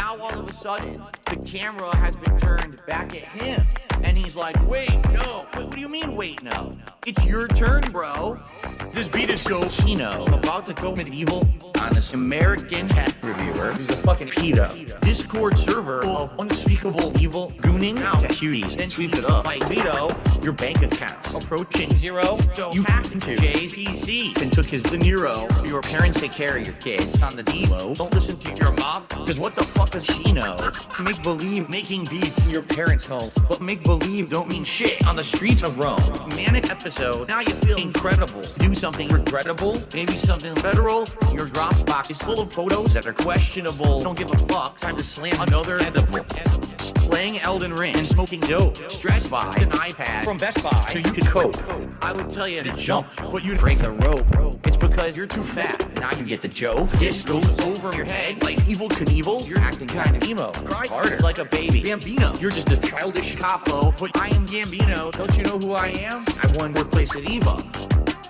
Now all of a sudden, the camera has been turned back at him. And he's like, wait, no. What do you mean, wait, no? It's your turn, bro. This beat is so Chino. I'm about to go medieval on this American tech reviewer. He's a fucking pedo. Discord server of unspeakable evil gooning out to cuties and sweep it up. Like Vito, your bank accounts approaching zero. So you hacked into Jay's PC and took his De Niro. Your parents take care of your kids on the D-Lo. Don't listen to your mom, because what the fuck does she know? Make believe making beats in your parents' home, but make believe don't mean shit on the streets of Rome. Manic episode, now you feel incredible. Do something regrettable, maybe something federal. Your Dropbox is full of photos that are questionable. Don't give a fuck, time to slam another edible. Playing Elden Ring and smoking dope. Stressed by an iPad from Best Buy so you could cope. I would tell you to jump, but you'd break the rope. It's because you're too fat. Now you get the joke. This goes over your head like Evel Knievel. You're acting kind of emo. Cry harder like a baby. Bambino, you're just a childish capo. But I am Gambino. Don't you know who I am? I won fourth place at Eva.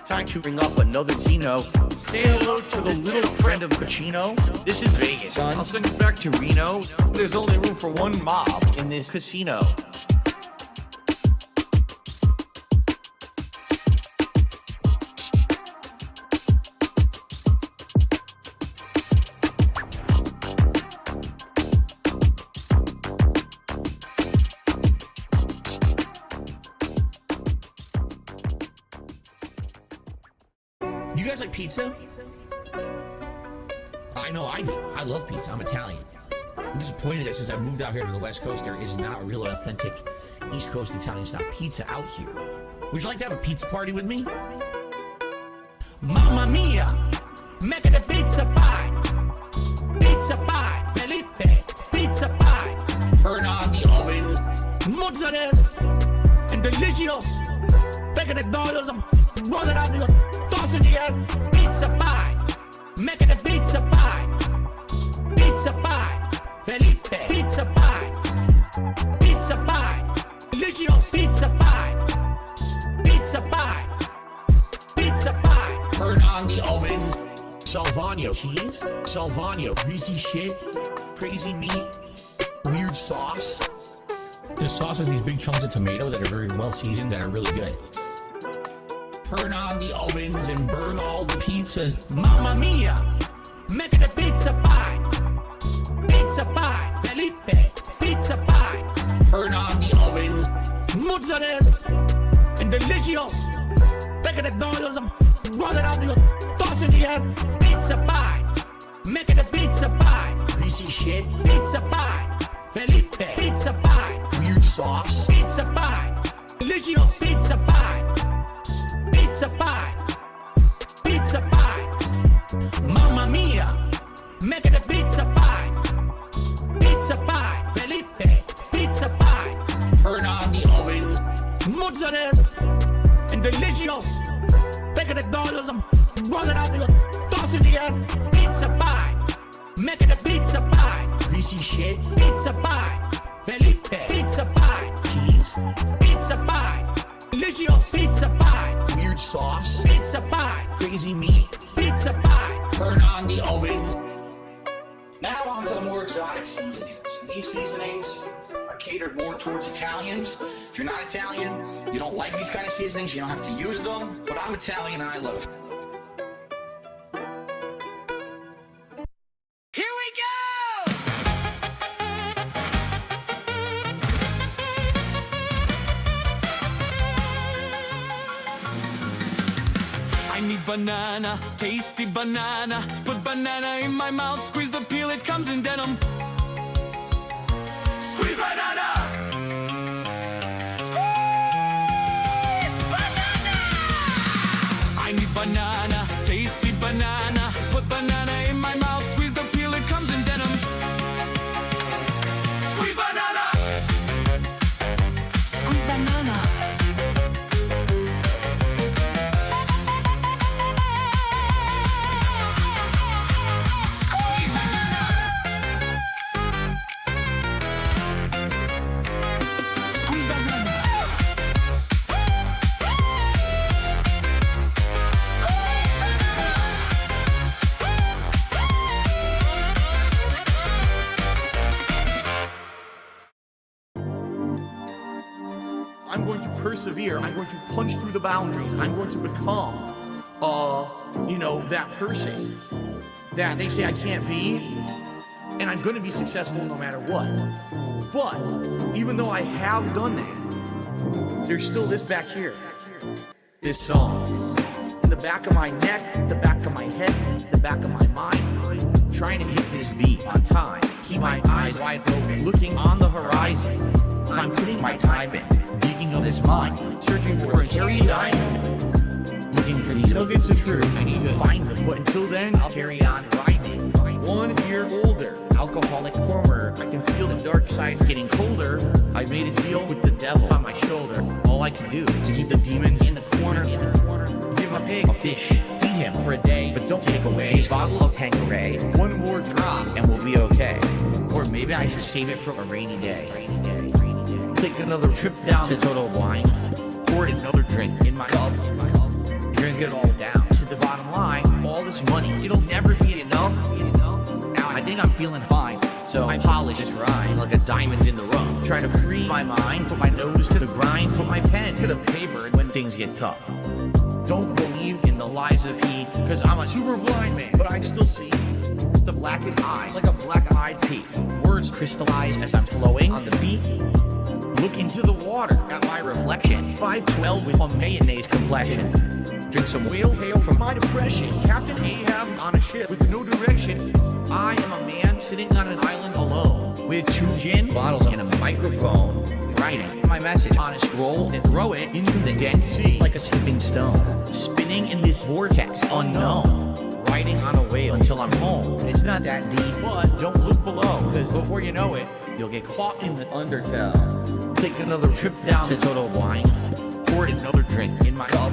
Time to bring up another Zeno. Say hello to the little friend of Pacino. This is Vegas, son. I'll send you back to Reno. There's only room for one mob in this casino. You guys like pizza? I know I do. I love pizza. I'm Italian. I'm disappointed that since I moved out here to the West Coast, there is not a real authentic East Coast Italian style pizza out here. Would you like to have a pizza party with me? Mamma mia! Make it a pizza pie! Pizza pie! Felipe! Pizza pie! Turn on the ovens! Mozzarella! And delicious! Back the dollars and roll it out the toss in the air! Pizza pie! Make it a pizza pie! Pizza pie! Felipe! Pizza pie! Pizza pie! Delicious! Pizza pie! Pizza pie! Pizza pie! Turn on the ovens! Salvano cheese, Salvano greasy shit, crazy meat, weird sauce. The sauce has these big chunks of tomato that are very well seasoned, that are really good. Turn on the ovens and burn all the pizzas. Mamma mia! Make it a pizza pie! Pizza pie! Felipe! Pizza pie! Turn on the ovens. Mozzarella! And delicious! Back at the dollars and roll it out the toss in the air. Pizza pie! Make it a pizza pie! Greasy shit! Pizza pie! Felipe! Pizza pie! Weird sauce! Pizza pie! Delicious! Pizza pie! Pizza pie! Pizza pie! Mamma mia! Make it a pizza pie! Pizza pie! Felipe! Pizza pie! Turn on the ovens. Mozzarella! And delicious! Back at the dollars and roll it out the toss in the air. Pizza pie! Make it a pizza pie! Greasy shit! Pizza pie! Felipe! Pizza pie! Cheese! Pizza pie! Delicious! Pizza pie! Weird sauce! Pizza pie! Crazy meat! Pizza pie! Turn on the ovens. Now on to the more exotic seasonings. And these seasonings are catered more towards Italians. If you're not Italian, you don't like these kind of seasonings, you don't have to use them. But I'm Italian and I love it. Here we go! I need banana, tasty banana. Put banana in my mouth, squeeze the peel, it comes in denim. Squeeze banana! Squeeze banana! I need banana, tasty banana. Put banana in my mouth, squeeze the peel, it comes in denim. Squeeze banana! Squeeze banana! Squeeze persevere. I'm going to punch through the boundaries. I'm going to become, that person that they say I can't be. And I'm going to be successful no matter what. But even though I have done that, there's still this back here. This song. In the back of my neck, the back of my head, the back of my mind. Trying to hit this beat on time. Keep my eyes wide open, looking on the horizon. I'm putting my time in, digging up this mine, searching for a cherry diamond. Looking for these nuggets of truth, I need to find them. But until then, I'll carry on grinding. 1 year older, alcoholic former. I can feel the dark side getting colder. I made a deal with the devil on my shoulder. All I can do is to keep the demons in the corner. Give my pig a fish, feed him for a day, but don't take away his bottle of Tanqueray. 1 more drop and we'll be okay. Or maybe I should save it for a rainy day. Take another trip down to Total Wine. Pour another drink in my cup. Drink it all down to the bottom line. All this money, it'll never be enough. Now I think I'm feeling fine, so I polish this rhyme like a diamond in the rough. Try to free my mind, put my nose to the grind, put my pen to the paper when things get tough. Don't believe in the lies of he, cause I'm a super blind man, but I still see the blackest eyes like a black-eyed pea. Words crystallize as I'm flowing on the beat. Look into the water at my reflection. 5'12" with a mayonnaise complexion. Drink some whale tail from my depression. Captain Ahab on a ship with no direction. I am a man sitting on an island alone with 2 gin bottles and a microphone. Writing my message on a scroll and throw it into the Dead Sea like a skipping stone. Spinning in this vortex unknown. Riding on a whale until I'm home. It's not that deep, but don't look below, cause before you know it, you'll get caught in the undertow. Take another trip down to Total Wine. Pour another drink in my cup.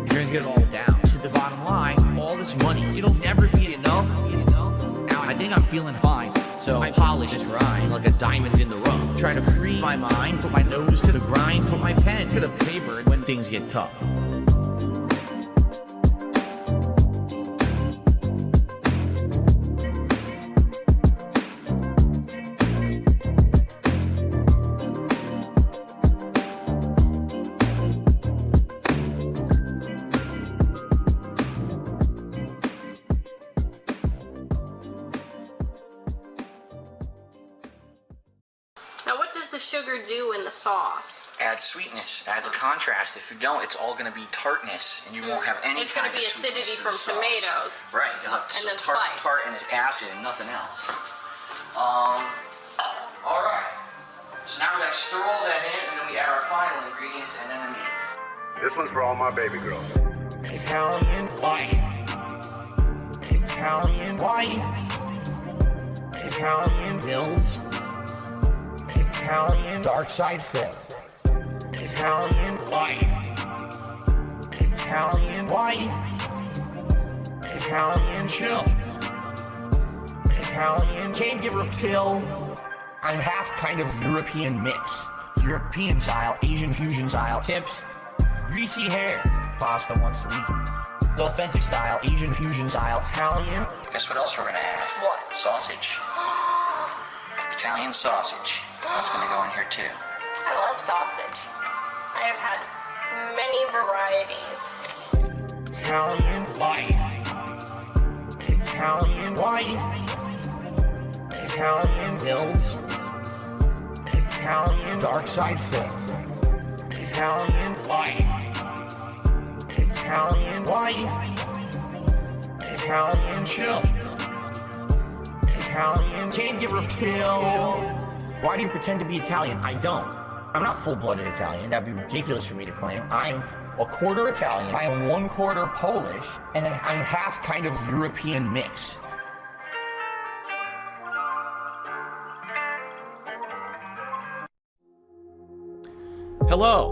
Drink it all down to the bottom line. All this money, it'll never be enough. Now I think I'm feeling fine, so I polish this rhyme like a diamond in the rough. Try to free my mind, put my nose to the grind, put my pen to the paper when things get tough. Now what does the sugar do in the sauce? Adds sweetness, adds a contrast. If you don't, it's all going to be tartness, and you won't have any It's kind going to of be sweetness acidity to from the sauce. tomatoes. Right, you'll have And then tart, spice. tart and its acid and nothing else. Alright. So now we got to stir all that in, and then we add our final ingredients, and then the meat. This one's for all my baby girls. Italian wife. Italian wife. Italian bills. Italian dark side flip. Italian wife. Italian wife. Italian chill. Italian can't give her a pill. I'm half kind of European mix. European style, Asian fusion style tips. Greasy hair, pasta once a week. Authentic style, Asian fusion style, Italian. Guess what else we're going to add? What? Sausage. Italian sausage. That's going to go in here too. I love sausage. I have had many varieties. Italian wife. Italian wife. Italian bills. Italian dark side flip. Italian wife. Italian wife. Italian chill. Italian can't give her a pill. Why do you pretend to be Italian? I don't. I'm not full-blooded Italian. That'd be ridiculous for me to claim. I'm a quarter Italian. I am 1/4 Polish, and then I'm half kind of European mix. Hello,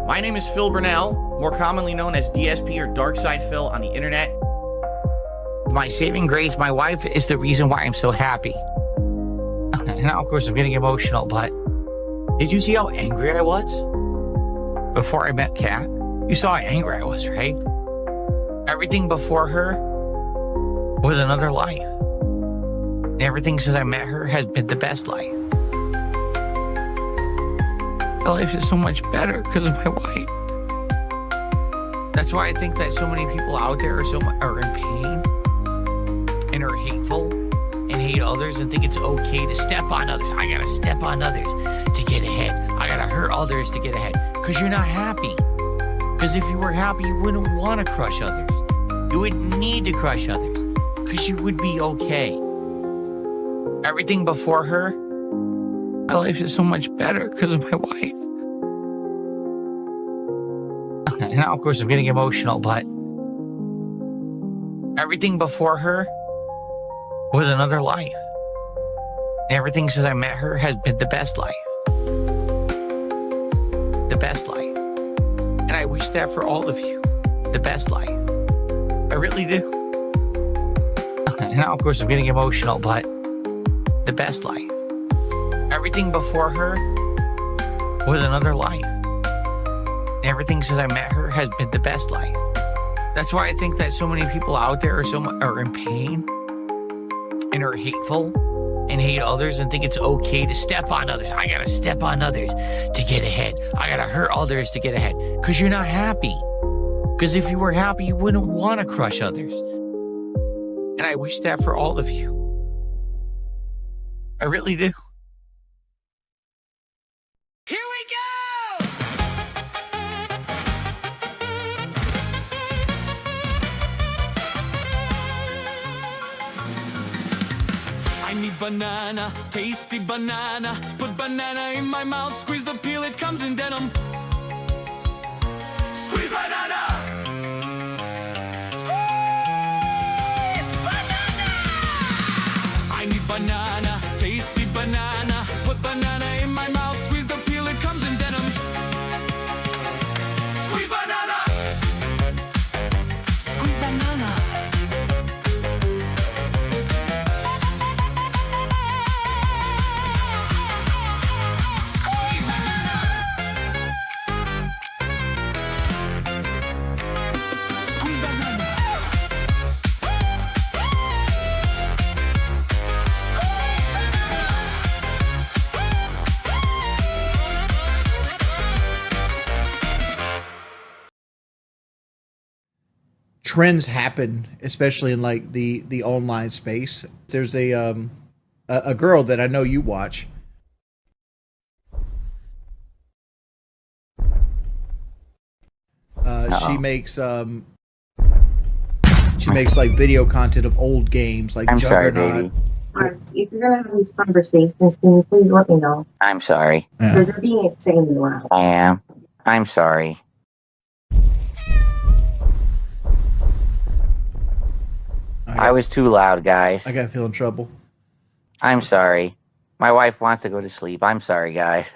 my name is Phil Burnell, more commonly known as DSP or Dark Side Phil on the internet. My saving grace, my wife, is the reason why I'm so happy. Now, of course, I'm getting emotional, but did you see how angry I was before I met Kat? You saw how angry I was, right? Everything before her was another life. Everything since I met her has been the best life. My life is so much better because of my wife. That's why I think that so many people out there are in pain and are hateful and hate others and think it's okay to step on others. I gotta step on others to get ahead. I gotta hurt others to get ahead. Because you're not happy. Because if you were happy, you wouldn't want to crush others. You wouldn't need to crush others. Because you would be okay. Everything before her, my life is so much better because of my wife. And now, of course, I'm getting emotional, but everything before her was another life. Everything since I met her has been the best life. The best life. And I wish that for all of you. The best life. I really do. And now, of course, I'm getting emotional, but the best life. Everything before her was another life. Everything since I met her has been the best life. That's why I think that so many people out there are in pain and are hateful and hate others and think it's okay to step on others. I gotta step on others to get ahead. I gotta hurt others to get ahead. Because you're not happy. Because if you were happy, you wouldn't want to crush others. And I wish that for all of you. I really do. Here we go! I need banana, tasty banana. Put banana in my mouth, squeeze the peel, it comes in denim. Squeeze banana! Squeeze banana! I need banana, tasty banana. Put banana in my mouth, squeeze the peel, it comes in denim. Squeeze banana! Squeeze banana! Trends happen, especially in like the online space. There's a girl that I know you watch. She makes like video content of old games like I'm sorry, Juggernaut. baby. If you're gonna have these conversations, can you please let me know? I'm sorry. Yeah. Because you're being insanely loud. I am. I'm sorry. I was too loud, guys. I gotta feel in trouble. I'm sorry. My wife wants to go to sleep. I'm sorry, guys.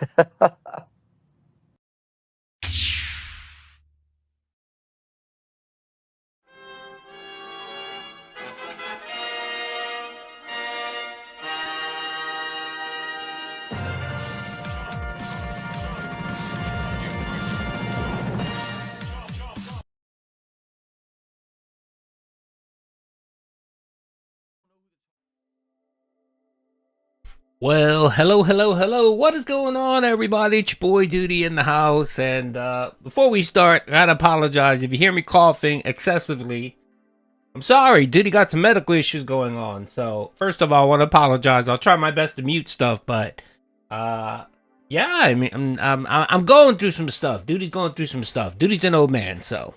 Well, hello. What is going on, everybody? It's your boy Duty in the house. And before we start, I gotta apologize if you hear me coughing excessively. I'm sorry, Duty got some medical issues going on. So, first of all, I want to apologize. I'll try my best to mute stuff, but yeah, I mean, I'm going through some stuff. Duty's going through some stuff. Duty's an old man, so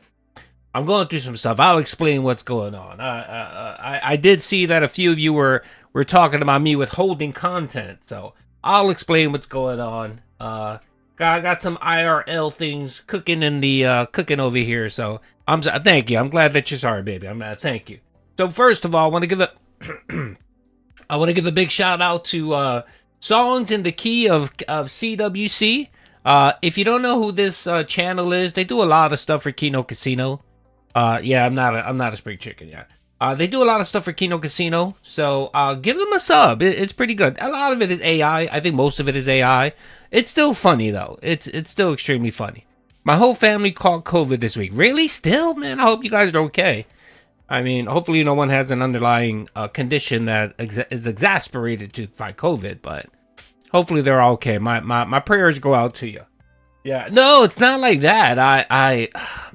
I'm going through some stuff. I'll explain what's going on. I did see that a few of you were talking about me withholding content, so I'll explain what's going on. Got some IRL things cooking in the cooking over here, so thank you. I'm glad that you're sorry, baby. Thank you. So first of all, I want to give a big shout out to Songs in the Key of CWC. If you don't know who this channel is, they do a lot of stuff for Kino Casino. Yeah, I'm not a spring chicken yet. They do a lot of stuff for Kino Casino, so give them a sub. It's pretty good. A lot of it is AI. I think most of it is AI. It's still funny though. It's still extremely funny. My whole family caught COVID this week. Really? Still, man? I hope you guys are okay. I mean, hopefully no one has an underlying condition that is exasperated by COVID, but hopefully they're all okay. My prayers go out to you. Yeah, no, it's not like that.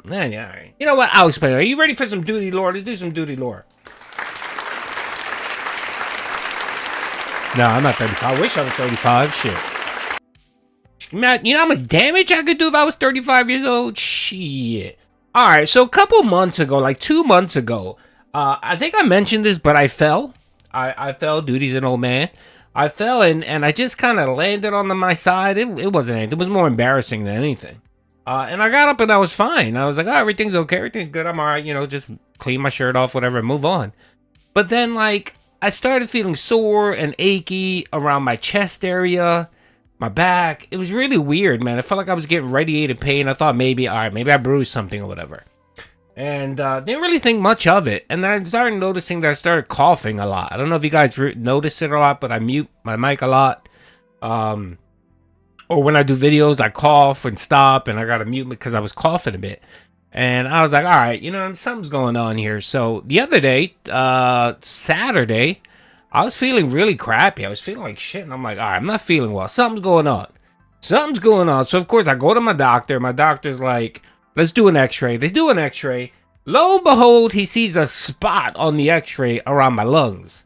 Man, yeah. All right. You know what? I'll explain. Are you ready for some duty lore? Let's do some duty lore. No, I'm not 35. I wish I was 35. Shit. Man, you know how much damage I could do if I was 35 years old? Shit. All right, so a couple months ago, like 2 months ago, I think I mentioned this, but I fell. I fell. Duty's an old man. I fell and I just kind of landed on my side. It wasn't anything. It was more embarrassing than anything. And I got up and I was fine. I was like, oh, everything's okay. Everything's good. I'm all right. You know, just clean my shirt off, whatever, and move on. But then, like, I started feeling sore and achy around my chest area, my back. It was really weird, man. I felt like I was getting radiated pain. I thought maybe, all right, maybe I bruised something or whatever. And didn't really think much of it. And then I started noticing that I started coughing a lot. I don't know if you guys notice it a lot, but I mute my mic a lot. Or when I do videos, I cough and stop, and I got to mute because I was coughing a bit. And I was like, all right, you know, something's going on here. So the other day, Saturday, I was feeling really crappy. I was feeling like shit. And I'm like, all right, I'm not feeling well. Something's going on. Something's going on. So, of course, I go to my doctor. My doctor's like, let's do an x-ray. They do an x-ray. Lo and behold, he sees a spot on the x-ray around my lungs.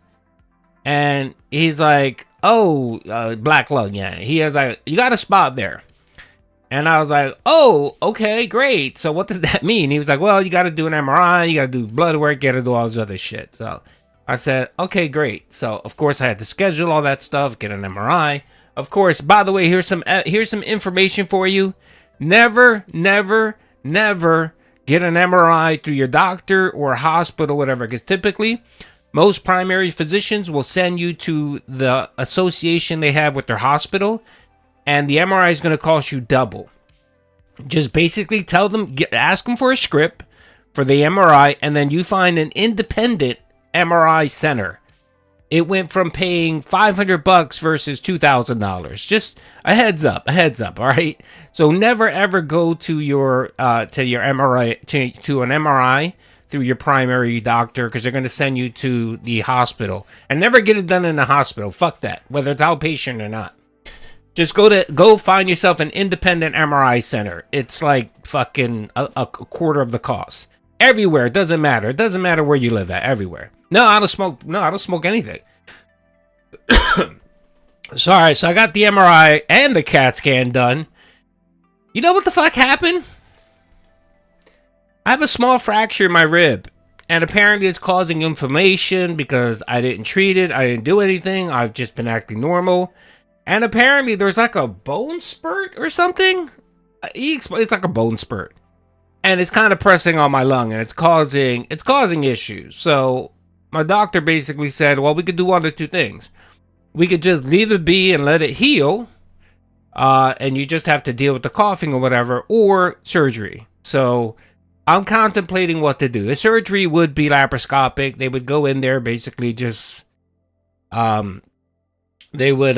And he's like, oh, black lung, yeah. He has like, you got a spot there. And I was like, oh, okay, great. So what does that mean? He was like, well, you got to do an MRI. You got to do blood work. You got to do all this other shit. So I said, okay, great. So, of course, I had to schedule all that stuff, get an MRI. Of course, by the way, here's some information for you. Never get an MRI through your doctor or hospital, whatever. Because typically, most primary physicians will send you to the association they have with their hospital. And the MRI is going to cost you double. Just basically tell them, ask them for a script for the MRI, and then you find an independent MRI center. It went from paying $500 versus $2,000. Just a heads up, all right? So never ever go to your MRI to an MRI through your primary doctor, because they're going to send you to the hospital, and never get it done in the hospital. Fuck that, whether it's outpatient or not. Just go find yourself an independent MRI center. It's like fucking a quarter of the cost. Everywhere, it doesn't matter. It doesn't matter where you live at. Everywhere. No, I don't smoke anything. Sorry, so I got the MRI and the CAT scan done. You know what the fuck happened? I have a small fracture in my rib, and apparently it's causing inflammation because I didn't treat it. I didn't do anything. I've just been acting normal. And apparently there's like a bone spurt or something. It's like a bone spurt. And it's kind of pressing on my lung, and it's causing issues. So my doctor basically said, well, we could do one of two things. We could just leave it be and let it heal. And you just have to deal with the coughing or whatever, or surgery. So I'm contemplating what to do. The surgery would be laparoscopic. They would go in there, basically just, they would,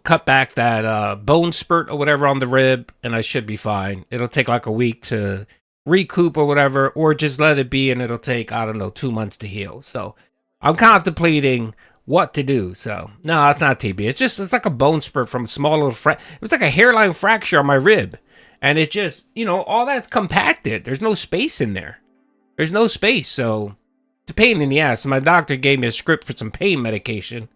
cut back that bone spurt or whatever on the rib, and I should be fine. It'll take like a week to recoup or whatever, or just let it be, and it'll take, 2 months to heal. So I'm contemplating what to do. So no, it's not TB. It's like a bone spurt from a small little it was like a hairline fracture on my rib, and it just, all that's compacted. There's no space in there. There's no space. So it's a pain in the ass. So my doctor gave me a script for some pain medication.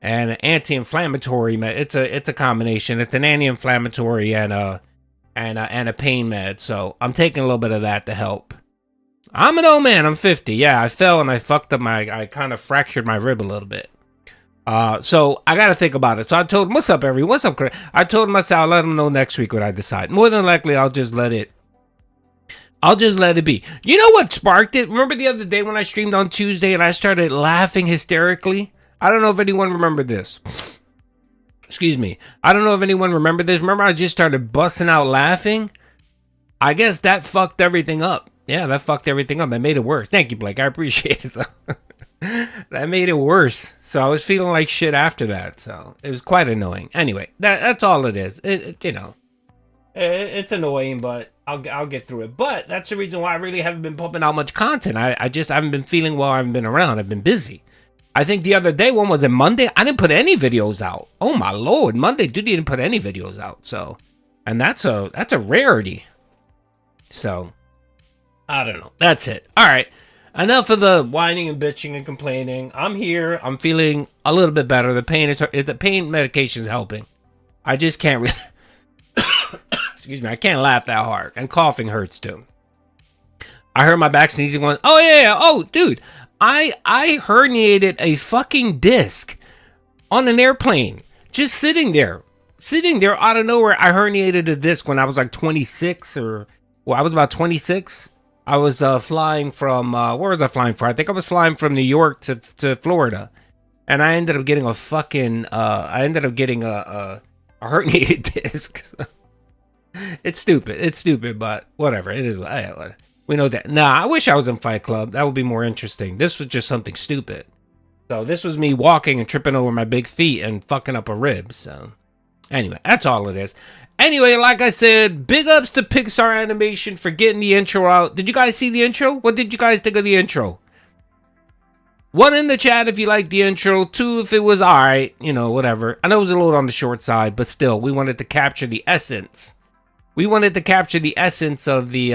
And an anti-inflammatory it's a combination. It's an anti-inflammatory and a pain med. So I'm taking a little bit of that to help. I'm an old man. I'm 50. Yeah, I fell and I fucked up I kind of fractured my rib a little bit. So I got to think about it. So I told him, what's up, everyone? What's up, Chris? I told him, I said, I'll let him know next week what I decide. More than likely, I'll just let it be. You know what sparked it? Remember the other day when I streamed on Tuesday and I started laughing hysterically? I don't know if anyone remembered this. Excuse me. I don't know if anyone remembered this. Remember I just started busting out laughing? I guess that fucked everything up. Yeah, that fucked everything up. That made it worse. Thank you, Blake. I appreciate it. So, that made it worse. So I was feeling like shit after that. So it was quite annoying. Anyway, that's all it is. It's annoying, but I'll get through it. But that's the reason why I really haven't been pumping out much content. I just haven't been feeling well. I haven't been around. I've been busy. I think the other day, when was it, Monday? I didn't put any videos out. Oh my lord, Monday, dude didn't put any videos out. So and that's a rarity. So I don't know. That's it. All right. Enough of the whining and bitching and complaining. I'm here. I'm feeling a little bit better. The pain medication is helping. I just can't excuse me. I can't laugh that hard, and coughing hurts too. I heard my back sneezing once. Oh yeah. Oh dude, I herniated a fucking disc on an airplane. Just sitting there out of nowhere. I herniated a disc when I was like 26 I was about 26. I was flying from, where was I flying for? I think I was flying from New York to Florida. And I ended up getting a herniated disc. It's stupid, but whatever. It is. We know that. Nah, I wish I was in Fight Club. That would be more interesting. This was just something stupid. So this was me walking and tripping over my big feet and fucking up a rib. So anyway, that's all it is. Anyway, like I said, big ups to Pixar Animation for getting the intro out. Did you guys see the intro? What did you guys think of the intro? 1 in the chat if you liked the intro. 2 if it was alright. You know, whatever. I know it was a little on the short side, but still, we wanted to capture the essence. We wanted to capture the essence of the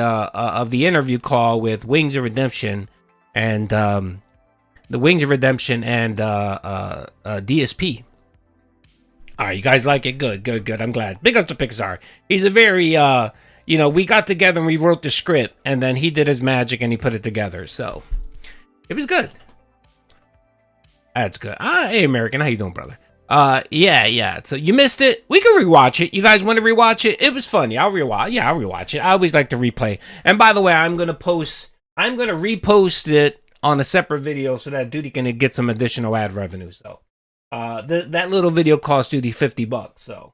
interview call with Wings of Redemption and the Wings of Redemption and DSP. All right, you guys like it? Good. I'm glad. Big up to Pixar. He's a very, we got together and we wrote the script, and then he did his magic and he put it together. So it was good. That's good. Hey, American, how you doing, brother? Yeah. So you missed it. We can rewatch it. You guys want to rewatch it? It was funny. I'll rewatch it. I always like to replay. And by the way, I'm gonna repost it on a separate video so that Duty can get some additional ad revenue. So. That little video cost Duty $50, so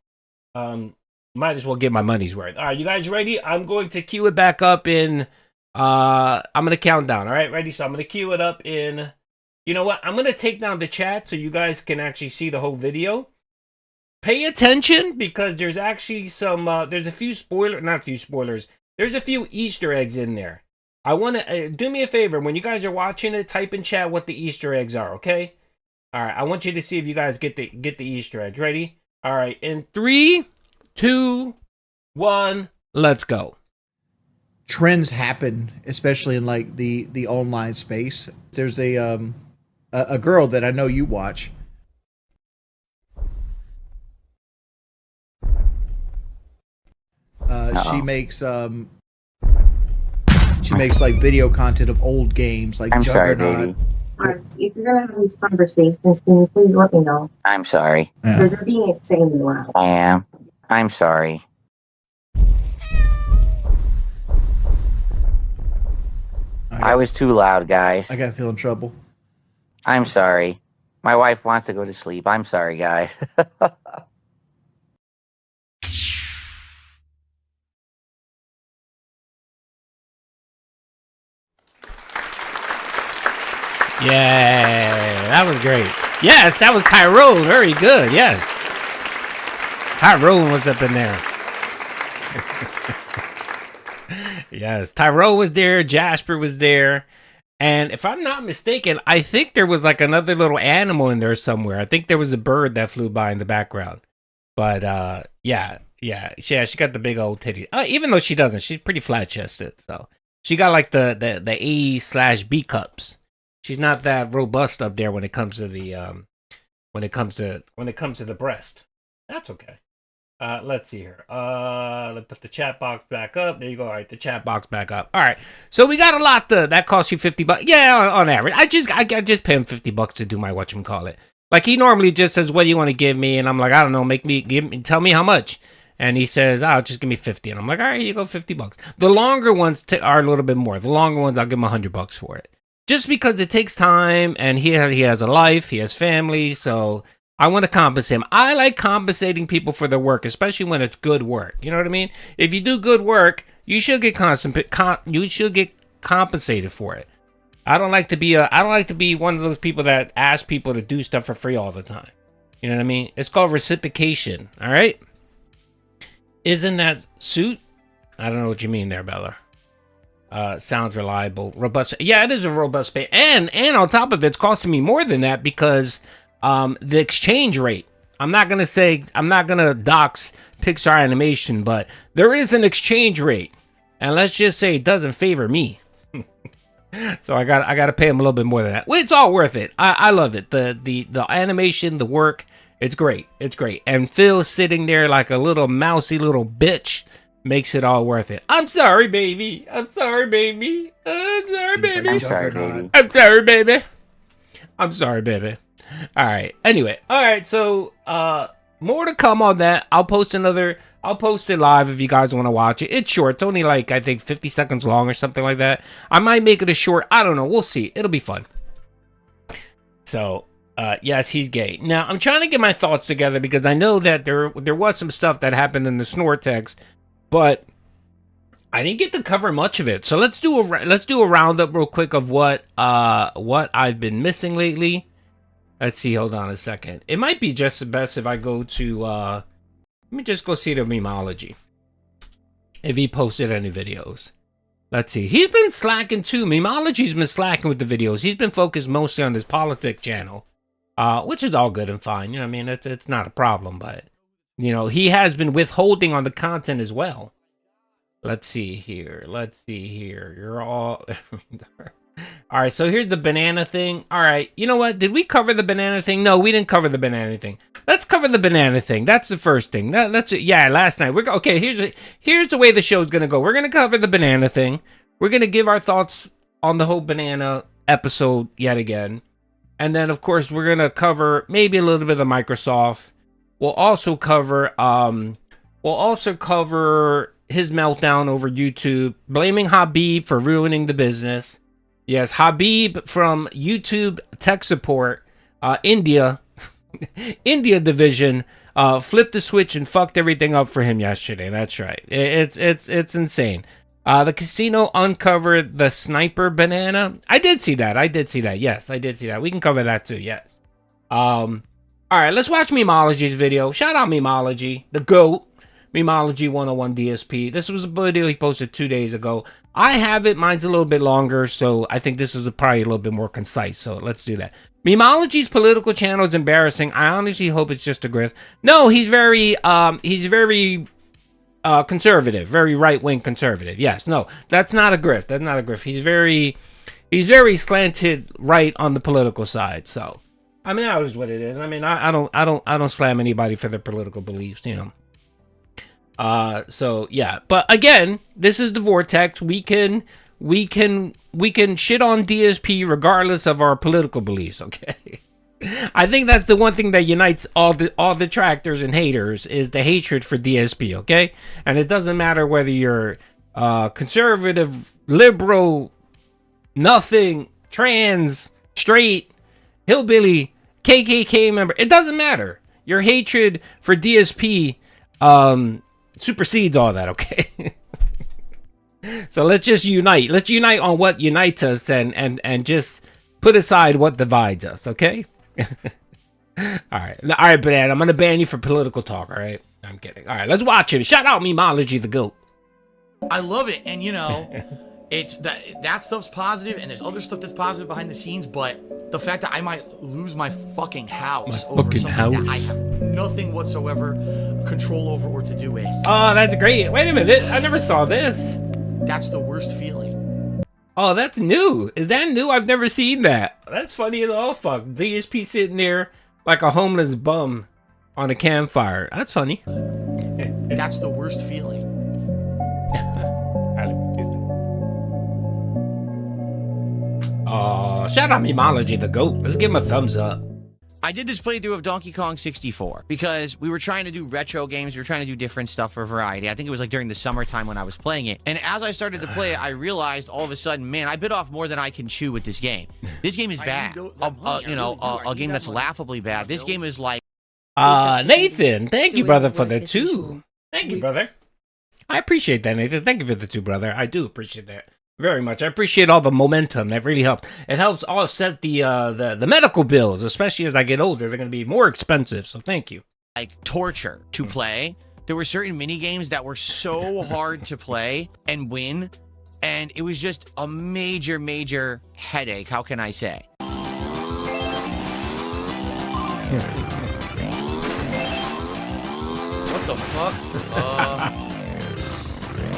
might as well get my money's worth. All right, you guys ready? I'm going to cue it back up in. I'm gonna count down. All right, ready? So I'm gonna cue it up in. You know what? I'm gonna take down the chat so you guys can actually see the whole video. Pay attention because there's actually some. There's a few spoilers. There's a few Easter eggs in there. I want to do me a favor when you guys are watching it. Type in chat what the Easter eggs are. Okay. All right, I want you to see if you guys get the Easter eggs. Ready? All right, in 3, 2, 1, let's go. Trends happen, especially in like the online space. There's a girl that I know you watch. She makes like video content of old games like I'm sorry, Juggernaut. baby. If you're gonna have these conversations, can you please let me know? I'm sorry. Yeah. They're being insanely loud. I am. I'm sorry. I was too loud, guys. I gotta feel in trouble. I'm sorry. My wife wants to go to sleep. I'm sorry, guys. Yeah, that was great. Yes, that was Tyrone. Very good. Yes. Tyrone was up in there. Yes, Tyrone was there. Jasper was there. And if I'm not mistaken, I think there was like another little animal in there somewhere. I think there was a bird that flew by in the background. But yeah, she got the big old titty. Even though she doesn't, she's pretty flat chested. So she got like the A/B cups. She's not that robust up there when it comes to the the breast. That's okay. Let's see here. Let's put the chat box back up. There you go. All right, the chat box back up. All right. So we got a lot that costs you $50. Yeah, on average. I just pay him $50 to do my whatchamacallit. Like he normally just says, "What do you want to give me?" And I'm like, "I don't know. Tell me how much." And he says, "Oh, just give me 50." And I'm like, "All right, you go $50." The longer ones are a little bit more. The longer ones, I'll give him $100 for it. Just because it takes time, and he has a life, he has family, so I want to compensate him. I like compensating people for their work, especially when it's good work. You know what I mean? If you do good work, you should get compensated for it. I don't like to be one of those people that ask people to do stuff for free all the time. You know what I mean? It's called reciprocation. All right? Isn't that suit? I don't know what you mean there, Bella. Sounds reliable, robust. Yeah, it is a robust pay, and on top of it, it's costing me more than that because the exchange rate. I'm not gonna dox Pixar Animation, but there is an exchange rate, and let's just say it doesn't favor me. So I gotta pay him a little bit more than that. Well, it's all worth it. I love it. The animation, the work, it's great. It's great. And Phil sitting there like a little mousy little bitch makes it all worth it. I'm sorry, baby. I'm sorry, baby. I'm sorry, baby. I'm sorry, baby. I'm sorry, baby. I'm sorry, baby. All right. Anyway, all right. So more to come on that. I'll post it live if you guys want to watch it. It's short. It's only like, I think 50 seconds long or something like that. I might make it a short. I don't know. We'll see. It'll be fun. So, yes, he's gay. Now, I'm trying to get my thoughts together because I know that there was some stuff that happened in the Snortex, but I didn't get to cover much of it. So let's do a roundup real quick of what I've been missing lately. Let's see. Hold on a second. It might be just the best if I go to let me just go see the Memology. If he posted any videos. Let's see. He's been slacking too. Memology's been slacking with the videos. He's been focused mostly on his politics channel. Which is all good and fine. You know what I mean? It's not a problem, but you know, he has been withholding on the content as well. Let's see here. You're all all right, so here's the banana thing. All right, you know what? Did we cover the banana thing? No, we didn't cover the banana thing. Let's cover the banana thing. That's the first thing. That's it. Yeah, last night. Okay, here's the way the show's gonna go. We're gonna cover the banana thing. We're gonna give our thoughts on the whole banana episode yet again, and then of course we're gonna cover maybe a little bit of Microsoft. We'll also cover his meltdown over YouTube, blaming Habib for ruining the business. Yes, Habib from YouTube tech support, India division, flipped the switch and fucked everything up for him yesterday. That's right. It's insane. The casino uncovered the sniper banana. I did see that. Yes, I did see that. We can cover that too. Yes. All right, let's watch Memology's video. Shout out Memology, the GOAT. Memology 101 DSP. This was a video he posted 2 days ago. I have it. Mine's a little bit longer, so I think this is probably a little bit more concise. So let's do that. Memology's political channel is embarrassing. I honestly hope it's just a grift. No, he's very conservative, very right-wing conservative. Yes, no, that's not a grift. That's not a grift. He's very slanted right on the political side. So, I mean, that is what it is. I mean, I don't slam anybody for their political beliefs, you know. So yeah, but again, this is the Vortex. We can shit on DSP regardless of our political beliefs. Okay, I think that's the one thing that unites all detractors and haters is the hatred for DSP. Okay, and it doesn't matter whether you're conservative, liberal, nothing, trans, straight, hillbilly, KKK member. It doesn't matter. Your hatred for DSP supersedes all that, okay? So let's just unite. Let's unite on what unites us and just put aside what divides us, okay? All right, Banana, I'm gonna ban you for political talk, all right? I'm kidding. All right, let's watch it. Shout out Memology, the GOAT. I love it, and you know, it's that stuff's positive, and there's other stuff that's positive behind the scenes, but the fact that I might lose my fucking house over something that I have nothing whatsoever control over or to do with. Oh, that's great. Wait a minute, I never saw this. That's the worst feeling. Oh, that's new. Is that new? I've never seen that. That's funny as all fuck. DSP sitting there like a homeless bum on a campfire. That's funny. That's the worst feeling. Oh, shout out Memology, the GOAT. Let's give him a thumbs up. I did this playthrough of Donkey Kong 64 because we were trying to do retro games. We were trying to do different stuff for variety. I think it was like during the summertime when I was playing it. And as I started to play it, I realized all of a sudden, man, I bit off more than I can chew with this game. This game is bad. A game that's laughably bad. This game is like... Nathan, thank you, brother, for the 2. Thank you, brother. I appreciate that, Nathan. Thank you for the 2, brother. I do appreciate that. Very much. I appreciate all the momentum. That really helps. It helps offset the medical bills, especially as I get older. They're going to be more expensive, so thank you. Like torture to play. There were certain mini games that were so hard to play and win, and it was just a major headache. How can I say? fuck?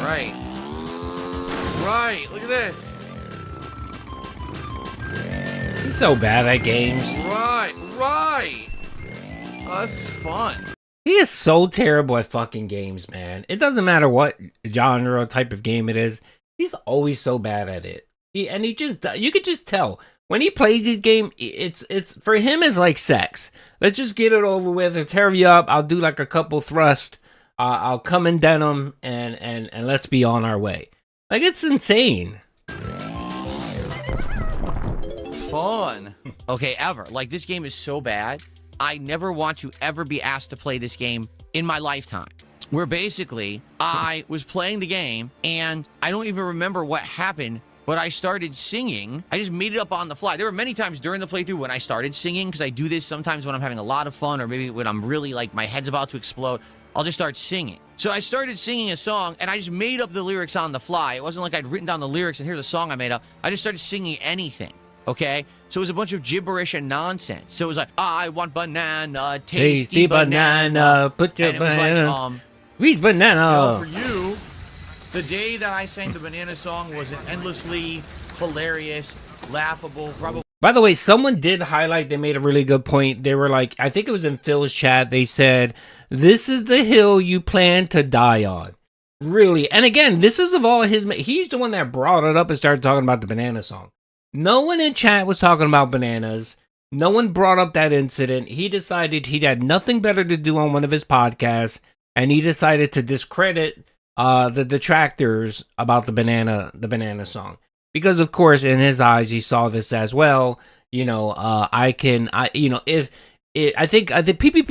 Right. Right, look at this. He's so bad at games. Right. Oh, this is fun. He is so terrible at fucking games, man. It doesn't matter what genre or type of game it is. He's always so bad at it. You could just tell when he plays these games. It's for him is like sex. Let's just get it over with and tear you up. I'll do like a couple thrusts. I'll come in denim and let's be on our way. Like, it's insane. Fun. Okay, ever. Like, this game is so bad. I never want to ever be asked to play this game in my lifetime. Where basically, I was playing the game, and I don't even remember what happened, but I started singing. I just made it up on the fly. There were many times during the playthrough when I started singing, because I do this sometimes when I'm having a lot of fun, or maybe when I'm really, like, my head's about to explode. I'll just start singing. So I started singing a song, and I just made up the lyrics on the fly. It wasn't like I'd written down the lyrics, and here's a song I made up. I just started singing anything. Okay, so it was a bunch of gibberish and nonsense. So it was like, I want banana, tasty banana. Put your and it was banana. like, Sweet banana. for you, the day that I sang the banana song was an endlessly hilarious, laughable, probably. By the way, someone did highlight, they made a really good point. They were like, I think it was in Phil's chat, they said, this is the hill you plan to die on. Really? And again, this is of all his, he's the one that brought it up and started talking about the banana song. No one in chat was talking about bananas. No one brought up that incident. He decided he had nothing better to do on one of his podcasts, and he decided to discredit the detractors about the banana song. Because of course, in his eyes, he saw this as well. You know, I think PPP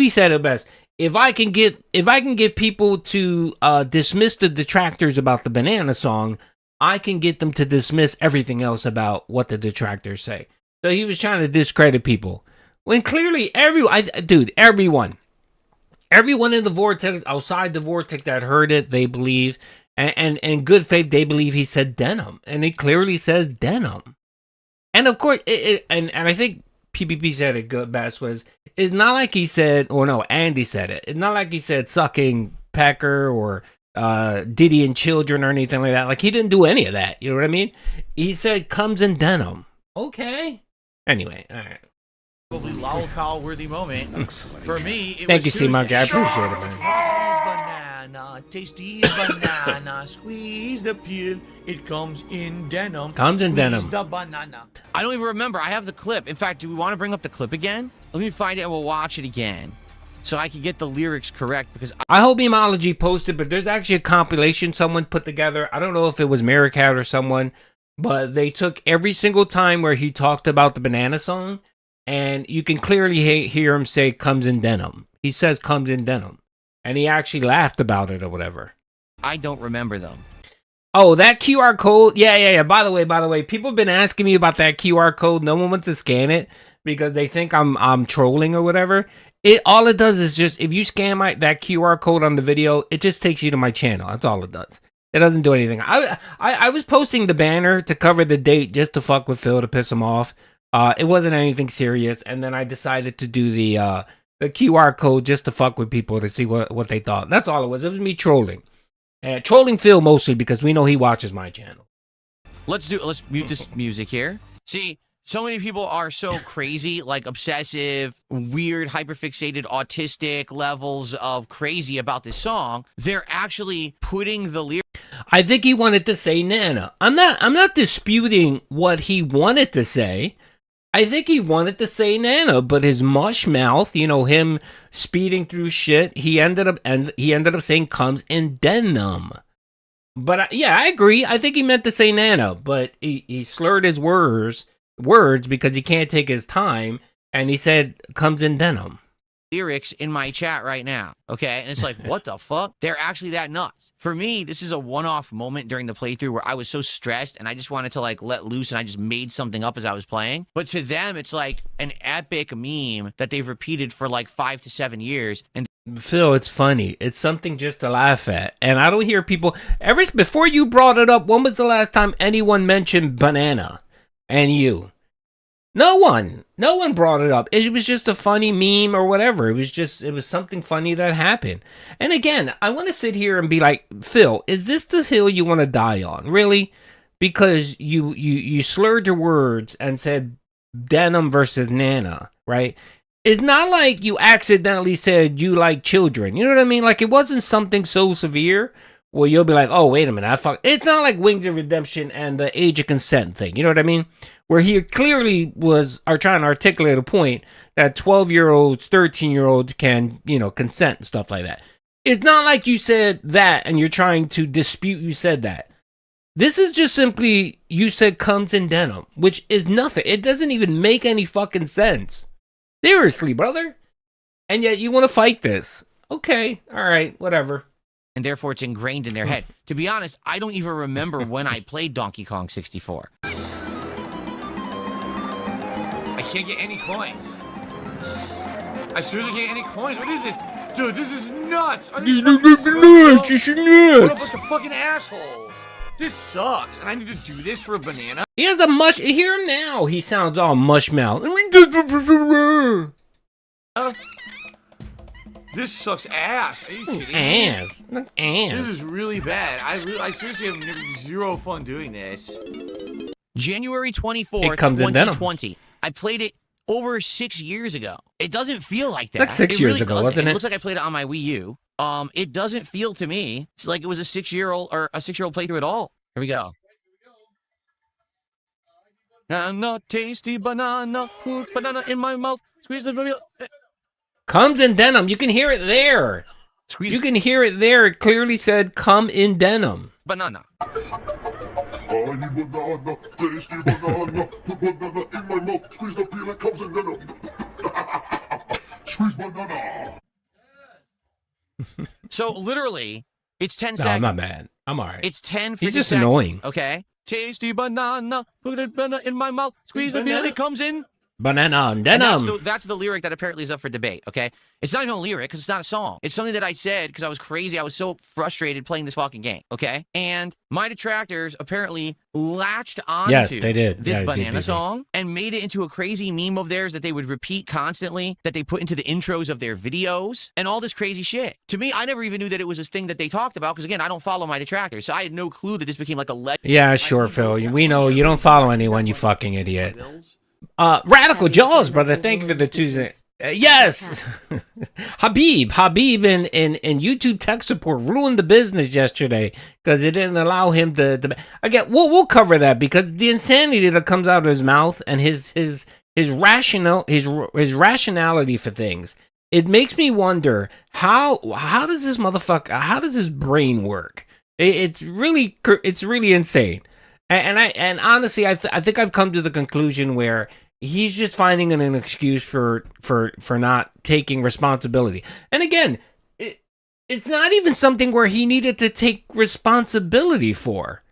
said it best. If I can get people to dismiss the detractors about the banana song, I can get them to dismiss everything else about what the detractors say. So he was trying to discredit people. When clearly everyone in the vortex, outside the vortex that heard it, they believe, and in good faith, they believe he said denim. And it clearly says denim. And of course, and I think PPP said it good best was, it's not like he said, or no, Andy said it. It's not like he said sucking pecker or Diddy and children or anything like that. Like, he didn't do any of that. You know what I mean? He said comes in denim. Okay. Anyway, all right. Probably lolcow worthy moment. For me, it Thank was you, C Monkey. I appreciate it, man. Banana, tasty banana, squeeze the peel. It comes in denim. Comes in denim. The banana. I don't even remember. I have the clip. In fact, do we want to bring up the clip again? Let me find it and we'll watch it again, so I can get the lyrics correct, because I hope Memology posted, but there's actually a compilation someone put together. I don't know if it was Maricat or someone, but they took every single time where he talked about the banana song, and you can clearly hear him say comes in denim. He says comes in denim, and he actually laughed about it or whatever. I don't remember them. Oh, that QR code. Yeah. By the way, people have been asking me about that QR code. No one wants to scan it because they think I'm trolling or whatever. All it does is just, if you scan that QR code on the video, it just takes you to my channel. That's all it does. It doesn't do anything. I was posting the banner to cover the date just to fuck with Phil, to piss him off. It wasn't anything serious, and then I decided to do the QR code just to fuck with people to see what they thought. That's all it was. It was me trolling. Trolling Phil mostly because we know he watches my channel. Let's mute this music here. See, so many people are so crazy, like obsessive, weird, hyperfixated, autistic levels of crazy about this song. They're actually putting the lyrics. I think he wanted to say Nana. I'm not disputing what he wanted to say. I think he wanted to say Nana, but his mush mouth, him speeding through shit, he ended up saying comes in denim. But yeah, I agree. I think he meant to say Nana, but he slurred his words because he can't take his time, and he said comes in denim. Lyrics in my chat right now, okay? And it's like, what the fuck? They're actually that nuts. For me, this is a one-off moment during the playthrough where I was so stressed and I just wanted to like let loose, and I just made something up as I was playing. But to them, it's like an epic meme that they've repeated for like 5 to 7 years. And Phil, it's funny. It's something just to laugh at. And I don't hear people before you brought it up. When was the last time anyone mentioned banana? And you? No one brought it up. It was just a funny meme or whatever. It was something funny that happened. And again, I want to sit here and be like, Phil, is this the hill you want to die on? Really? Because you slurred your words and said denim versus Nana, right? It's not like you accidentally said you like children. You know what I mean? Like, it wasn't something so severe where you'll be like, oh, wait a minute. It's not like Wings of Redemption and the age of consent thing. You know what I mean? Where he clearly are trying to articulate a point that 12-year-olds, 13-year-olds can, consent and stuff like that. It's not like you said that and you're trying to dispute you said that. This is just simply, you said comes in denim, which is nothing. It doesn't even make any fucking sense. Seriously, brother. And yet you want to fight this. Okay, all right, whatever. And therefore it's ingrained in their head. To be honest, I don't even remember when I played Donkey Kong 64. I can't get any coins. I seriously can't get any coins. What is this? Dude, this is nuts. Are they nuts? This is nuts. What a bunch of fucking assholes. This sucks. And I need to do this for a banana? He has a hear him now. He sounds all mushmouth. This sucks ass. Are you kidding me? Ass. This is really bad. I seriously have zero fun doing this. January 24th, 2020. I played it over 6 years ago. It doesn't feel like that. It's like 6 years ago, wasn't it? It looks like I played it on my Wii U. It doesn't feel to me it's like it was a 6-year-old or a 6-year-old playthrough at all. Here we go. Banana, tasty banana, put banana in my mouth, squeeze the banana. Comes in denim. You can hear it there. You can hear it there. It clearly said come in denim. Banana. Banana, tasty banana, put banana in my mouth, squeeze the peel, it comes in denim. Squeeze banana. So literally, it's 10 seconds. I'm not mad. I'm all right. It's 10 He's just seconds, annoying. Okay? Tasty banana, put a banana in my mouth, squeeze the peel, it comes in. Banana and And denim. that's the lyric that apparently is up for debate, okay? It's not even a lyric because it's not a song. It's something that I said because I was crazy. I was so frustrated playing this fucking game, okay? And my detractors apparently latched onto they did. this Yeah, banana song and made it into a crazy meme of theirs that they would repeat constantly, that they put into the intros of their videos, and all this crazy shit. To me, I never even knew that it was this thing that they talked about because, again, I don't follow my detractors, so I had no clue that this became like a legend. Yeah, sure, Phil. We know you don't follow anyone, you fucking idiot. Radical Jaws, brother. Thank you for the Tuesday. Yes, Habib in YouTube tech support ruined the business yesterday because it didn't allow him to. Again, we'll cover that because the insanity that comes out of his mouth and his rationality for things. It makes me wonder how does this motherfucker, how does his brain work? It's really insane. And honestly, I think I've come to the conclusion where he's just finding an excuse for not taking responsibility. And again, it's not even something where he needed to take responsibility for.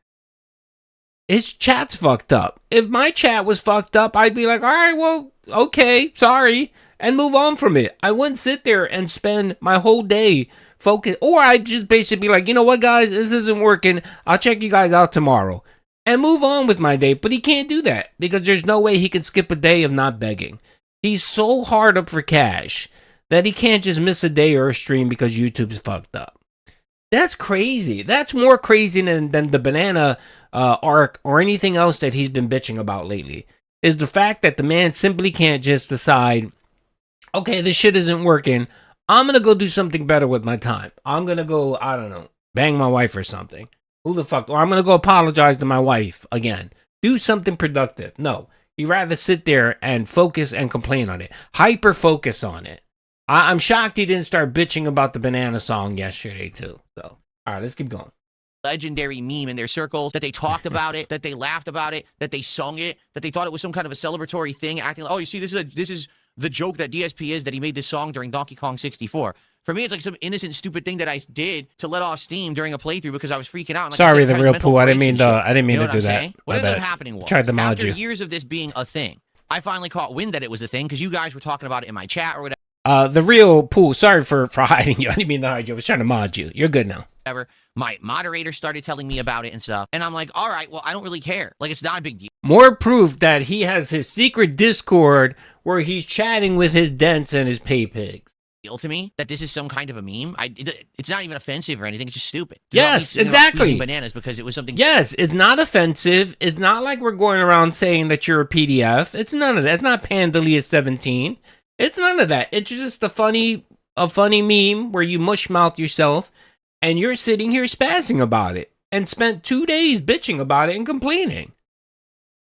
His chat's fucked up. If my chat was fucked up, I'd be like, all right, well, okay, sorry, and move on from it. I wouldn't sit there and spend my whole day focused, or I'd just basically be like, you know what, guys, this isn't working. I'll check you guys out tomorrow. And move on with my day. But he can't do that because there's no way he can skip a day of not begging. He's so hard up for cash that he can't just miss a day or a stream because YouTube's fucked up. That's crazy. That's more crazy than the banana arc or anything else that he's been bitching about lately. Is the fact that the man simply can't just decide, okay, this shit isn't working. I'm going to go do something better with my time. I'm going to go, I don't know, bang my wife or something. Who the fuck? Or I'm going to go apologize to my wife again. Do something productive. No. He'd rather sit there and focus and complain on it. Hyper focus on it. I'm shocked he didn't start bitching about the banana song yesterday too. So, all right, let's keep going. Legendary meme in their circles, that they talked about it, that they laughed about it, that they sung it, that they thought it was some kind of a celebratory thing, acting like, oh, you see, this is the joke that DSP is, that he made this song during Donkey Kong 64. For me, it's like some innocent, stupid thing that I did to let off steam during a playthrough because I was freaking out. And like sorry, I said, the real poo. I didn't mean to do that. Saying? What ended up happening was, tried to mod after you. years of this being a thing, I finally caught wind that it was a thing because you guys were talking about it in my chat or whatever. The real poo. Sorry for hiding you. I didn't mean to hide you. I was trying to mod you. You're good now. My moderator started telling me about it and stuff, and I'm like, all right, well, I don't really care. Like, it's not a big deal. More proof that he has his secret Discord where he's chatting with his dents and his pay pigs. To me that this is some kind of a meme. It's not even offensive or anything. It's just stupid. Yes, exactly. Bananas because it was something. Yes, it's not offensive. It's not like we're going around saying that you're a PDF. It's none of that. It's not Pandalia17. It's none of that. It's just a funny meme where you mushmouth yourself and you're sitting here spazzing about it and spent 2 days bitching about it and complaining.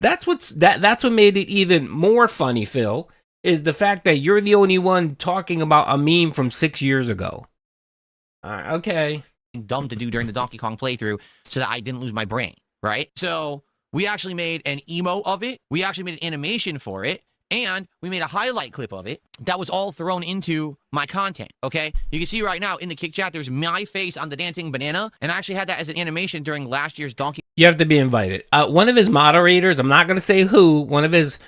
That's what made it even more funny, Phil, is the fact that you're the only one talking about a meme from 6 years ago. Okay. Dumb to do during the Donkey Kong playthrough so that I didn't lose my brain, right? So we actually made an emo of it. We actually made an animation for it. And we made a highlight clip of it that was all thrown into my content, okay? You can see right now in the Kick Chat, there's my face on the dancing banana, and I actually had that as an animation during last year's Donkey. You have to be invited. One of his moderators, I'm not going to say who, one of his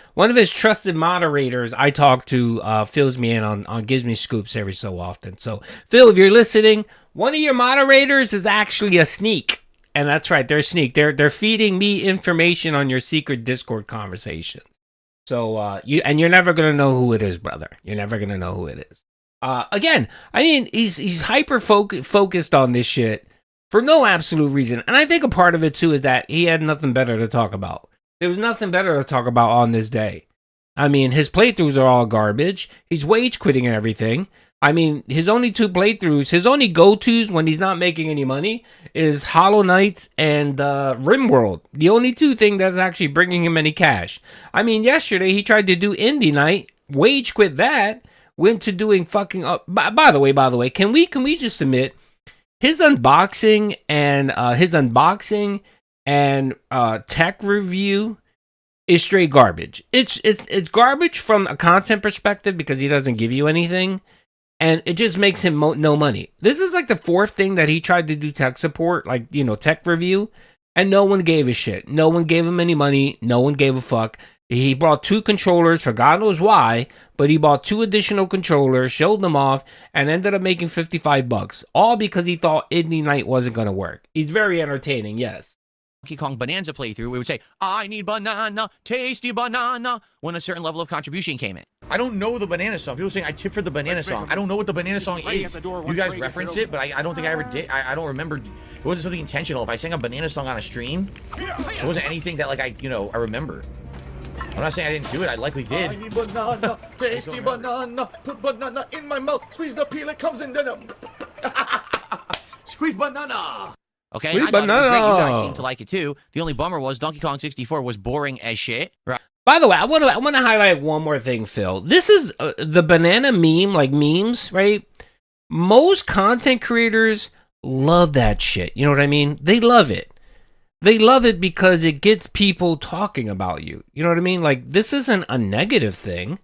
trusted moderators I talk to fills me in on gives me scoops every so often. So, Phil, if you're listening, one of your moderators is actually a sneak. And that's right, they're a sneak. They're feeding me information on your secret Discord conversations. So you're never gonna know who it is, brother. You're never gonna know who it is. Again, I mean, he's hyper focused on this shit for no absolute reason, and I think a part of it too is that he had nothing better to talk about. There was nothing better to talk about on this day. I mean, his playthroughs are all garbage. He's wage quitting and everything. I mean, his only two playthroughs, his only go-tos when he's not making any money is Hollow Knight and RimWorld. The only two things that's actually bringing him any cash. I mean, yesterday he tried to do Indie Night, wage quit that, went to doing fucking... By the way, can we just submit his unboxing and tech review is straight garbage. It's garbage from a content perspective because he doesn't give you anything. And it just makes him no money. This is like the fourth thing that he tried to do tech support, like, you know, tech review. And no one gave a shit. No one gave him any money. No one gave a fuck. He bought 2 controllers for God knows why. But he bought 2 additional controllers, showed them off, and ended up making $55. All because he thought Indie Night wasn't going to work. He's very entertaining, yes. Donkey Kong Bonanza playthrough, we would say, I need banana, tasty banana, when a certain level of contribution came in. I don't know the banana song. People saying I tip for the banana song. I don't know what the banana song is. You guys reference it, but I don't think I ever did. I don't remember. It wasn't something intentional. If I sang a banana song on a stream, it wasn't anything that, like, I remember. I'm not saying I didn't do it. I likely did. I need banana, tasty banana, put banana in my mouth, squeeze the peel, it comes in then squeeze banana. Okay, I thought it was great. You guys seem to like it too. The only bummer was Donkey Kong 64 was boring as shit. Right. By the way, I want to highlight one more thing, Phil. This is the banana meme, like memes, right? Most content creators love that shit. You know what I mean? They love it. They love it because it gets people talking about you. You know what I mean? Like, this isn't a negative thing,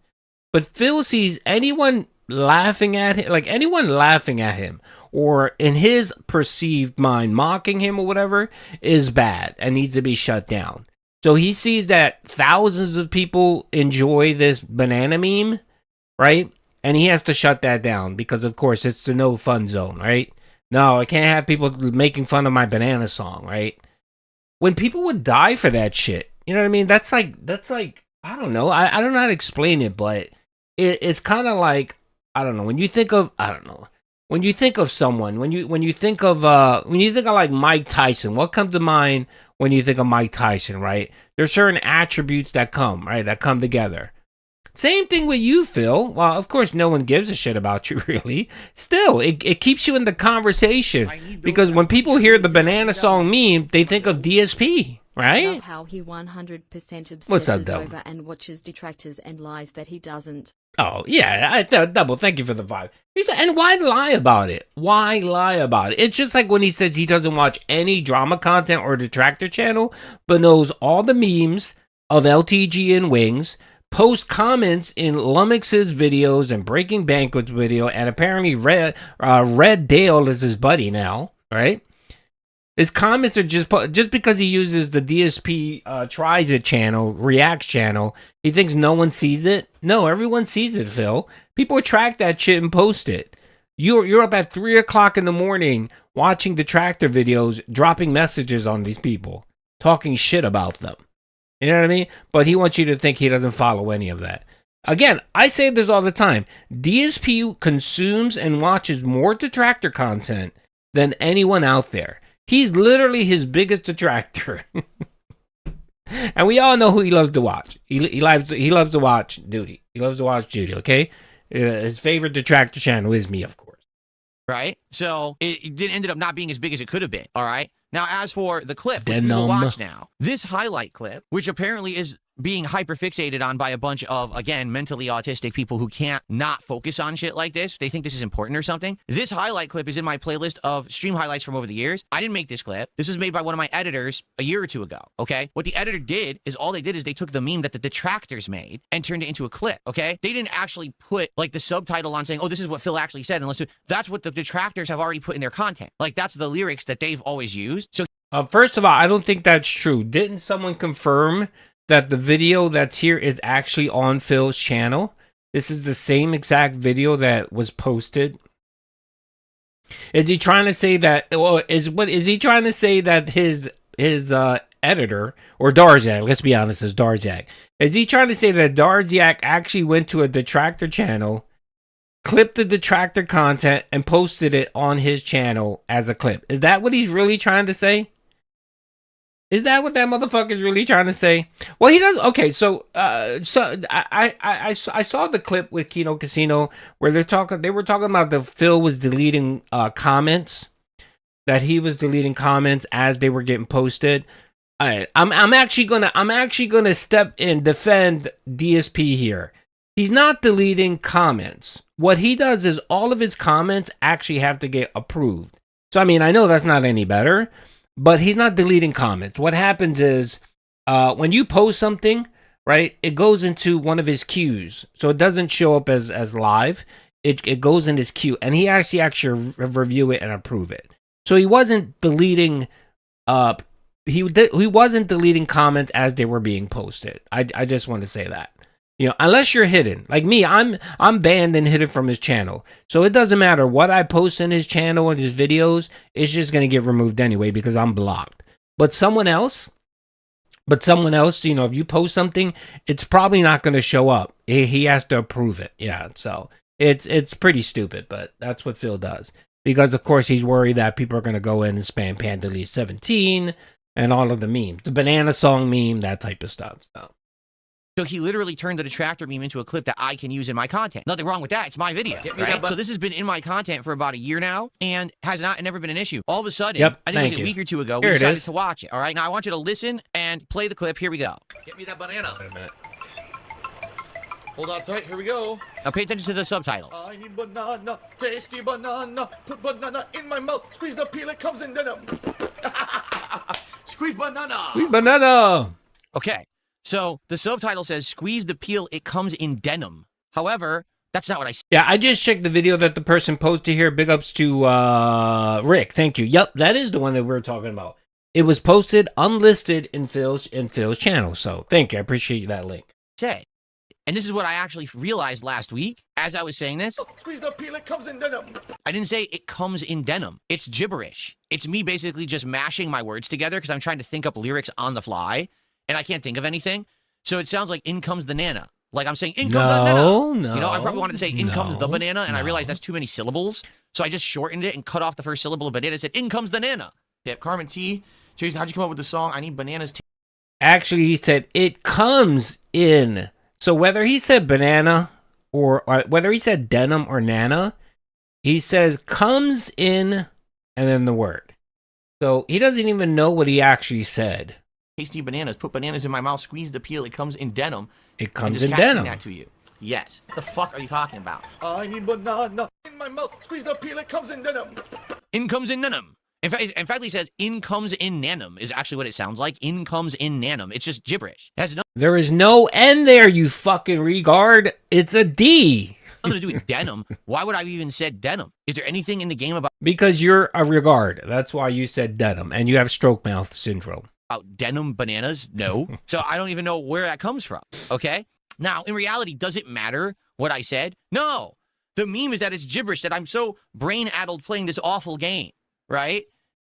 but Phil sees anyone laughing at him, or in his perceived mind, mocking him or whatever, is bad and needs to be shut down. So he sees that thousands of people enjoy this banana meme, right? And he has to shut that down because, of course, it's the no fun zone, right? No, I can't have people making fun of my banana song, right? When people would die for that shit, you know what I mean? That's like, I don't know. I don't know how to explain it, but it's kind of like, I don't know. When you think of someone, when you think of like Mike Tyson, what comes to mind when you think of Mike Tyson, right? There's certain attributes that come together. Same thing with you, Phil. Well, of course, no one gives a shit about you, really. Still, it keeps you in the conversation because when people hear the banana song meme, they think of DSP, right? Love how he 100% obsesses What's up, Double? over and watches detractors and lies that he doesn't. Oh, yeah, Double, thank you for the vibe. And why lie about it? Why lie about it? It's just like when he says he doesn't watch any drama content or detractor channel, but knows all the memes of LTG and Wings, posts comments in Lummox's videos and Breaking Banquet's video, and apparently Red Dale is his buddy now, right? His comments are just because he uses the DSP tries it channel, reacts channel, he thinks no one sees it. No, everyone sees it, Phil. People track that shit and post it. You're up at 3 o'clock in the morning watching detractor videos, dropping messages on these people, talking shit about them. You know what I mean? But he wants you to think he doesn't follow any of that. Again, I say this all the time. DSP consumes and watches more detractor content than anyone out there. He's literally his biggest detractor. And we all know who he loves to watch. He loves to watch Duty. He loves to watch Judy, okay? His favorite detractor channel is me, of course. Right? So it ended up not being as big as it could have been, all right? Now, as for the clip, which we will watch now, this highlight clip, which apparently is being hyperfixated on by a bunch of, again, mentally autistic people who can't not focus on shit like this. They think this is important or something. This highlight clip is in my playlist of stream highlights from over the years. I didn't make this clip. This was made by one of my editors a year or two ago, okay? What the editor did is all they did is they took the meme that the detractors made and turned it into a clip, okay? They didn't actually put, like, the subtitle on saying, oh, this is what Phil actually said. And that's what the detractors have already put in their content. Like, that's the lyrics that they've always used. So, first of all, I don't think that's true. Didn't someone confirm that the video that's here is actually on Phil's channel? This is the same exact video that was posted. Is he trying to say that? Well, is he trying to say that his editor, or Darziak? Let's be honest, is Darziak. Is he trying to say that Darziak actually went to a detractor channel, clipped the detractor content, and posted it on his channel as a clip? Is that what he's really trying to say? Is that what that motherfucker's really trying to say? Well, he does. Okay, so I saw the clip with Kino Casino where they were talking about that Phil was deleting comments, that he was deleting comments as they were getting posted. I'm actually gonna step in, defend DSP here. He's not deleting comments. What he does is all of his comments actually have to get approved. So I mean, I know that's not any better. But he's not deleting comments. What happens is when you post something, right, it goes into one of his queues. So it doesn't show up as live. It goes in his queue. And he actually review it and approve it. So he wasn't deleting he wasn't deleting comments as they were being posted. I just want to say that. You know, unless you're hidden. Like me, I'm banned and hidden from his channel. So it doesn't matter what I post in his channel and his videos, it's just going to get removed anyway because I'm blocked. But someone else, you know, if you post something, it's probably not going to show up. He has to approve it. Yeah, so it's pretty stupid, but that's what Phil does. Because of course he's worried that people are going to go in and spam Panda Elite 17 and all of the memes. The banana song meme, that type of stuff. So he literally turned the detractor meme into a clip that I can use in my content. Nothing wrong with that. It's my video. Right? So this has been in my content for about a year now and has never been an issue. All of a sudden, I think it was a week or two ago, we decided to watch it. All right. Now I want you to listen and play the clip. Here we go. Get me that banana. Wait a minute. Hold on tight. Here we go. Now pay attention to the subtitles. I need banana, tasty banana. Put banana in my mouth. Squeeze the peel, it comes in denim. Squeeze banana. Squeeze banana. Okay. So the subtitle says, squeeze the peel, it comes in denim. However, that's not what I said. Yeah, I just checked the video that the person posted here. Big ups to Rick. Thank you. Yep, that is the one that we were talking about. It was posted unlisted in Phil's channel. So thank you. I appreciate that link. Say, and this is what I actually realized last week as I was saying this. Squeeze the peel, it comes in denim. I didn't say it comes in denim. It's gibberish. It's me basically just mashing my words together because I'm trying to think up lyrics on the fly. And I can't think of anything. So it sounds like in comes the nana. Like I'm saying, in comes the nana. No. You know, I probably wanted to say in comes the banana, and I realized that's too many syllables. So I just shortened it and cut off the first syllable of banana and said, in comes the nana. Yep, Carmen T. Chase, how'd you come up with the song? I need bananas. Actually, he said it comes in. So whether he said banana or whether he said denim or nana, he says comes in and then the word. So he doesn't even know what he actually said. Tasty bananas. Put bananas in my mouth. Squeeze the peel. It comes in denim. It comes in denim. That to you. Yes. What the fuck are you talking about? I need banana in my mouth. Squeeze the peel. It comes in denim. In comes in denim. In fact, he says in comes in nanum is actually what it sounds like. In comes in nanum. It's just gibberish. It has there is no N there, you fucking regard. It's a D. Nothing to do with denim. Why would I have even said denim? Is there anything in the game about? Because you're a regard. That's why you said denim, and you have stroke mouth syndrome. About denim bananas? No. So I don't even know where that comes from. Okay. Now, in reality, does it matter what I said? No. The meme is that it's gibberish, that I'm so brain-addled playing this awful game, right?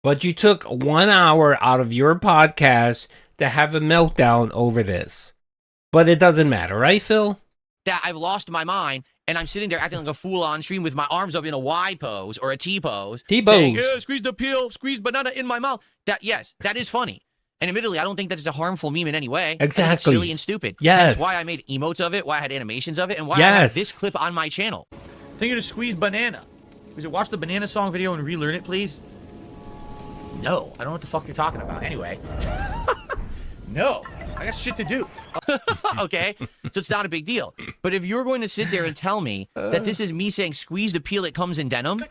But you took 1 hour out of your podcast to have a meltdown over this. But it doesn't matter, right, Phil? That I've lost my mind and I'm sitting there acting like a fool on stream with my arms up in a Y pose or a T pose. T-pose. Saying, yeah, squeeze the peel, squeeze banana in my mouth. Yes, that is funny. And admittedly, I don't think that is a harmful meme in any way. I think it's Exactly. silly and stupid. Yes. That's why I made emotes of it, why I had animations of it, and why I Yes. have this clip on my channel. Think of to squeeze banana. Was it watch the banana song video and relearn it, please? No, I don't know what the fuck you're talking about. Anyway. No, I got shit to do. Okay? So it's not a big deal. But if you're going to sit there and tell me that this is me saying squeeze the peel, it comes in denim,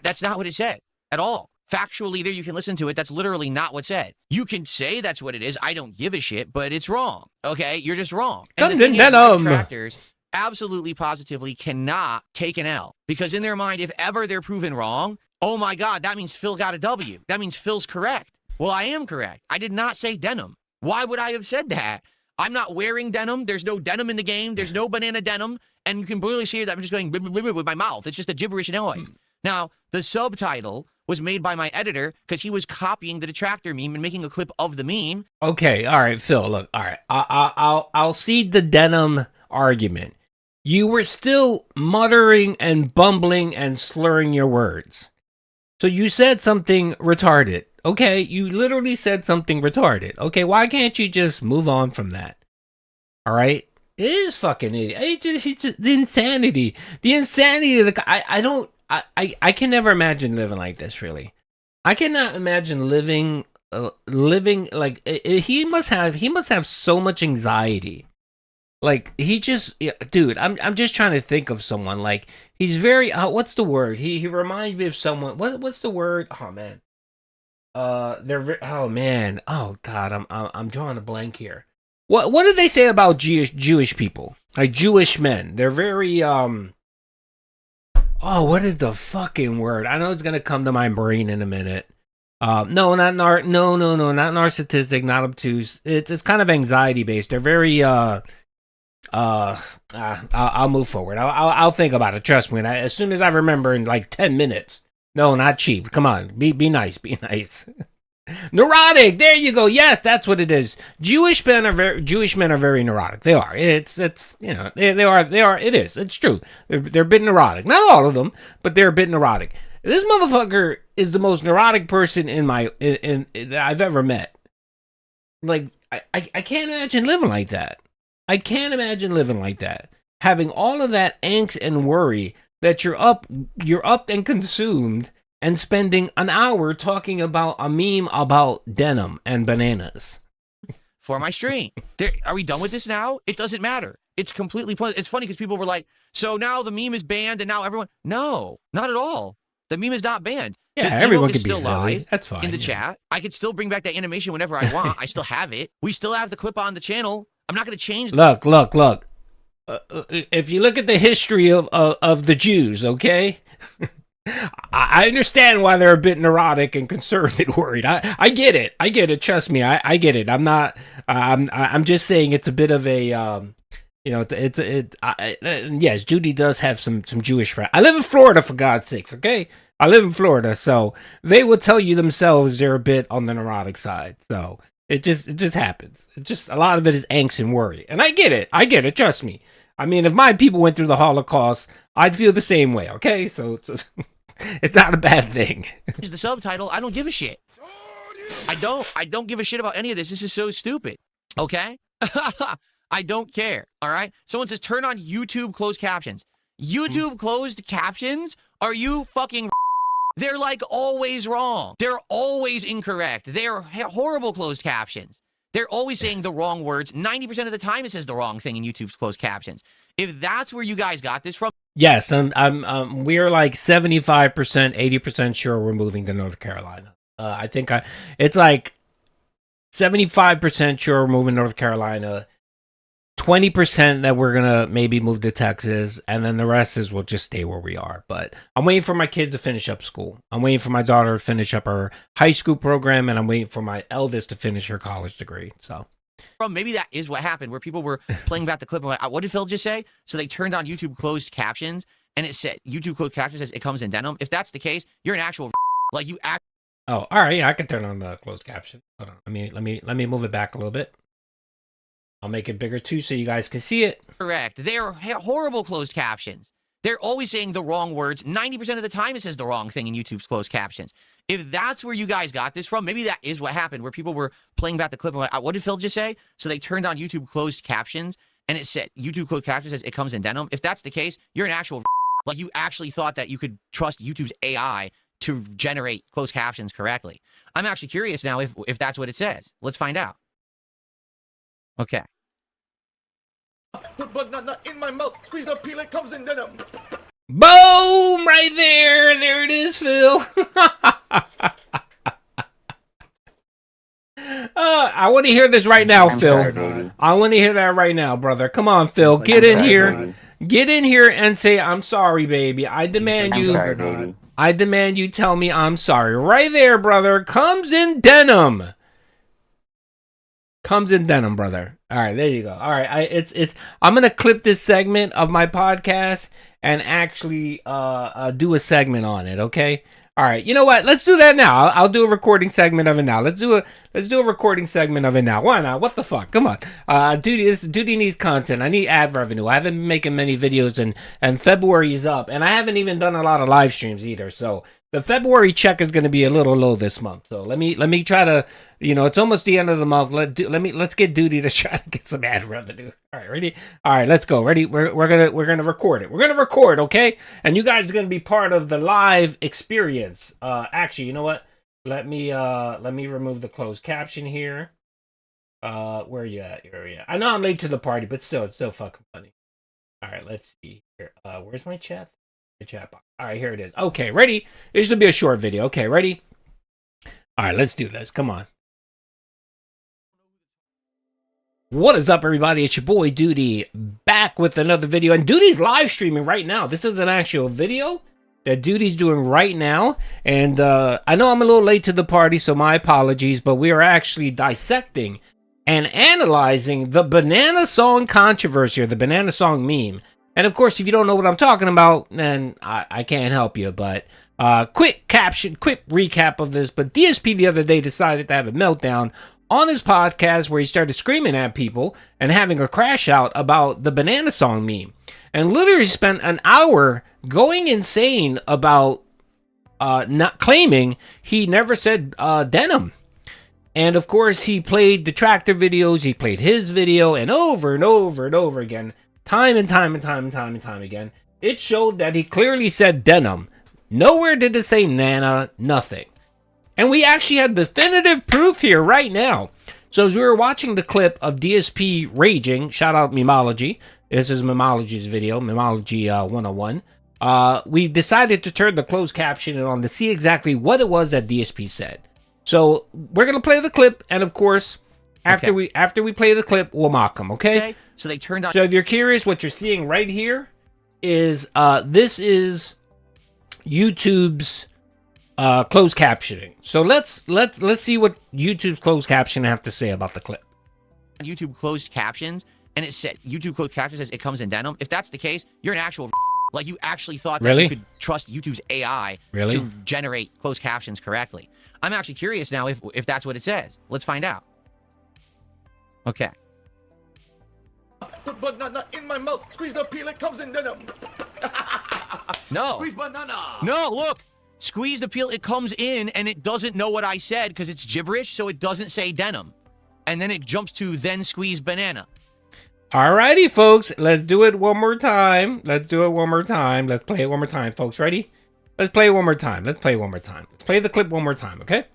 that's not what it said at all. Factually, there you can listen to it. That's literally not what's said. You can say that's what it is. I don't give a shit, but it's wrong. Okay? You're just wrong. And Comes the in thing is, denim. retractors absolutely positively cannot take an L. Because in their mind, if ever they're proven wrong, oh my God, that means Phil got a W. That means Phil's correct. Well, I am correct. I did not say denim. Why would I have said that? I'm not wearing denim. There's no denim in the game. There's no banana denim. And you can clearly see that I'm just going with my mouth. It's just a gibberish noise. Now, the subtitle was made by my editor because he was copying the detractor meme and making a clip of the meme. Okay, all right, Phil. Look, all right. I'll cede the denim argument. You were still muttering and bumbling and slurring your words. So you said something retarded. Okay, you literally said something retarded. Okay, why can't you just move on from that? All right? It is fucking idiot. It's the insanity. The insanity of the I can never imagine living like this, really. I cannot imagine living like he must have so much anxiety. Like he just dude, I'm just trying to think of someone like he's very what's the word? He reminds me of someone. What's the word? Oh man. Oh man. Oh god, I'm drawing a blank here. What do they say about Jewish people? Like Jewish men. They're very oh, what is the fucking word? I know it's gonna come to my brain in a minute. No, not narcissistic, not obtuse. It's kind of anxiety based. They're very I'll move forward. I'll think about it. Trust me. And as soon as I remember in like 10 minutes. No, not cheap. Come on, be nice. Be nice. Neurotic. There you go. Yes, that's what it is. Jewish men are very neurotic. They are. It's you know they are. It is. It's true. They're a bit neurotic. Not all of them, but they're a bit neurotic. This motherfucker is the most neurotic person in that I've ever met. Like I can't imagine living like that. I can't imagine living like that. Having all of that angst and worry that you're up and consumed and spending an hour talking about a meme about denim and bananas. For my stream. Are we done with this now? It doesn't matter. It's completely pointless. It's funny because people were like, so now the meme is banned and now everyone... No, not at all. The meme is not banned. Yeah, the everyone can be still silly. live. That's fine. In the chat. I could still bring back that animation whenever I want. I still have it. We still have the clip on the channel. I'm not going to change. Look. If you look at the history of the Jews, okay, I understand why they're a bit neurotic and concerned and worried. I get it. Trust me, I get it. I'm not. I'm just saying it's a bit of a. Yes, Judy does have some Jewish friends. I live in Florida, for God's sakes. Okay, I live in Florida, so they will tell you themselves they're a bit on the neurotic side. So it just happens. It just a lot of it is angst and worry, and I get it. Trust me. I mean, if my people went through the Holocaust, I'd feel the same way. Okay, so it's not a bad thing. The subtitle. I don't give a shit. I don't give a shit about any of this. This is so stupid. Okay. I don't care, all right? Someone says, turn on YouTube closed captions. YouTube closed captions? Are you fucking... They're like always wrong. They're always incorrect. They're horrible closed captions. They're always saying the wrong words. 90% of the time it says the wrong thing in YouTube's closed captions. If that's where you guys got this from... Yes, we're like 75%, 80% sure we're moving to North Carolina. I think it's like 75% sure we're moving to North Carolina, 20% that we're gonna maybe move to Texas, and then the rest is we'll just stay where we are. But I'm waiting for my kids to finish up school. I'm waiting for my daughter to finish up her high school program, and I'm waiting for my eldest to finish her college degree. So maybe that is what happened, where people were playing back the clip and like, what did Phil just say? So they turned on YouTube closed captions, and it said YouTube closed captions says it comes in denim. If that's the case, you're an actual like you act. Oh, all right. Yeah, I can turn on the closed caption. Hold on. Let me move it back a little bit. I'll make it bigger too so you guys can see it. Correct. They're horrible closed captions. They're always saying the wrong words. 90% of the time it says the wrong thing in YouTube's closed captions. If that's where you guys got this from, maybe that is what happened, where people were playing back the clip and like, what did Phil just say? So they turned on YouTube closed captions, and it said, YouTube closed captions says it comes in denim. If that's the case, you're an actual like you actually thought that you could trust YouTube's AI to generate closed captions correctly. I'm actually curious now if that's what it says. Let's find out. Okay. Put banana in my mouth, squeeze the peel, it comes in denim. Boom! Right there. There it is, Phil. I want to hear this right now, Phil. Sorry, I want to hear that right now, brother. Come on, Phil. Get in here. Get in here and say, I'm sorry, baby. I demand you. sorry, baby. I demand you tell me I'm sorry. Right there, brother. Comes in denim. Comes in denim, brother. All right, there you go. All right, I'm gonna clip this segment of my podcast and actually do a segment on it. Okay. All right. You know what? Let's do that now. I'll do a recording segment of it now. Let's do a recording segment of it now. Why not? What the fuck? Come on. Duty needs content. I need ad revenue. I haven't been making many videos, and February is up, and I haven't even done a lot of live streams either. So the February check is going to be a little low this month. So let me try to, it's almost the end of the month. Let's get Duty to try to get some ad revenue. All right, ready? All right, let's go. Ready? We're gonna record it. We're gonna record, okay? And you guys are gonna be part of the live experience. Actually, you know what? Let me remove the closed caption here. Where are you at? I know I'm late to the party, but still, it's still fucking funny. All right, let's see here. Where's my chat? The chat box. All right, here it is. Okay, ready? This will be a short video. Okay, ready? All right, let's do this. Come on. What is up, everybody? It's your boy Duty, back with another video. And Duty's live streaming right now. This is an actual video that Duty's doing right now. And I know I'm a little late to the party, so my apologies. But we are actually dissecting and analyzing the banana song controversy, or the banana song meme. And of course, if you don't know what I'm talking about, then I can't help you. But quick recap of this. But DSP the other day decided to have a meltdown on his podcast where he started screaming at people and having a crash out about the banana song meme. And literally spent an hour going insane about not claiming he never said denim. And of course, he played detractor videos. He played his video, and over and over and over again, time and time again, it showed that he clearly said denim. Nowhere did it say nana, nothing. And we actually had definitive proof here right now. So as we were watching the clip of DSP raging, shout out Memology. This is Memology's video, Memology 101. We decided to turn the closed caption on to see exactly what it was that DSP said. So we're gonna play the clip, and of course, after we play the clip, we'll mock him. Okay? So they turned on. So if you're curious, what you're seeing right here is this is YouTube's closed captioning. So let's see what YouTube's closed caption have to say about the clip. YouTube closed captions, and it said YouTube closed captions says it comes in denim. If that's the case, you're an actual like you actually thought that you could trust YouTube's AI to generate closed captions correctly. I'm actually curious now if that's what it says. Let's find out. Okay. Put banana in my mouth, squeeze the peel, it comes in denim. No. Squeeze banana. No, look. Squeeze the peel, it comes in, and it doesn't know what I said because it's gibberish, so it doesn't say denim. And then it jumps to then squeeze banana. Alrighty, folks. Let's do it one more time. Let's play it one more time, folks. Ready? Let's play it one more time. Let's play the clip one more time, okay?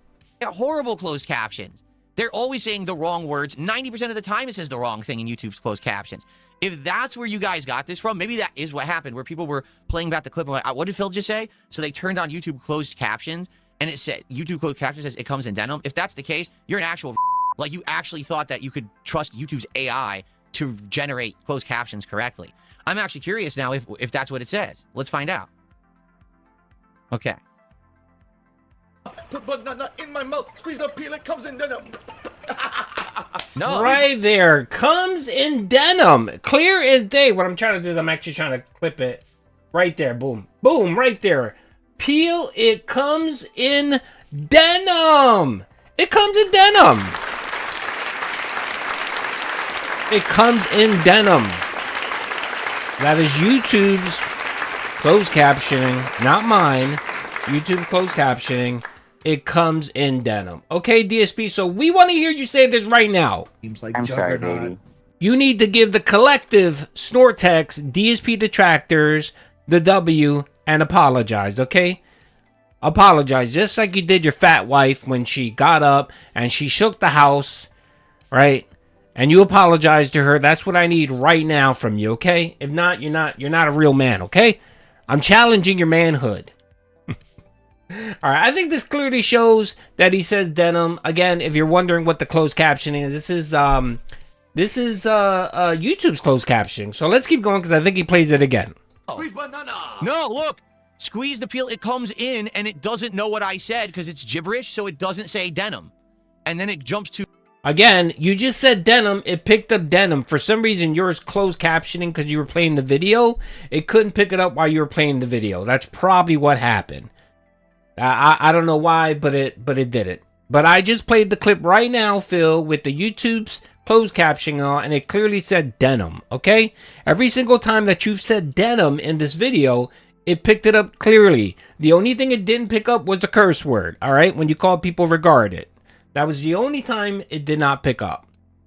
Yeah, horrible closed captions. They're always saying the wrong words. 90% of the time it says the wrong thing in YouTube's closed captions. If that's where you guys got this from, maybe that is what happened, where people were playing back the clip and like, what did Phil just say? So they turned on YouTube closed captions, and it said, YouTube closed captions says it comes in denim. If that's the case, you're an actual like you actually thought that you could trust YouTube's AI to generate closed captions correctly. I'm actually curious now if that's what it says. Let's find out. Okay. Put banana in my mouth, squeeze the peel, it comes in denim. No. Right there. Comes in denim. Clear as day. What I'm trying to do is I'm actually trying to clip it right there. Boom. Boom. Right there. Peel. It comes in Denim. It comes in denim. It comes in denim. That is YouTube's closed captioning, not mine. YouTube closed captioning. It comes in denim. Okay, DSP, so we want to hear you say this right now. Seems like I'm sorry, Juggernaut. baby. You need to give the collective Snortex DSP detractors the W and apologize, okay? Apologize, just like you did your fat wife when she got up and she shook the house, right? And you apologized to her. That's what I need right now from you, okay? If not, you're not a real man, okay? I'm challenging your manhood. All right, I think this clearly shows that he says denim. Again, if you're wondering what the closed captioning is, this is YouTube's closed captioning. So let's keep going because I think he plays it again. Squeeze banana. No, look. Squeeze the peel. It comes in and it doesn't know what I said because it's gibberish, so it doesn't say denim. And then it jumps to... Again, you just said denim. It picked up denim. For some reason, yours closed captioning because you were playing the video. It couldn't pick it up while you were playing the video. That's probably what happened. I don't know why, but it did it. But I just played the clip right now, Phil, with the YouTube's closed captioning on, and it clearly said denim, okay? Every single time that you've said denim in this video, it picked it up clearly. The only thing it didn't pick up was a curse word, all right? When you call people regarded. That was the only time it did not pick up.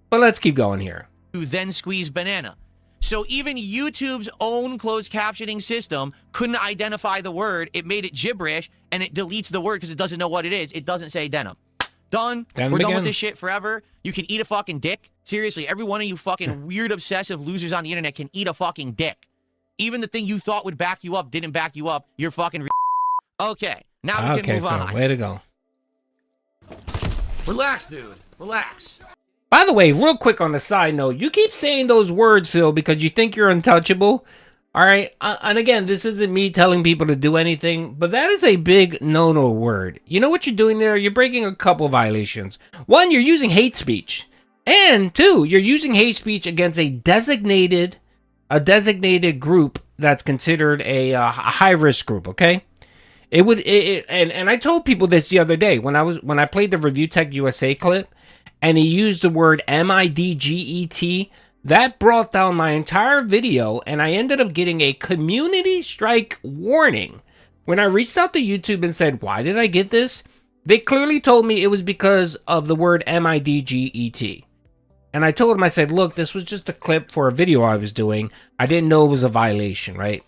But let's keep going here. Then squeeze banana. So even YouTube's own closed captioning system couldn't identify the word. It made it gibberish, and it deletes the word because it doesn't know what it is. It doesn't say denim. Done. Denim We're done again. with this shit forever. You can eat a fucking dick. Seriously, every one of you fucking weird, obsessive losers on the internet can eat a fucking dick. Even the thing you thought would back you up didn't back you up. You're fucking Okay, now we can move Phil, on. way to go. Relax, dude. Relax. By the way, real quick on the side note, you keep saying those words, Phil, because you think you're untouchable. All right. And again, this isn't me telling people to do anything, but that is a big no-no word. You know what you're doing there? You're breaking a couple violations. One, you're using hate speech. And two, you're using hate speech against a designated group that's considered a high-risk group, okay? And I told people this the other day when I played the Review Tech USA clip, and he used the word MIDGET. That brought down my entire video, and I ended up getting a community strike warning. When I reached out to YouTube and said, why did I get this? They clearly told me it was because of the word MIDGET. And I told them, I said, look, this was just a clip for a video I was doing. I didn't know it was a violation, right?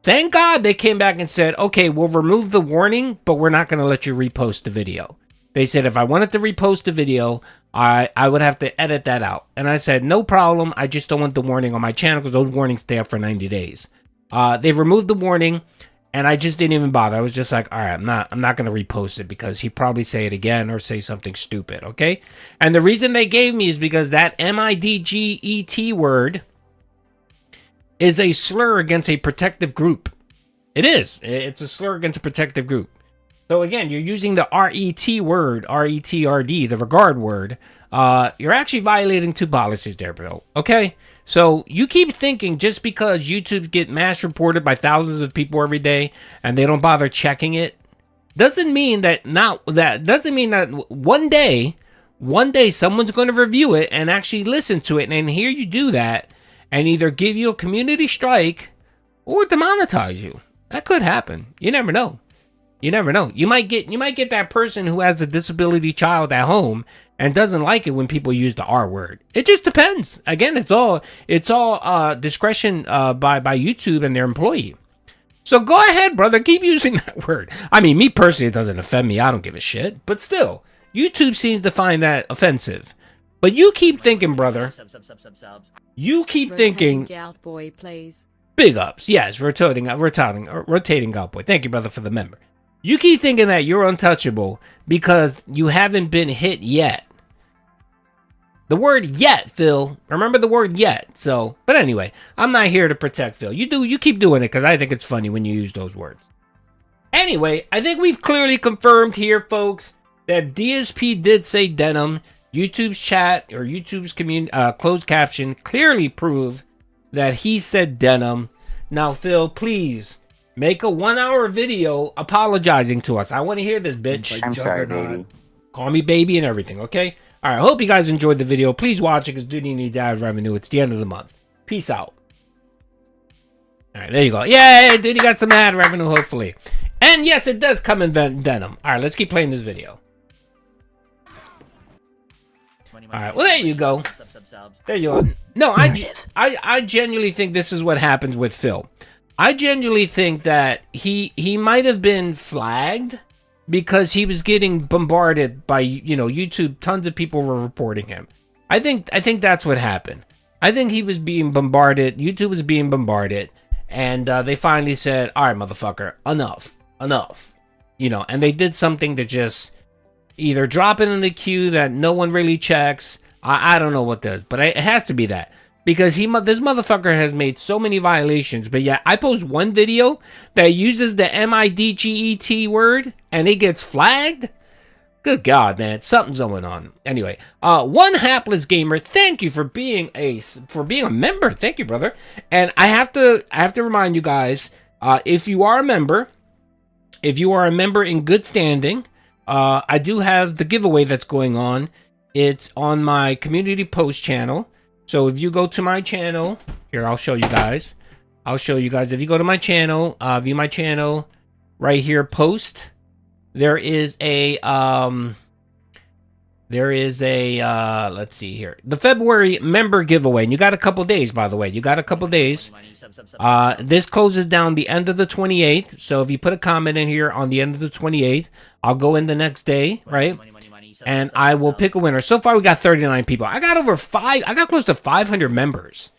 Thank God they came back and said, okay, we'll remove the warning, but we're not going to let you repost the video. They said if I wanted to repost the video, I would have to edit that out. And I said, no problem. I just don't want the warning on my channel because those warnings stay up for 90 days. They've removed the warning, and I just didn't even bother. I was just like, all right, I'm not going to repost it because he'd probably say it again or say something stupid, okay? And the reason they gave me is because that MIDGET word is a slur against a protective group. It is. It's a slur against a protective group. So again, you're using the RET word, RETRD, the regard word. You're actually violating two policies there, Bill. Okay? So you keep thinking just because YouTube get mass reported by thousands of people every day and they don't bother checking it, doesn't mean that one day someone's going to review it and actually listen to it and hear you do that and either give you a community strike or demonetize you. That could happen. You never know. You never know. You might get that person who has a disability child at home and doesn't like it when people use the R word. It just depends. Again, it's all discretion by YouTube and their employee. So go ahead, brother. Keep using that word. I mean, me personally, it doesn't offend me. I don't give a shit. But still, YouTube seems to find that offensive. But you keep thinking, brother. You keep thinking. Gout boy, please. Big ups. Yes, rotating Gout Boy. Thank you, brother, for the member. You keep thinking that you're untouchable because you haven't been hit yet. The word yet, Phil. Remember the word yet. So, but anyway, I'm not here to protect Phil. You keep doing it because I think it's funny when you use those words. Anyway, I think we've clearly confirmed here, folks, that DSP did say denim. YouTube's chat or YouTube's closed caption clearly prove that he said denim. Now, Phil, please Make a 1-hour video apologizing to us. I want to hear this, bitch. I'm sorry, baby. Call me baby and everything, okay? All right, I hope you guys enjoyed the video. Please watch it because Duty needs ad revenue. It's the end of the month. Peace out. All right, there you go. Yay, Duty got some ad revenue, hopefully. And yes, it does come in denim. All right, let's keep playing this video. All right, well, there you go. There you go. No, I genuinely think this is what happens with Phil. I genuinely think that he might have been flagged because he was getting bombarded by, you know, YouTube. Tons of people were reporting him. I think that's what happened. I think he was being bombarded. YouTube was being bombarded, and they finally said, "All right, motherfucker, enough." You know, and they did something to just either drop it in the queue that no one really checks. I don't know what does, but it has to be that. Because this motherfucker has made so many violations, but yeah, I post one video that uses the MIDGET word and it gets flagged. Good God, man, something's going on. Anyway, one hapless gamer, thank you for being a member. Thank you, brother. And I have to remind you guys, if you are a member in good standing, I do have the giveaway that's going on. It's on my community post channel. So if you go to my channel, here, I'll show you guys. If you go to my channel, view my channel, right here, post, there is a, let's see here, the February member giveaway. And you got a couple days, by the way. This closes down the end of the 28th. So if you put a comment in here on the end of the 28th, I'll go in the next day, right? And I will pick a winner. So far, we got 39 people. I got close to 500 members.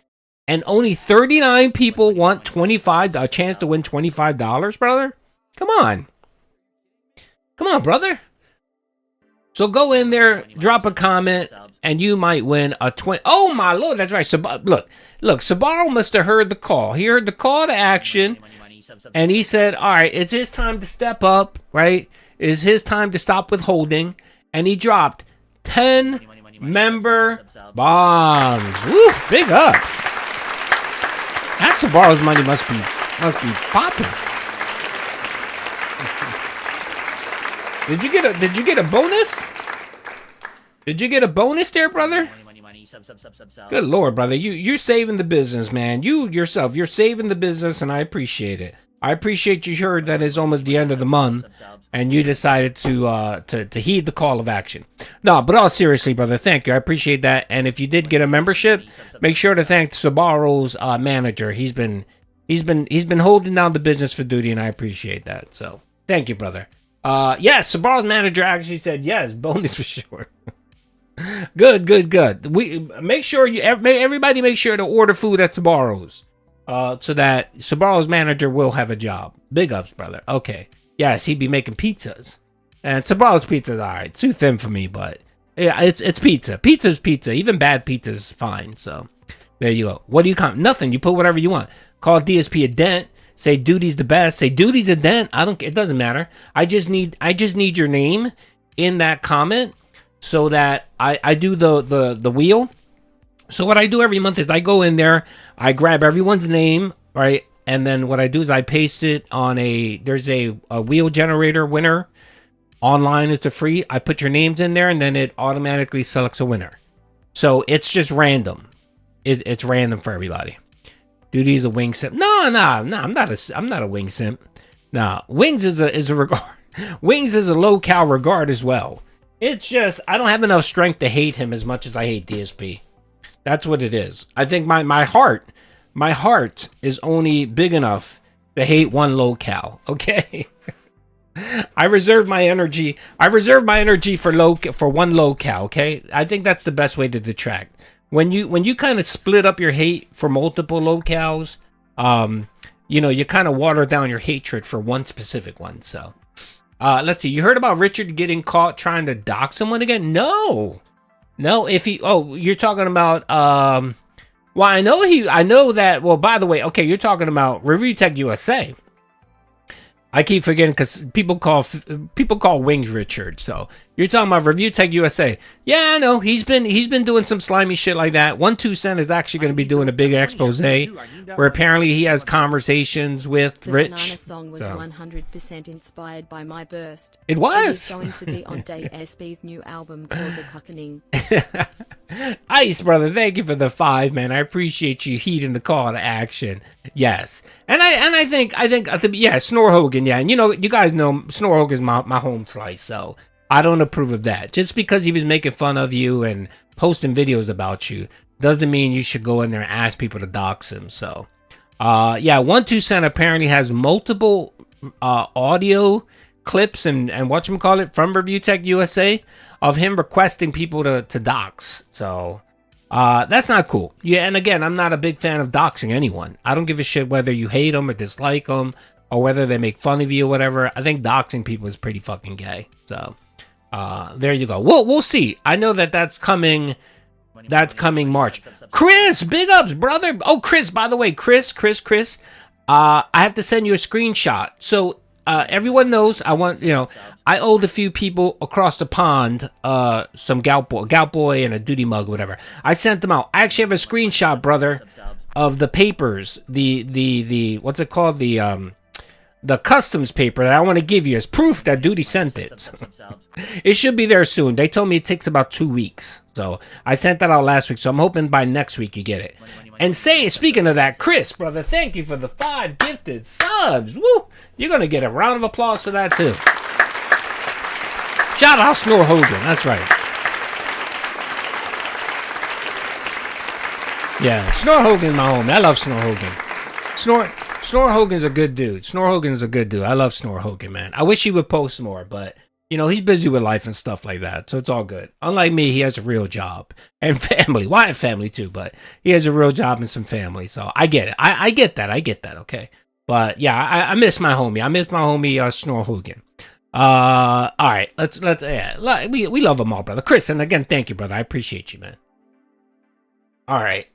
And only 39 people want a chance to win $25, brother? Come on, brother. So go in there, drop a comment, and you might win a 20. Oh, my Lord, that's right. Look, Sabaro must have heard the call. He heard the call to action, and he said, all right, it's his time to step up, right? It's his time to stop withholding. And he dropped 10 member bombs. Woo, big ups. That Sabaro's money must be popping. Did you get a bonus? Did you get a bonus there, brother? Good Lord, brother. You're saving the business, man. You're saving the business, and I appreciate it. I appreciate you heard that it's almost the end of the month, and you decided to heed the call of action. No, but all seriously, brother, thank you. I appreciate that. And if you did get a membership, make sure to thank Sabaro's manager. He's been holding down the business for Duty, and I appreciate that. So thank you, brother. Yes, Sabaro's manager actually said yes, bonus for sure. Good. We make sure everybody make sure to order food at Sabaro's. So that Sabaro's manager will have a job. Big ups, brother. Okay. Yes, he'd be making pizzas. And Sabaro's pizza's alright. Too thin for me, but yeah, it's pizza. Pizza's pizza. Even bad pizza's fine. So there you go. What do you comment? Nothing. You put whatever you want. Call DSP a dent. Say Duty's the best. Say Duty's a dent. It doesn't matter. I just need your name in that comment so that I do the wheel. So what I do every month is I go in there, I grab everyone's name, right? And then what I do is I paste it on there's a wheel generator winner. Online, it's a free. I put your names in there and then it automatically selects a winner. So it's just random. It's random for everybody. Duty's a wing simp. No, I'm not a wing simp. Nah, Wings is a regard. Wings is a low cal regard as well. It's just I don't have enough strength to hate him as much as I hate DSP. That's what it is. I think my heart is only big enough to hate one low cal. Okay. I reserve my energy for one low cal. Okay. I think that's the best way to detract. When you kind of split up your hate for multiple locales, you kind of water down your hatred for one specific one. So, let's see. You heard about Richard getting caught trying to dox someone again? No. You're talking about, well, I know that, well, by the way, okay, you're talking about Review Tech USA. I keep forgetting because people call Wings Richard. So You're talking about Review Tech USA. Yeah, I know. He's been doing some slimy shit like that. 1-2 is actually going to be doing a big expose where apparently he has conversations with The Rich. Banana song was 100% inspired by my burst. It It was. is going to be on DSP's new album called The Cuckening. Ice, brother, thank you for the 5, man. I appreciate you heeding the call to action. Yes, and I think yeah, Snore Hogan, yeah, and you guys know Snore Hogan's my home slice, so I don't approve of that. Just because he was making fun of you and posting videos about you doesn't mean you should go in there and ask people to dox him. So, yeah, 1-2 apparently has multiple audio clips and whatchamacallit from Review Tech USA of him requesting people to dox. So that's not cool. Yeah, and again, I'm not a big fan of doxing anyone. I don't give a shit whether you hate them or dislike them or whether they make fun of you or whatever. I think doxing people is pretty fucking gay. So there you go. We'll see. I know that's coming. That's coming March. Chris, big ups, brother. Oh, Chris, by the way, Chris. I have to send you a screenshot. So everyone knows I owed a few people across the pond some Gout Boy and a duty mug, whatever. I sent them out. I actually have a screenshot, brother, of the papers. The what's it called? The customs paper that I want to give you as proof that duty sent it. It should be there soon. They told me it takes about 2 weeks. So I sent that out last week. So I'm hoping by next week you get it. And speaking of that, Chris, brother, thank you for the 5 gifted subs. Woo! You're going to get a round of applause for that too. Shout out Snore Hogan. That's right. Yeah, Snore Hogan's my homie. I love Snore Hogan. Snore Hogan's a good dude. Snore Hogan's a good dude. I love Snore Hogan, man. I wish he would post more, but he's busy with life and stuff like that, so it's all good. Unlike me, he has a real job and family. Well, I have family too, but he has a real job and some family, so I get it. I get that. Okay, but yeah, I miss my homie. I miss my homie Snore Hogan. All right, let's we love them all, brother. Chris, and again, thank you, brother. I appreciate you, man. All right,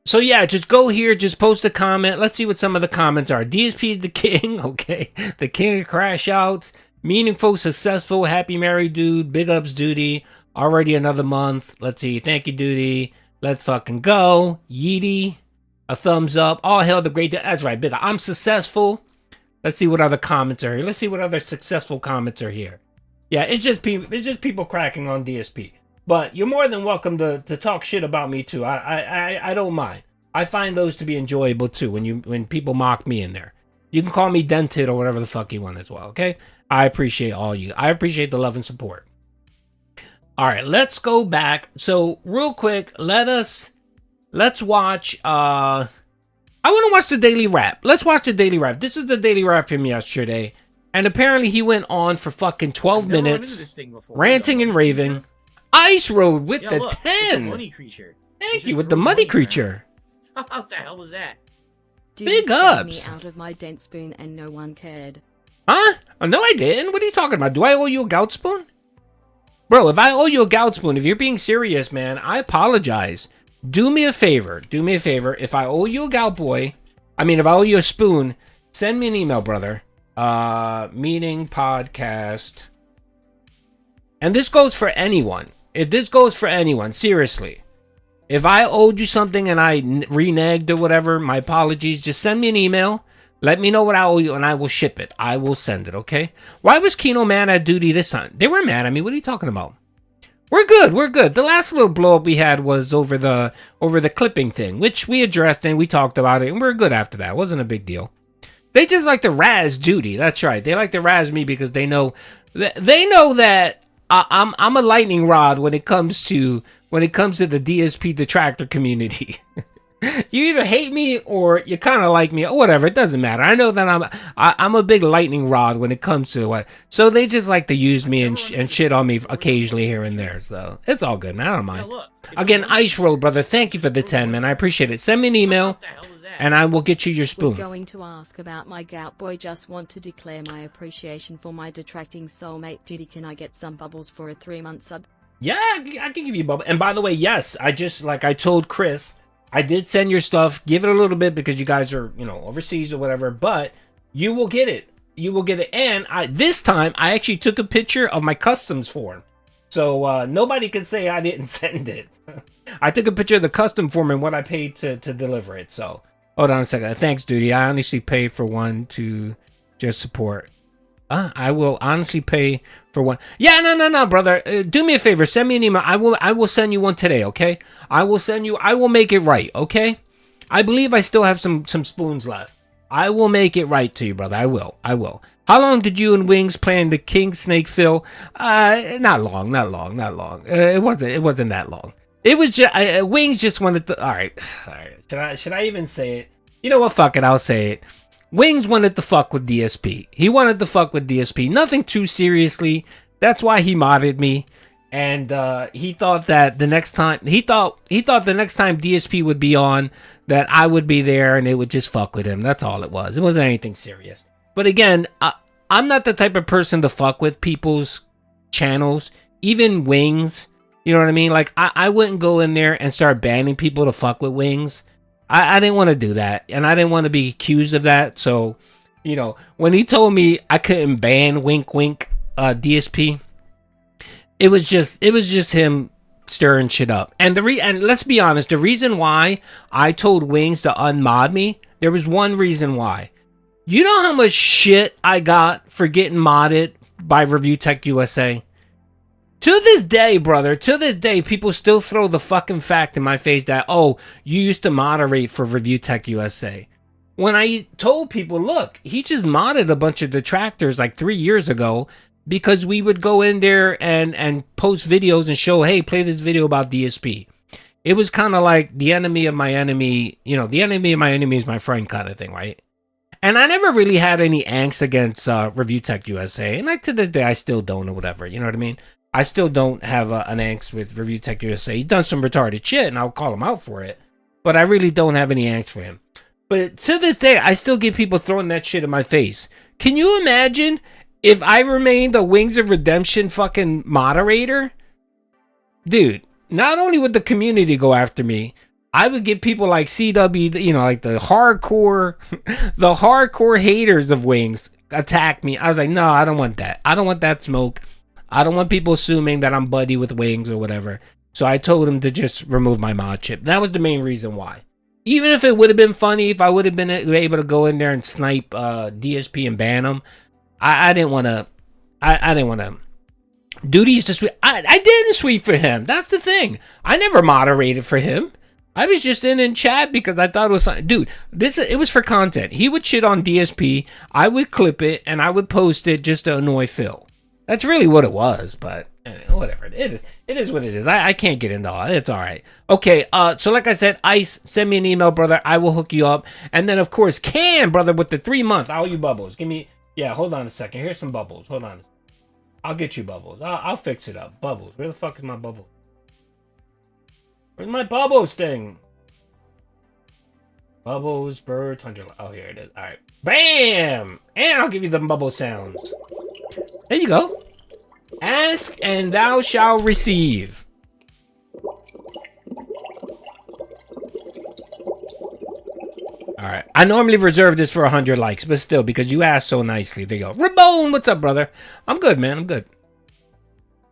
so yeah, just go here, just post a comment. Let's see what some of the comments are. DSP is the king, okay? The king of crash outs. Meaningful, successful, happy married dude. Big ups, Duty. Already another month. Let's see. Thank you, Duty. Let's fucking go. Yeety. A thumbs up. All hail the great. That's right, Big. I'm successful. Let's see what other comments are here. Let's see what other successful comments are here. Yeah, it's just people cracking on DSP. But you're more than welcome to talk shit about me too. I don't mind. I find those to be enjoyable too when people mock me in there. You can call me dented or whatever the fuck you want as well, okay? I appreciate all you. I appreciate the love and support. All right, let's go back. So real quick, let's watch. I want to watch the Daily Rap. Let's watch the Daily Rap. This is the Daily Rap from yesterday, and apparently he went on for fucking 12 minutes, ranting and raving. Ice Road with the 10. Money creature. Thank you with the money creature. What the hell was that? Big ups. Me out of my dent spoon and no one cared. Huh? Oh, no, I didn't. What are you talking about? Do I owe you a gout spoon? Bro, if I owe you a gout spoon, if you're being serious, man, I apologize. Do me a favor. If I owe you a gout boy, if I owe you a spoon, send me an email, brother. Meeting podcast. And this goes for anyone. If this goes for anyone, seriously. If I owed you something and I reneged or whatever, my apologies. Just send me an email. Let me know what I owe you, and I will ship it. I will send it, okay? Why was Kino mad at Duty this time? They were mad at me. What are you talking about? We're good. The last little blow-up we had was over the clipping thing, which we addressed, and we talked about it, and we're good after that. It wasn't a big deal. They just like to razz Duty. That's right. They like to razz me because they know that I'm a lightning rod when it comes to the DSP detractor community. You either hate me or you kind of like me or whatever. It doesn't matter. I know that I'm a big lightning rod when it comes to what. So they just like to use me and shit on me occasionally here and there. So it's all good, man. I don't mind. Again, Ice Road, brother. Thank you for the 10, man. I appreciate it. Send me an email and I will get you your spoon. Was going to ask about my gout boy. Just want to declare my appreciation for my detracting soulmate Duty. Can I get some bubbles for a 3-month sub? Yeah, I can give you bubbles. And by the way, yes, I told Chris, I did send your stuff. Give it a little bit because you guys are, overseas or whatever, but you will get it. you will get it. And this time I actually took a picture of my customs form, so nobody can say I didn't send it. I took a picture of the custom form and what I paid to deliver it. So hold on a second. Thanks, Duty. I honestly pay for one to just support. I will honestly pay for one. Yeah, no, brother. Do me a favor. Send me an email. I will send you one today, okay? I will make it right, okay? I believe I still have some spoons left. I will make it right to you, brother. I will. How long did you and Wings play in the King Snake Phil? Not long. It wasn't that long. It was just Wings just wanted to. All right. Should I even say it? You know what? Fuck it. I'll say it. Wings wanted to fuck with DSP. He wanted to fuck with DSP. Nothing too seriously. That's why he modded me. And he thought that the next time he thought the next time DSP would be on, that I would be there and it would just fuck with him. That's all it was. It wasn't anything serious. But again, I'm not the type of person to fuck with people's channels, even Wings. You know what I mean? Like I wouldn't go in there and start banning people to fuck with Wings. I didn't want to do that, and I didn't want to be accused of that. So, you know, when he told me I couldn't ban wink DSP, it was just him stirring shit up. And and let's be honest, the reason why I told Wings to unmod me, there was one reason why. You know how much shit I got for getting modded by Review Tech USA? To this day, brother, people still throw the fucking fact in my face that, oh, you used to moderate for Review Tech USA. When I told people, look, he just modded a bunch of detractors like 3 years ago because we would go in there and post videos and show, hey, play this video about DSP. It was kind of like the enemy of my enemy, you know, the enemy of my enemy is my friend kind of thing, right? And I never really had any angst against Review Tech USA. And to this day, I still don't or whatever, you know what I mean? I still don't have an angst with Review Tech USA. He's done some retarded shit, and I'll call him out for it. But I really don't have any angst for him. But to this day, I still get people throwing that shit in my face. Can you imagine if I remained a Wings of Redemption fucking moderator? Dude, not only would the community go after me, I would get people like CW, you know, like the hardcore haters of Wings attack me. I was like, no, I don't want that. I don't want that smoke. I don't want people assuming that I'm buddy with Wings or whatever. So I told him to just remove my mod chip. That was the main reason why. Even if it would have been funny, if I would have been able to go in there and snipe DSP and ban him, I didn't want to. I didn't want to. Duty used to sweep. I didn't sweep for him. That's the thing. I never moderated for him. I was just in chat because I thought it was fun. Dude, it was for content. He would shit on DSP. I would clip it and I would post it just to annoy Phil. That's really what it was, but whatever. It is what it is. I can't get into all. It's all right. Okay, so like I said, Ice, send me an email, brother. I will hook you up. And then, of course, Cam, brother, with the 3-month. All you bubbles. Give me... Yeah, hold on a second. Here's some bubbles. Hold on. I'll get you bubbles. I'll fix it up. Bubbles. Where the fuck is my bubble? Where's my bubbles thing? Bubbles, bird, 100... Oh, here it is. All right. Bam! And I'll give you the bubble sounds. There you go. Ask and thou shalt receive. Alright. I normally reserve this for 100 likes, but still, because you asked so nicely. There you go. Rabone, what's up, brother? I'm good, man. I'm good.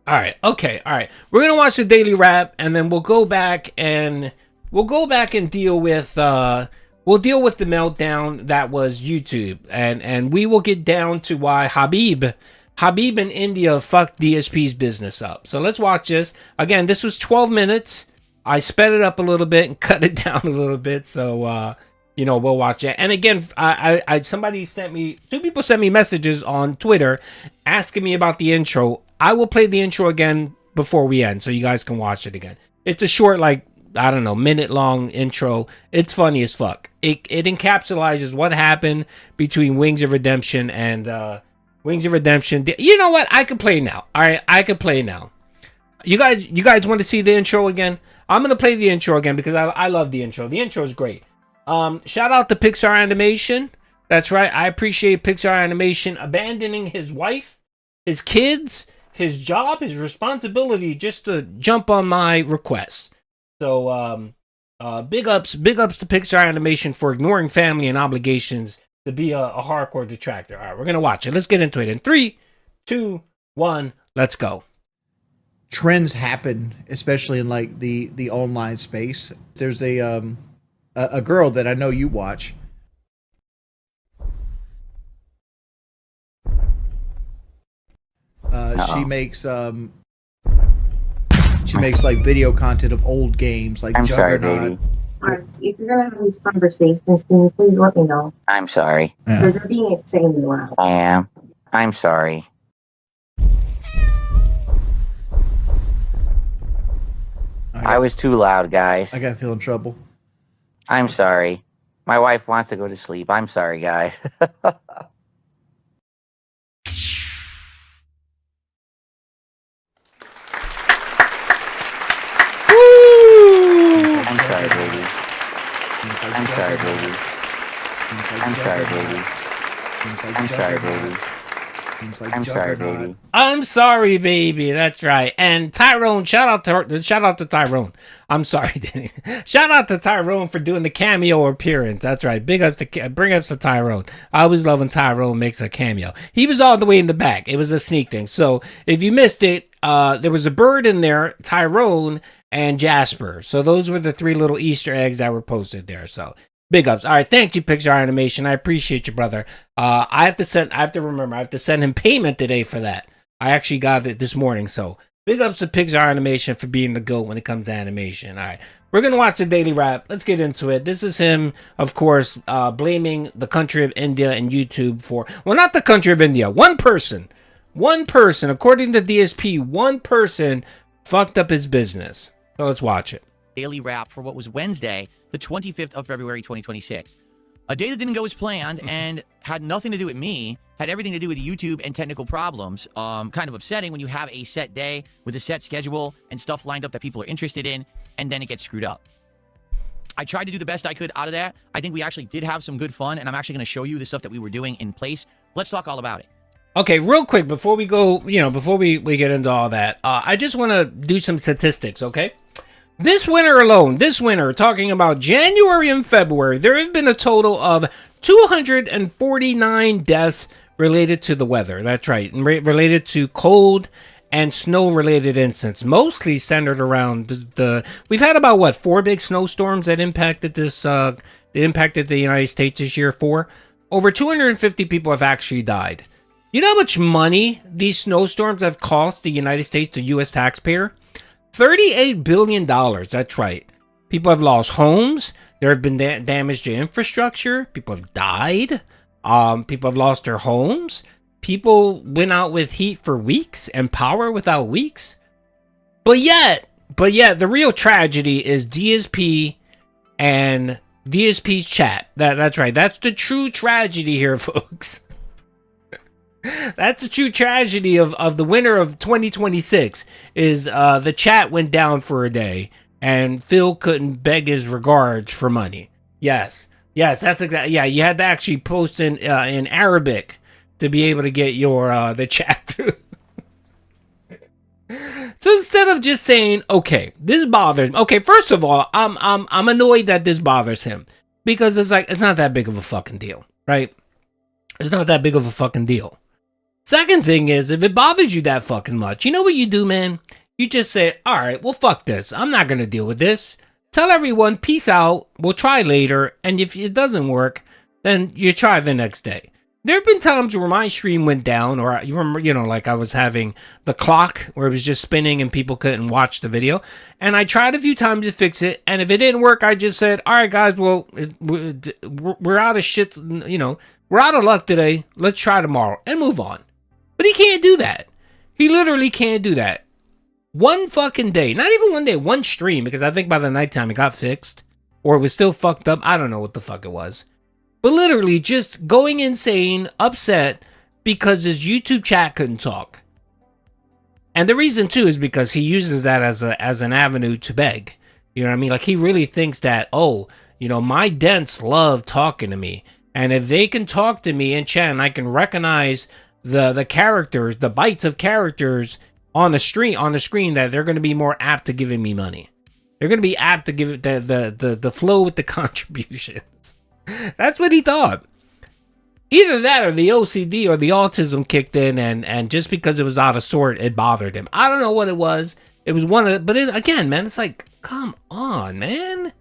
Alright. Okay. Alright. We're going to watch the daily wrap, and then we'll go back and deal with we'll deal with the meltdown that was YouTube, and we will get down to why Habib in India fucked DSP's business up. So let's watch this. Again, this was 12 minutes. I sped it up a little bit and cut it down a little bit. So, you know, we'll watch it. And again, two people sent me messages on Twitter asking me about the intro. I will play the intro again before we end so you guys can watch it again. It's a short, like, I don't know, minute-long intro. It's funny as fuck. It encapsulates what happened between Wings of Redemption and Wings of Redemption. You know what? I could play now. All right, I could play now. You guys want to see the intro again? I'm gonna play the intro again because I love the intro. The intro is great. Shout out to Pixar Animation. That's right. I appreciate Pixar Animation abandoning his wife, his kids, his job, his responsibility just to jump on my requests. So big ups to Pixar Animation for ignoring family and obligations to be a hardcore detractor. All right, we're gonna watch it. Let's get into it in 3, 2, 1. Let's go. Trends happen, especially in like the online space. There's a girl that I know you watch. She makes like video content of old games like I'm sorry, Juggernaut. baby. Alright, if you're gonna have these conversations, can you please let me know? I'm sorry. Yeah. They're being insanely loud. I am. I'm sorry. I was too loud, guys. I gotta feel in trouble. I'm sorry. My wife wants to go to sleep. I'm sorry, guys. I'm sorry, baby. I'm sorry, baby. I'm sorry, baby. I'm sorry, baby. I'm sorry, baby. I'm sorry, baby. That's right. And Tyrone, shout out to Tyrone. I'm sorry, Danny. Shout out to Tyrone for doing the cameo appearance. That's right. Bring ups to Tyrone. I always love when Tyrone makes a cameo. He was all the way in the back. It was a sneak thing. So if you missed it, there was a bird in there, Tyrone and Jasper. So those were the 3 little Easter eggs that were posted there. So big ups. All right, thank you, Pixar Animation. I appreciate you, brother. I have to send him payment today for that. I actually got it this morning. So big ups to Pixar Animation for being the GOAT when it comes to animation. All right, we're gonna watch the daily wrap. Let's get into it. This is him, of course, blaming the country of India and YouTube for, well, not the country of India. One person, according to DSP, one person fucked up his business. So let's watch it. Daily wrap for what was Wednesday, the 25th of February, 2026. A day that didn't go as planned and had nothing to do with me, had everything to do with YouTube and technical problems. Kind of upsetting when you have a set day with a set schedule and stuff lined up that people are interested in, and then it gets screwed up. I tried to do the best I could out of that. I think we actually did have some good fun, and I'm actually going to show you the stuff that we were doing in place. Let's talk all about it. Okay, real quick, before we go, before we get into all that, I just want to do some statistics, okay? This winter alone, talking about January and February, there have been a total of 249 deaths related to the weather. That's right, related to cold and snow-related incidents, mostly centered around we've had about, 4 big snowstorms that impacted the United States this year. 4. Over 250 people have actually died. You know how much money these snowstorms have cost the United States, the U.S. taxpayer? $38 billion. That's right. People have lost homes. There have been damage to infrastructure. People have died. People have lost their homes. People went out with heat for weeks and power without weeks. But yet, the real tragedy is DSP and DSP's chat. That's right. That's the true tragedy here, folks. That's the true tragedy of the winter of 2026 is the chat went down for a day and Phil couldn't beg his regards for money. Yes, that's exactly. Yeah, you had to actually post in Arabic to be able to get your the chat through. So instead of just saying, okay, this bothers me. Okay, first of all, I'm annoyed that this bothers him because it's not that big of a fucking deal, right? It's not that big of a fucking deal. Second thing is, if it bothers you that fucking much, you know what you do, man? You just say, all right, well, fuck this. I'm not going to deal with this. Tell everyone, peace out. We'll try later. And if it doesn't work, then you try the next day. There have been times where my stream went down, or you remember, like I was having the clock where it was just spinning and people couldn't watch the video. And I tried a few times to fix it. And if it didn't work, I just said, all right, guys, well, we're out of shit. We're out of luck today. Let's try tomorrow and move on. But he can't do that. He literally can't do that. One fucking day, not even one day, one stream, because I think by the nighttime it got fixed, or it was still fucked up. I don't know what the fuck it was. But literally just going insane, upset, because his YouTube chat couldn't talk. And the reason, too, is because he uses that as an avenue to beg. You know what I mean? Like, he really thinks that, my dents love talking to me. And if they can talk to me in chat and I can recognize the characters, the bytes of characters on the screen, that they're going to be more apt to giving me money. They're going to be apt to give it the flow with the contributions. That's what he thought. Either that or the OCD or the autism kicked in, and just because it was out of sort, it bothered him. I don't know what it was. It was one of the, but again, man, it's like, come on, man.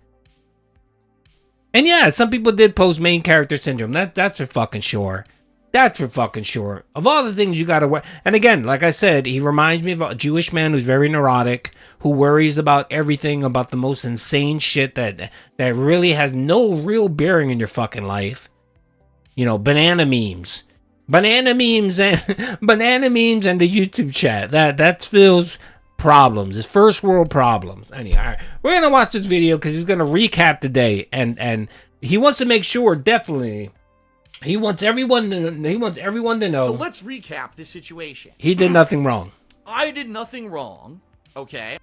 And yeah, some people did post main character syndrome. That's for fucking sure. That's for fucking sure. Of all the things you gotta wear. And again, like I said, he reminds me of a Jewish man who's very neurotic, who worries about everything, about the most insane shit that really has no real bearing in your fucking life. You know, banana memes and banana memes and the YouTube chat. That's Phil's problems, his first world problems. Anyway, all right, we're gonna watch this video because he's gonna recap the day, and he wants to make sure, definitely, he wants everyone to know. So let's recap this situation. He did nothing wrong. I did nothing wrong. Okay.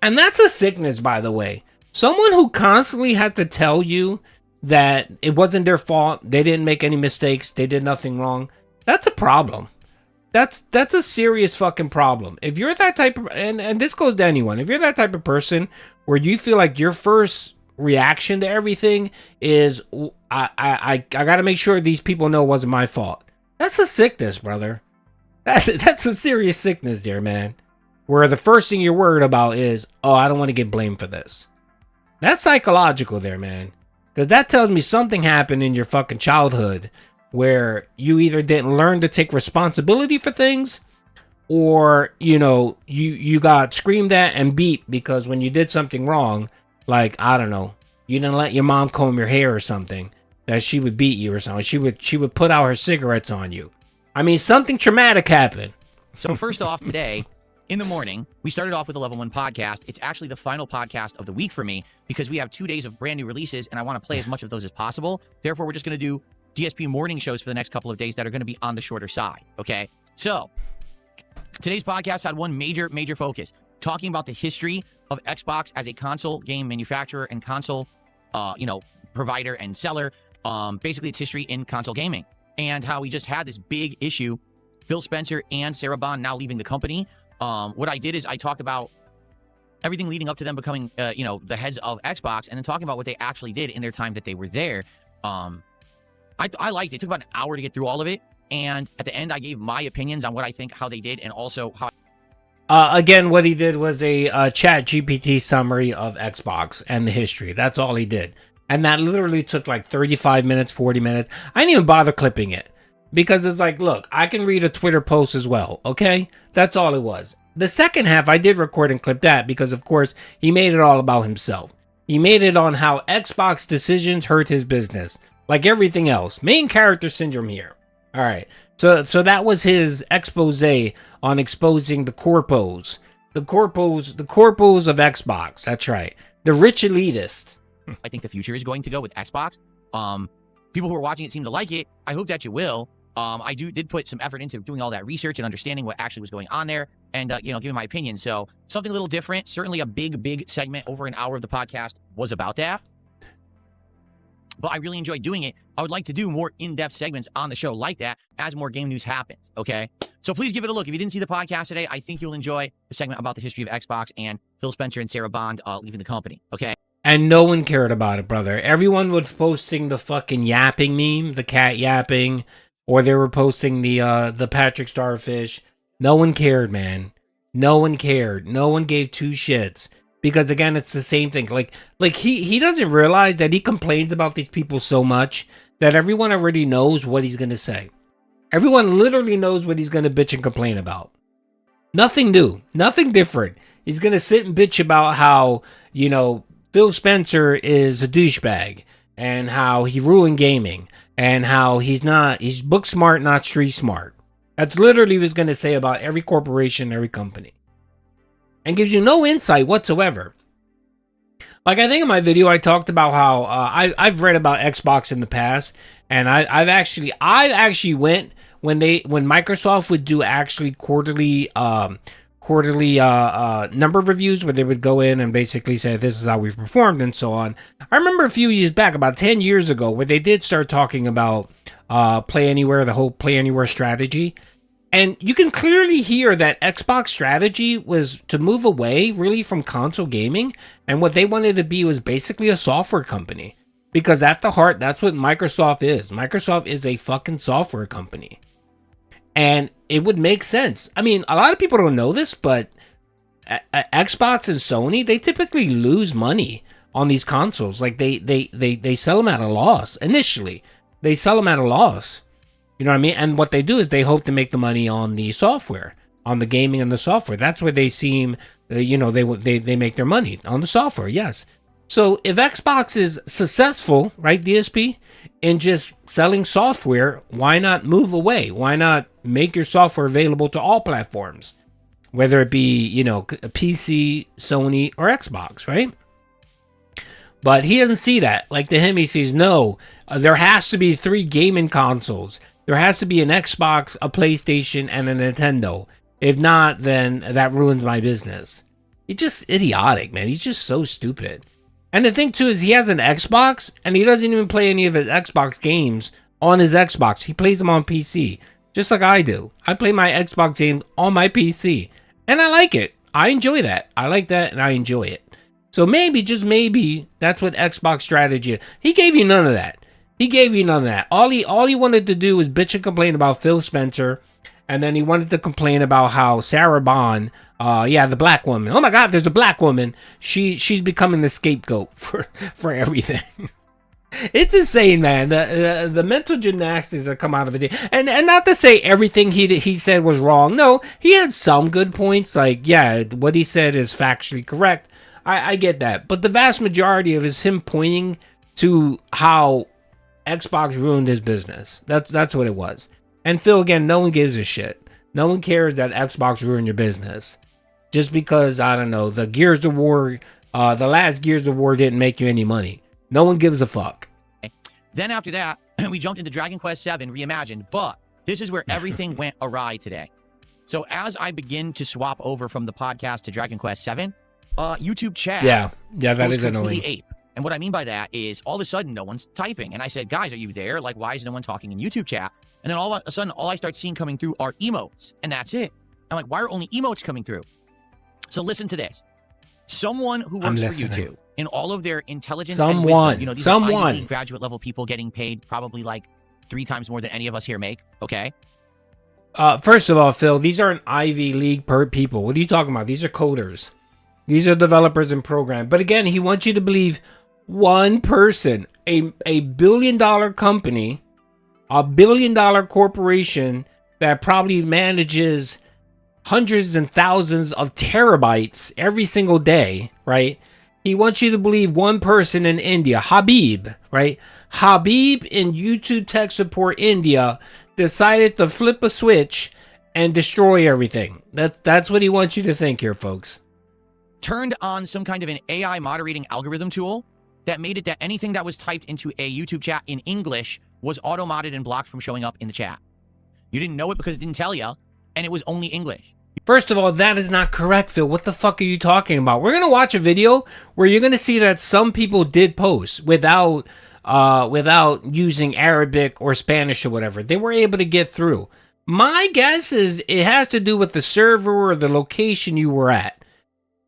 And that's a sickness, by the way. Someone who constantly has to tell you that it wasn't their fault, they didn't make any mistakes, they did nothing wrong. That's a problem. That's a serious fucking problem. If you're that type of, and this goes to anyone, if you're that type of person where you feel like your first reaction to everything is, I gotta make sure these people know it wasn't my fault. That's a sickness, brother. That's a serious sickness there, man. Where the first thing you're worried about is, oh, I don't want to get blamed for this. That's psychological there, man. Because that tells me something happened in your fucking childhood where you either didn't learn to take responsibility for things, or, you know, you got screamed at and beat because when you did something wrong, like, I don't know, you didn't let your mom comb your hair or something, that she would beat you or something. She would put out her cigarettes on you. I mean, something traumatic happened. So first off, today, in the morning, we started off with a Level 1 podcast. It's actually the final podcast of the week for me because we have 2 days of brand new releases, and I want to play as much of those as possible. Therefore, we're just going to do DSP morning shows for the next couple of days that are going to be on the shorter side, okay? So, today's podcast had one major focus, talking about the history of Xbox as a console game manufacturer and console, provider and seller. Basically, its history in console gaming, and how we just had this big issue, Phil Spencer and Sarah Bond now leaving the company. What I did is I talked about everything leading up to them becoming, the heads of Xbox, and then talking about what they actually did in their time that they were there. I liked it. It took about an hour to get through all of it. And at the end, I gave my opinions on what I think, how they did, and also how... Again, what he did was a chat GPT summary of Xbox and the history. That's all he did. And that literally took like 35 minutes, 40 minutes. I didn't even bother clipping it. Because it's like, look, I can read a Twitter post as well, okay? That's all it was. The second half, I did record and clip that because, of course, he made it all about himself. He made it on how Xbox decisions hurt his business. Like everything else. Main character syndrome here. All right. So that was his expose on exposing the corpos. The corpos of Xbox. That's right. The rich elitist. I think the future is going to go with Xbox. People who are watching it seem to like it. I hope that you will. I did put some effort into doing all that research and understanding what actually was going on there, and giving my opinion. So something a little different. Certainly a big segment, over an hour of the podcast, was about that. But I really enjoyed doing it. I would like to do more in-depth segments on the show like that as more game news happens, okay? So please give it a look. If you didn't see the podcast today, I think you'll enjoy the segment about the history of Xbox and Phil Spencer and Sarah Bond leaving the company, okay? And no one cared about it, brother. Everyone was posting the fucking yapping meme, the cat yapping, or they were posting the Patrick Starfish. No one cared, man. No one cared. No one gave two shits. Because again, it's the same thing. Like he doesn't realize that he complains about these people so much that everyone already knows what he's gonna say. Everyone literally knows what he's gonna bitch and complain about. Nothing new, nothing different. He's gonna sit and bitch about how, Phil Spencer is a douchebag, and how he ruined gaming, and how he's book smart, not street smart. That's literally what he's gonna say about every corporation, every company. And gives you no insight whatsoever. Like, I think in my video I talked about how I've read about Xbox in the past, and I actually went when Microsoft would do actually quarterly number reviews where they would go in and basically say this is how we've performed and so on. I remember a few years back, about 10 years ago, where they did start talking about Play Anywhere, the whole Play Anywhere strategy. And you can clearly hear that Xbox strategy was to move away really from console gaming, and what they wanted to be was basically a software company. Because at the heart, that's what Microsoft is. Microsoft is a fucking software company. And it would make sense. I mean, a lot of people don't know this, but Xbox and Sony, they typically lose money on these consoles. Like they sell them at a loss. Initially, they sell them at a loss. You know what I mean? And what they do is they hope to make the money on the software, on the gaming and the software. That's where they seem, they make their money on the software. Yes. So if Xbox is successful, right, DSP, in just selling software, why not move away? Why not make your software available to all platforms? Whether it be, PC, Sony, or Xbox, right? But he doesn't see that. Like to him, he sees, no, there has to be 3 gaming consoles. There has to be an Xbox, a PlayStation, and a Nintendo. If not, then that ruins my business. He's just idiotic, man. He's just so stupid. And the thing, too, is he has an Xbox, and he doesn't even play any of his Xbox games on his Xbox. He plays them on PC, just like I do. I play my Xbox games on my PC, and I like it. I enjoy that. I like that, and I enjoy it. So maybe, just maybe, that's what Xbox strategy is. He gave you none of that. He gave you none of that. All he wanted to do was bitch and complain about Phil Spencer, and then he wanted to complain about how Sarah Bond, the black woman. Oh my God, there's a black woman. She's becoming the scapegoat for everything. It's insane, man. The mental gymnastics that come out of it, and not to say everything he said was wrong. No, he had some good points. Like, yeah, what he said is factually correct. I get that, but the vast majority of it is him pointing to how Xbox ruined his business. That's what it was. And Phil, again, no one gives a shit. No one cares that Xbox ruined your business. Just because, I don't know, the last Gears of War didn't make you any money. No one gives a fuck. Then after that, we jumped into Dragon Quest VII Reimagined, but this is where everything went awry today. So as I begin to swap over from the podcast to Dragon Quest VII, YouTube chat that is annoying. Ape. And what I mean by that is all of a sudden no one's typing. And I said, guys, are you there? Like, why is no one talking in YouTube chat? And then all of a sudden, all I start seeing coming through are emotes. And that's it. I'm like, why are only emotes coming through? So listen to this. Someone who works for YouTube, in all of their intelligence and wisdom, these are Ivy League graduate level people getting paid probably like 3 times more than any of us here make, okay? First of all, Phil, these aren't Ivy League people. What are you talking about? These are coders. These are developers and program. But again, he wants you to believe one person, a billion-dollar company, a billion-dollar corporation that probably manages hundreds and thousands of terabytes every single day, right? He wants you to believe one person in India, Habib, right? Habib in YouTube tech support India decided to flip a switch and destroy everything. That's what he wants you to think here, folks. Turned on some kind of an AI moderating algorithm tool that made it that anything that was typed into a YouTube chat in English was auto-modded and blocked from showing up in the chat. You didn't know it because it didn't tell you, and it was only English. First of all, that is not correct, Phil. What the fuck are you talking about? We're going to watch a video where you're going to see that some people did post without using Arabic or Spanish or whatever. They were able to get through. My guess is it has to do with the server or the location you were at,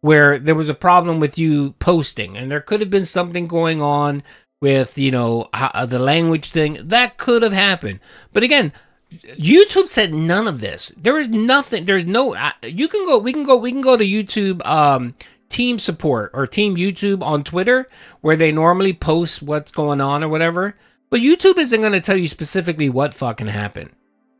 where there was a problem with you posting, and there could have been something going on with, the language thing. That could have happened. But again, YouTube said none of this. There is nothing. There's no. We can go to YouTube team support or team YouTube on Twitter, where they normally post what's going on or whatever. But YouTube isn't going to tell you specifically what fucking happened.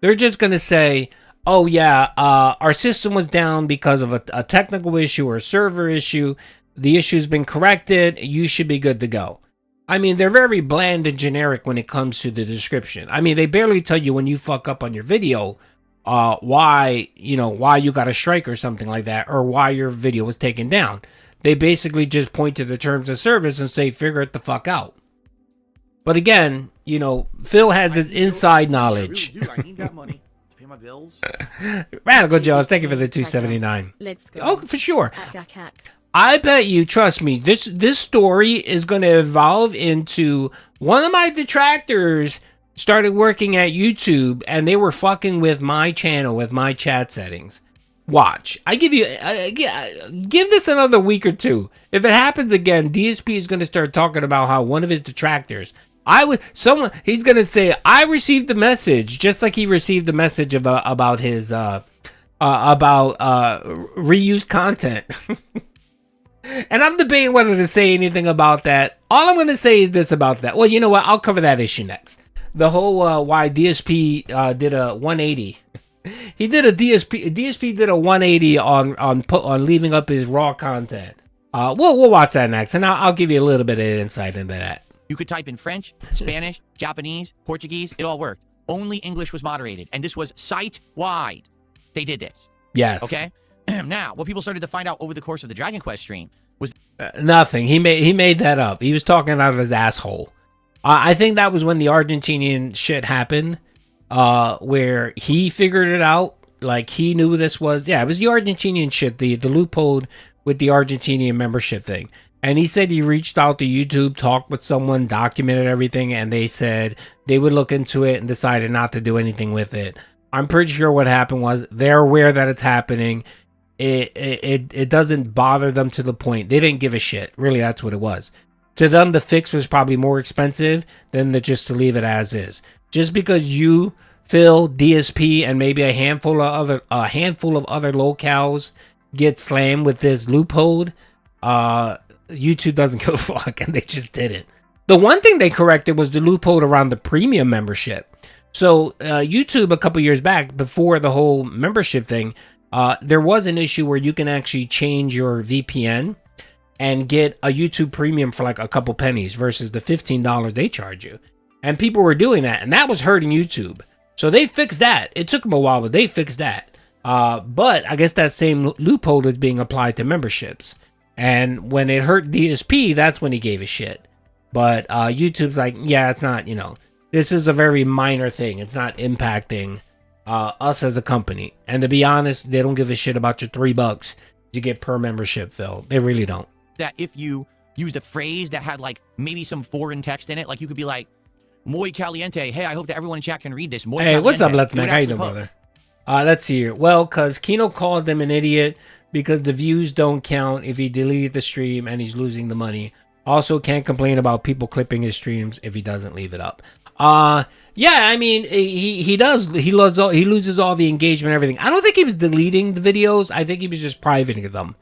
They're just going to say, oh yeah, our system was down because of a technical issue or a server issue. The issue's been corrected. You should be good to go. I mean, they're very bland and generic when it comes to the description. I mean, they barely tell you when you fuck up on your video, why you got a strike or something like that, or why your video was taken down. They basically just point to the terms of service and say, figure it the fuck out. But again, Phil has this inside knowledge. I need that money to pay my bills. Radical Jones, thank you for the 279. Let's go. Oh, for sure. I bet you, trust me, this story is going to evolve into one of my detractors started working at YouTube and they were fucking with my channel, with my chat settings. Watch. I give you give this another week or two. If it happens again, DSP is going to start talking about how one of his detractors, he's going to say, I received the message, just like he received the message about his reused content. And I'm debating whether to say anything about that. All I'm going to say is this about that. Well, you know what? I'll cover that issue next. The whole why DSP did a 180. He did a DSP did a 180 on leaving up his raw content. We'll watch that next, and I'll give you a little bit of insight into that. You could type in French, Spanish, Japanese, Portuguese. It all worked. Only English was moderated, and this was site-wide. They did this. Yes. Okay? Now, what people started to find out over the course of the Dragon Quest stream was... nothing. He made that up. He was talking out of his asshole. I think that was when the Argentinian shit happened, where he figured it out. Like, he knew this was... Yeah, it was the Argentinian shit, the loophole with the Argentinian membership thing. And he said he reached out to YouTube, talked with someone, documented everything, and they said they would look into it and decided not to do anything with it. I'm pretty sure what happened was they're aware that it's happening. It doesn't bother them to the point. They didn't give a shit. Really, that's what it was. To them, the fix was probably more expensive than just to leave it as is. Just because you, Phil, DSP, and maybe a handful of other locals get slammed with this loophole, YouTube doesn't give a fuck, and they just did it. The one thing they corrected was the loophole around the premium membership. So YouTube a couple years back, before the whole membership thing, there was an issue where you can actually change your VPN and get a YouTube premium for like a couple pennies versus the $15 they charge you. And people were doing that, and that was hurting YouTube. So they fixed that. It took them a while, but they fixed that. But I guess that same loophole is being applied to memberships. And when it hurt DSP, that's when he gave a shit. But YouTube's like, yeah, it's not, this is a very minor thing. It's not impacting us as a company. And to be honest, they don't give a shit about your $3 you get per membership, Phil. They really don't. That if you used a phrase that had like maybe some foreign text in it, like you could be like, muy caliente. Hey, I hope that everyone in chat can read this. Muy hey, caliente. What's up, Let's Make? How you doing, brother? Let's see here. Well, because Kino called him an idiot because the views don't count if he deleted the stream and he's losing the money. Also, can't complain about people clipping his streams if he doesn't leave it up. Yeah, I mean, he does. He loses all the engagement and everything. I don't think he was deleting the videos. I think he was just privating them.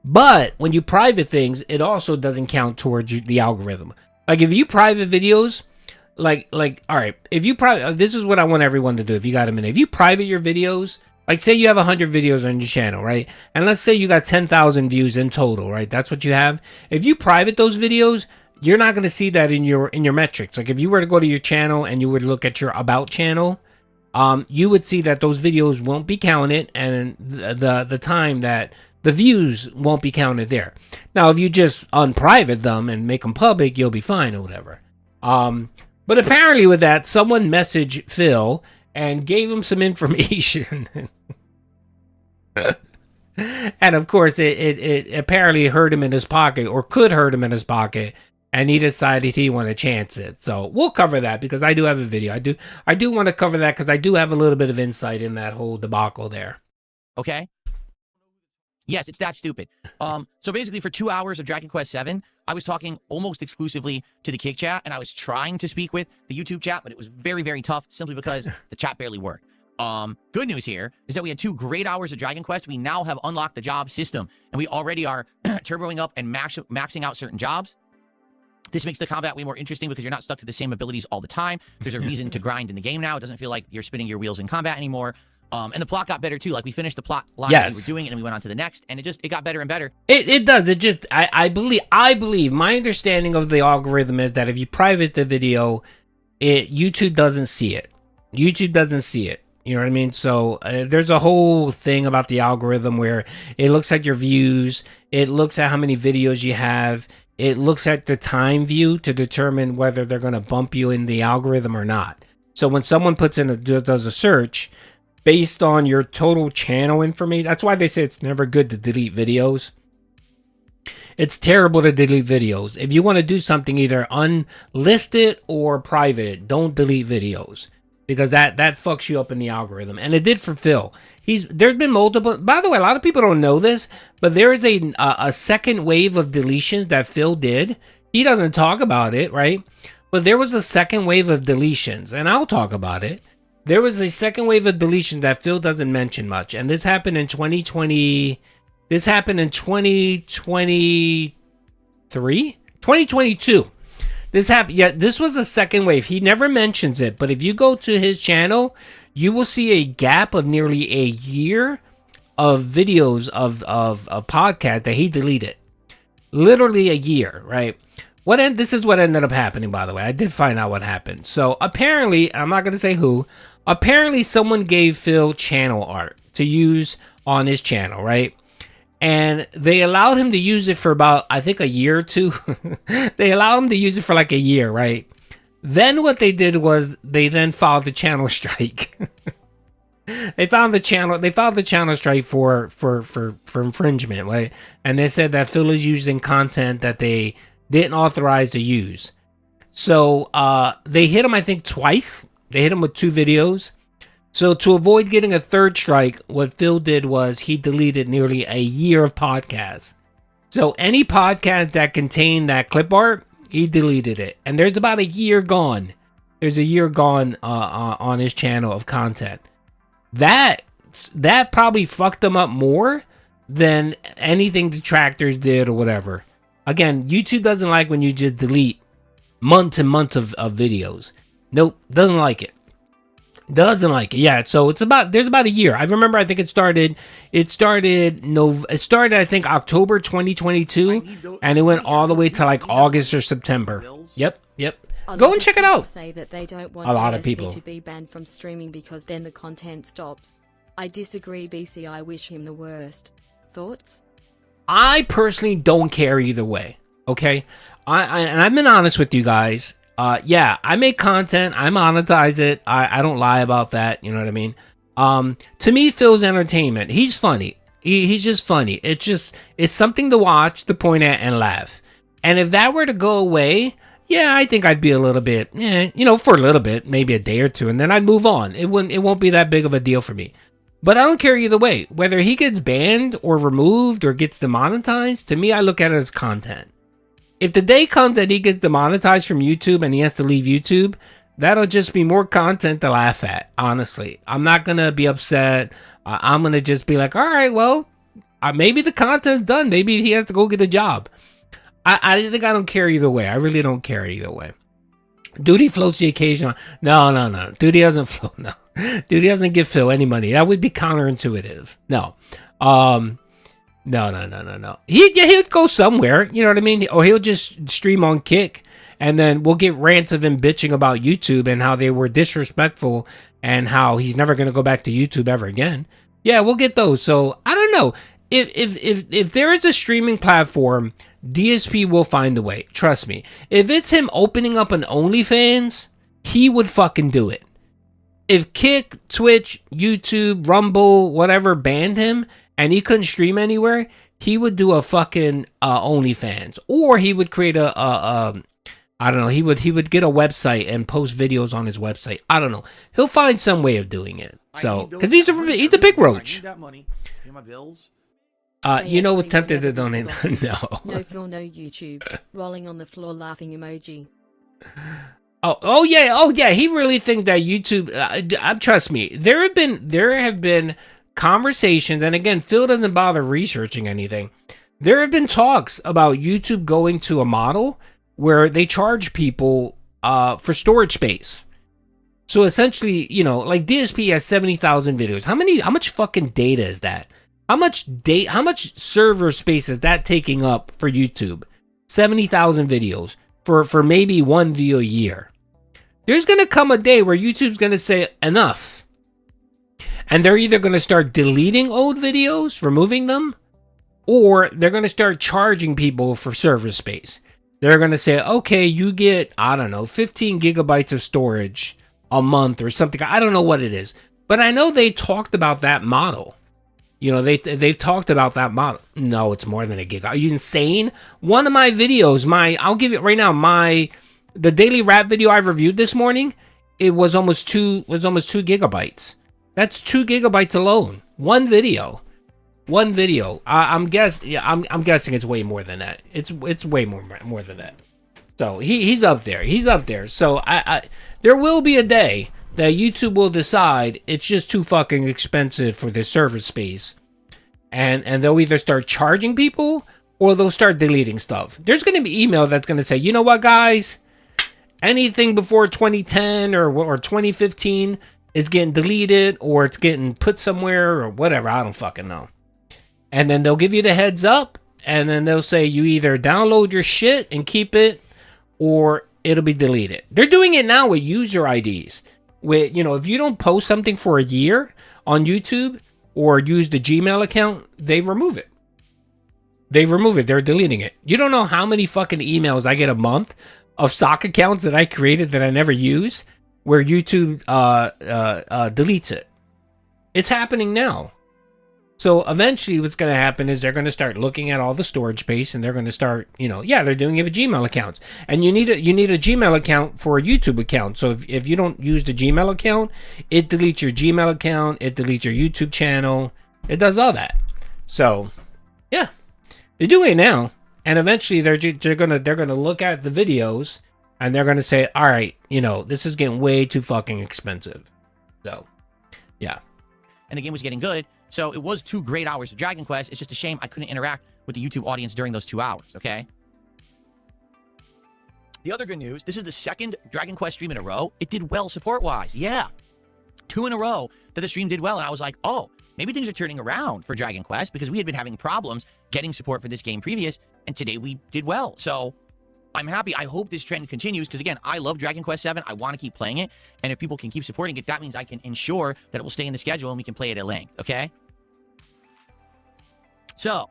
But when you private things, it also doesn't count towards the algorithm. Like if you private videos, like all right, if you private, this is what I want everyone to do. If you got a minute, if you private your videos, like say you have 100 videos on your channel, right? And let's say you got 10,000 views in total, right? That's what you have. If you private those videos, you're not going to see that in your metrics. Like if you were to go to your channel and you would look at your about channel, you would see that those videos won't be counted, and the time that the views won't be counted there. Now, if you just unprivate them and make them public, you'll be fine or whatever. But apparently with that, someone messaged Phil and gave him some information. And of course, it apparently hurt him in his pocket, or could hurt him in his pocket, and he decided he wanted to chance it. So we'll cover that because I do have a video. I do want to cover that because I do have a little bit of insight in that whole debacle there. Okay? Yes, it's that stupid. So basically for 2 hours of Dragon Quest VII, I was talking almost exclusively to the Kick chat, and I was trying to speak with the YouTube chat, but it was very, very tough simply because the chat barely worked. Good news here is that we had 2 great hours of Dragon Quest. We now have unlocked the job system, and we already are turboing up and maxing out certain jobs. This makes the combat way more interesting because you're not stuck to the same abilities all the time. There's a reason to grind in the game now. It doesn't feel like you're spinning your wheels in combat anymore. And the plot got better too. Like we finished the plot line that we were doing, and then we went on to the next, and it got better and better. It does. It just I believe my understanding of the algorithm is that if you private the video, YouTube doesn't see it. YouTube doesn't see it. You know what I mean? So there's a whole thing about the algorithm where it looks at your views, it looks at how many videos you have, it looks at the time view to determine whether they're going to bump you in the algorithm or not. So when someone does a search based on your total channel information, that's why they say it's never good to delete videos. It's terrible to delete videos. If you want to do something, either unlist it or private it. Don't delete videos. because that fucks you up in the algorithm, and it did for Phil. There's been multiple. By the way, a lot of people don't know this, but there is a second wave of deletions that Phil did. He doesn't talk about it, right? But there was a second wave of deletions, and I'll talk about it. There was a second wave of deletions that Phil doesn't mention much, and this happened in 2020. This happened in 2023, 2022. This happened. Yeah, this was a second wave. He never mentions it, but if you go to his channel, you will see a gap of nearly a year of videos of podcasts that he deleted. Literally a year, right? This is what ended up happening, by the way. I did find out what happened. So apparently, I'm not going to say who, apparently someone gave Phil channel art to use on his channel, right? And they allowed him to use it for about, I think, a year or two. They allowed him to use it for like a year, right? Then what they did was they then filed the channel strike. They filed the channel strike for infringement, right? And they said that Phil is using content that they didn't authorize to use. So they hit him, I think, twice. They hit him with 2 videos. So to avoid getting a third strike, what Phil did was he deleted nearly a year of podcasts. So any podcast that contained that clip art, he deleted it. And there's about a year gone. There's a year gone on his channel of content. That probably fucked him up more than anything detractors did or whatever. Again, YouTube doesn't like when you just delete months and months of videos. Nope, doesn't like it. Doesn't like it. Yeah, so there's about a year. I remember, I think it started I think October 2022, and it went all the way to like August or September. Yep. Go and check it out. Say that they don't want a lot DSP of people to be banned from streaming because then the content stops. I disagree, BC. I wish him the worst. Thoughts? I personally don't care either way. Okay, and I've been honest with you guys. Yeah, I make content. I monetize it. I don't lie about that. You know what I mean? To me, Phil's entertainment. He's funny. He's just funny. It's something to watch, to point at, and laugh. And if that were to go away, yeah, I think I'd be a little bit, for a little bit, maybe a day or two, and then I'd move on. It won't be that big of a deal for me. But I don't care either way. Whether he gets banned or removed or gets demonetized, to me, I look at it as content. If the day comes that he gets demonetized from YouTube and he has to leave YouTube, that'll just be more content to laugh at, honestly. I'm not going to be upset. I'm going to just be like, all right, well, maybe the content's done. Maybe he has to go get a job. I think I don't care either way. I really don't care either way. Duty floats the occasional. No. Duty doesn't float. No. Duty doesn't give Phil any money. That would be counterintuitive. No. No. He'll go somewhere. You know what I mean? Or he'll just stream on Kick, and then we'll get rants of him bitching about YouTube and how they were disrespectful and how he's never going to go back to YouTube ever again. Yeah, we'll get those. So I don't know. If there is a streaming platform, DSP will find a way. Trust me. If it's him opening up an OnlyFans, he would fucking do it. If Kick, Twitch, YouTube, Rumble, whatever banned him and he couldn't stream anywhere, he would do a fucking OnlyFans, or he would create I don't know. He would get a website and post videos on his website. I don't know. He'll find some way of doing it. So, because he's a big roach. I need that money. Pay my bills. You know what tempted to donate? No. No Phil, no YouTube. Rolling on the floor laughing emoji. Oh yeah. He really thinks that YouTube. Trust me. There have been conversations, and again, Phil doesn't bother researching anything. There have been talks about YouTube going to a model where they charge people for storage space. So essentially, like DSP has 70,000 videos. How much fucking data is that? How much server space is that taking up for YouTube? 70,000 videos for maybe one view a year. There's going to come a day where YouTube's going to say enough. And they're either going to start deleting old videos, removing them, or they're going to start charging people for server space. They're going to say, okay, you get, 15 gigabytes of storage a month or something. I don't know what it is. But I know they talked about that model. They've talked about that model. No, it's more than a gig. Are you insane? One of my videos, I'll give it right now, the daily rap video I reviewed this morning, it was almost 2 gigabytes. That's 2 gigabytes alone. One video. I'm guessing it's way more than that. It's way more than that. So he's up there. He's up there. So I there will be a day that YouTube will decide it's just too fucking expensive for this server space, and they'll either start charging people or they'll start deleting stuff. There's going to be email that's going to say, you know what, guys, anything before 2010 or 2015 is getting deleted, or it's getting put somewhere, or whatever. I don't fucking know. And then they'll give you the heads up, and then they'll say you either download your shit and keep it, or it'll be deleted. They're doing it now with user IDs. With, you know, if you don't post something for a year on YouTube or use the Gmail account, they remove it. They're deleting it. You don't know how many fucking emails I get a month of sock accounts that I created that I never use, where YouTube deletes it. It's happening now. So eventually what's going to happen is they're going to start looking at all the storage space, and they're going to start, they're doing it with Gmail accounts. And you need a Gmail account for a YouTube account. So if you don't use the Gmail account, it deletes your Gmail account, it deletes your YouTube channel. It does all that. So, yeah. They're doing it now. And eventually they're going to look at the videos, and they're going to say, "All right, this is getting way too fucking expensive." So, yeah. And the game was getting good. So it was 2 great hours of Dragon Quest. It's just a shame I couldn't interact with the YouTube audience during those 2 hours, okay? The other good news, this is the 2nd Dragon Quest stream in a row. It did well support-wise. Yeah. 2 in a row that the stream did well. And I was like, oh, maybe things are turning around for Dragon Quest, because we had been having problems getting support for this game previous, and today we did well. So I'm happy. I hope this trend continues, because, again, I love Dragon Quest 7. I want to keep playing it. And if people can keep supporting it, that means I can ensure that it will stay in the schedule and we can play it at length, okay? So,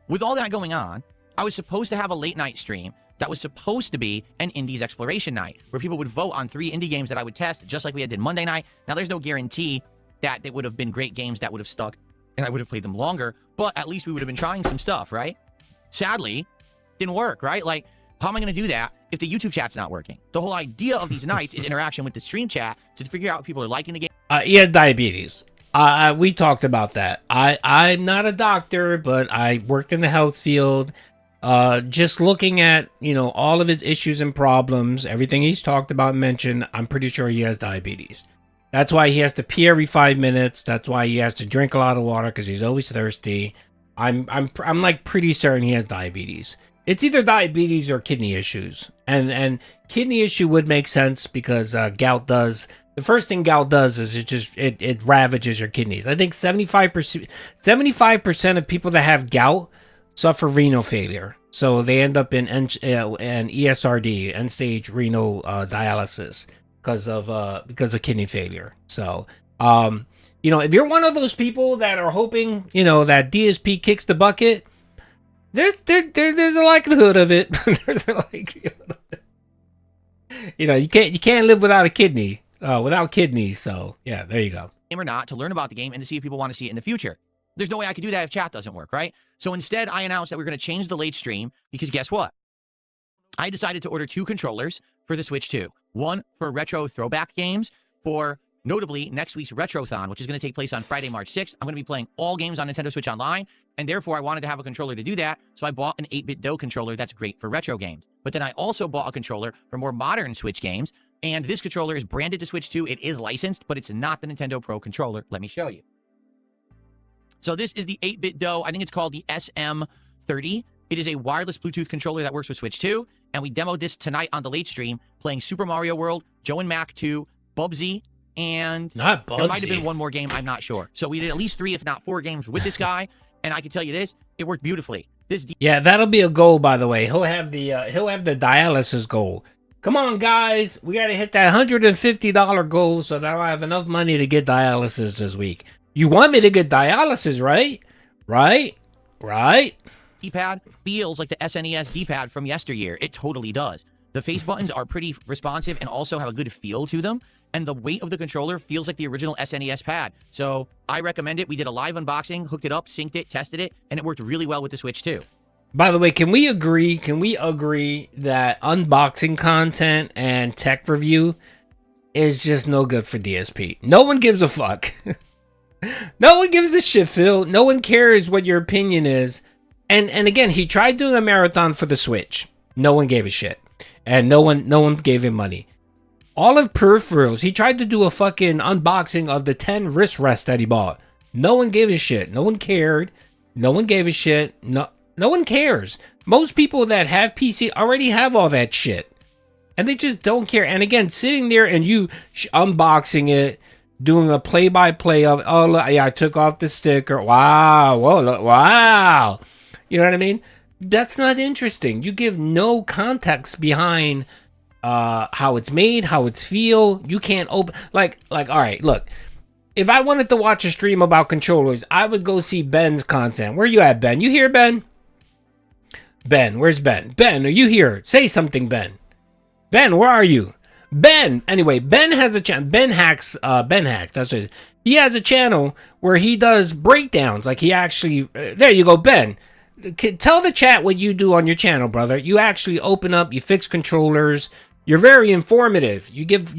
with all that going on, I was supposed to have a late night stream that was supposed to be an Indies exploration night, where people would vote on 3 indie games that I would test, just like we did Monday night. Now, there's no guarantee that they would have been great games that would have stuck and I would have played them longer, but at least we would have been trying some stuff, right? Sadly, didn't work, right? Like, how am I going to do that if the YouTube chat's not working? The whole idea of these nights is interaction with the stream chat to figure out if people are liking the game. He has diabetes. We talked about that. I'm not a doctor, but I worked in the health field. Just looking at, all of his issues and problems, everything he's talked about and mentioned, I'm pretty sure he has diabetes. That's why he has to pee every 5 minutes. That's why he has to drink a lot of water, because he's always thirsty. I'm like pretty certain he has diabetes. It's either diabetes or kidney issues. And kidney issue would make sense, because gout does. The first thing gout does is it ravages your kidneys. I think 75% of people that have gout suffer renal failure. So they end up in ESRD, end-stage renal dialysis, because of kidney failure. So, if you're one of those people that are hoping, that DSP kicks the bucket, there's a likelihood of it. There's a likelihood. You can't live without a kidney. Without kidneys, so yeah, there you go. Game or not, to learn about the game and to see if people want to see it in the future. There's no way I could do that if chat doesn't work, right? So instead, I announced that we're going to change the late stream, because guess what? I decided to order 2 controllers for the Switch 2. One for retro throwback games, for notably next week's Retrothon, which is going to take place on Friday, March 6th. I'm going to be playing all games on Nintendo Switch Online, and therefore I wanted to have a controller to do that, so I bought an 8-bit Do controller that's great for retro games. But then I also bought a controller for more modern Switch games, and this controller is branded to Switch 2. It is licensed, but it's not the Nintendo Pro controller. Let me show you. So this is the 8-bit Do. I think it's called the SM30. It is a wireless Bluetooth controller that works with Switch 2, and we demoed this tonight on the late stream, playing Super Mario World, Joe and Mac 2, Bubsy, and not Bubsy. There might have been one more game. I'm not sure. So we did at least 3, if not 4 games with this guy, and I can tell you this, it worked beautifully. Yeah, that'll be a goal, by the way. He'll have the dialysis goal. Come on, guys. We got to hit that $150 goal so that I have enough money to get dialysis this week. You want me to get dialysis, right? Right? D-pad feels like the SNES D-pad from yesteryear. It totally does. The face buttons are pretty responsive and also have a good feel to them. And the weight of the controller feels like the original SNES pad. So I recommend it. We did a live unboxing, hooked it up, synced it, tested it, and it worked really well with the Switch too. By the way, can we agree that unboxing content and tech review is just no good for DSP. No one gives a fuck. No one gives a shit, Phil. No one cares what your opinion is. And again, he tried doing a marathon for the Switch. No one gave a shit. And no one gave him money. All of peripherals, he tried to do a fucking unboxing of the 10 wrist rests that he bought. No one gave a shit. No one cared. No one gave a shit. No one cares. Most people that have PC already have all that shit. And they just don't care. And again, sitting there and you unboxing it, doing a play-by-play of, oh, look, yeah, I took off the sticker. Wow. Whoa, look, wow. You know what I mean? That's not interesting. You give no context behind how it's made, how it's feel. You can't open... Like, all right, look. If I wanted to watch a stream about controllers, I would go see Ben's content. Where you at, Ben? You here, Ben? Ben, where's Ben? Ben, are you here? Say something, Ben. Ben, where are you? Ben, anyway, Ben has a channel. Ben Hacks, that's what it is. He has a channel where he does breakdowns. Like he actually, there you go, Ben. Tell the chat what you do on your channel, brother. You actually open up, you fix controllers. You're very informative. You give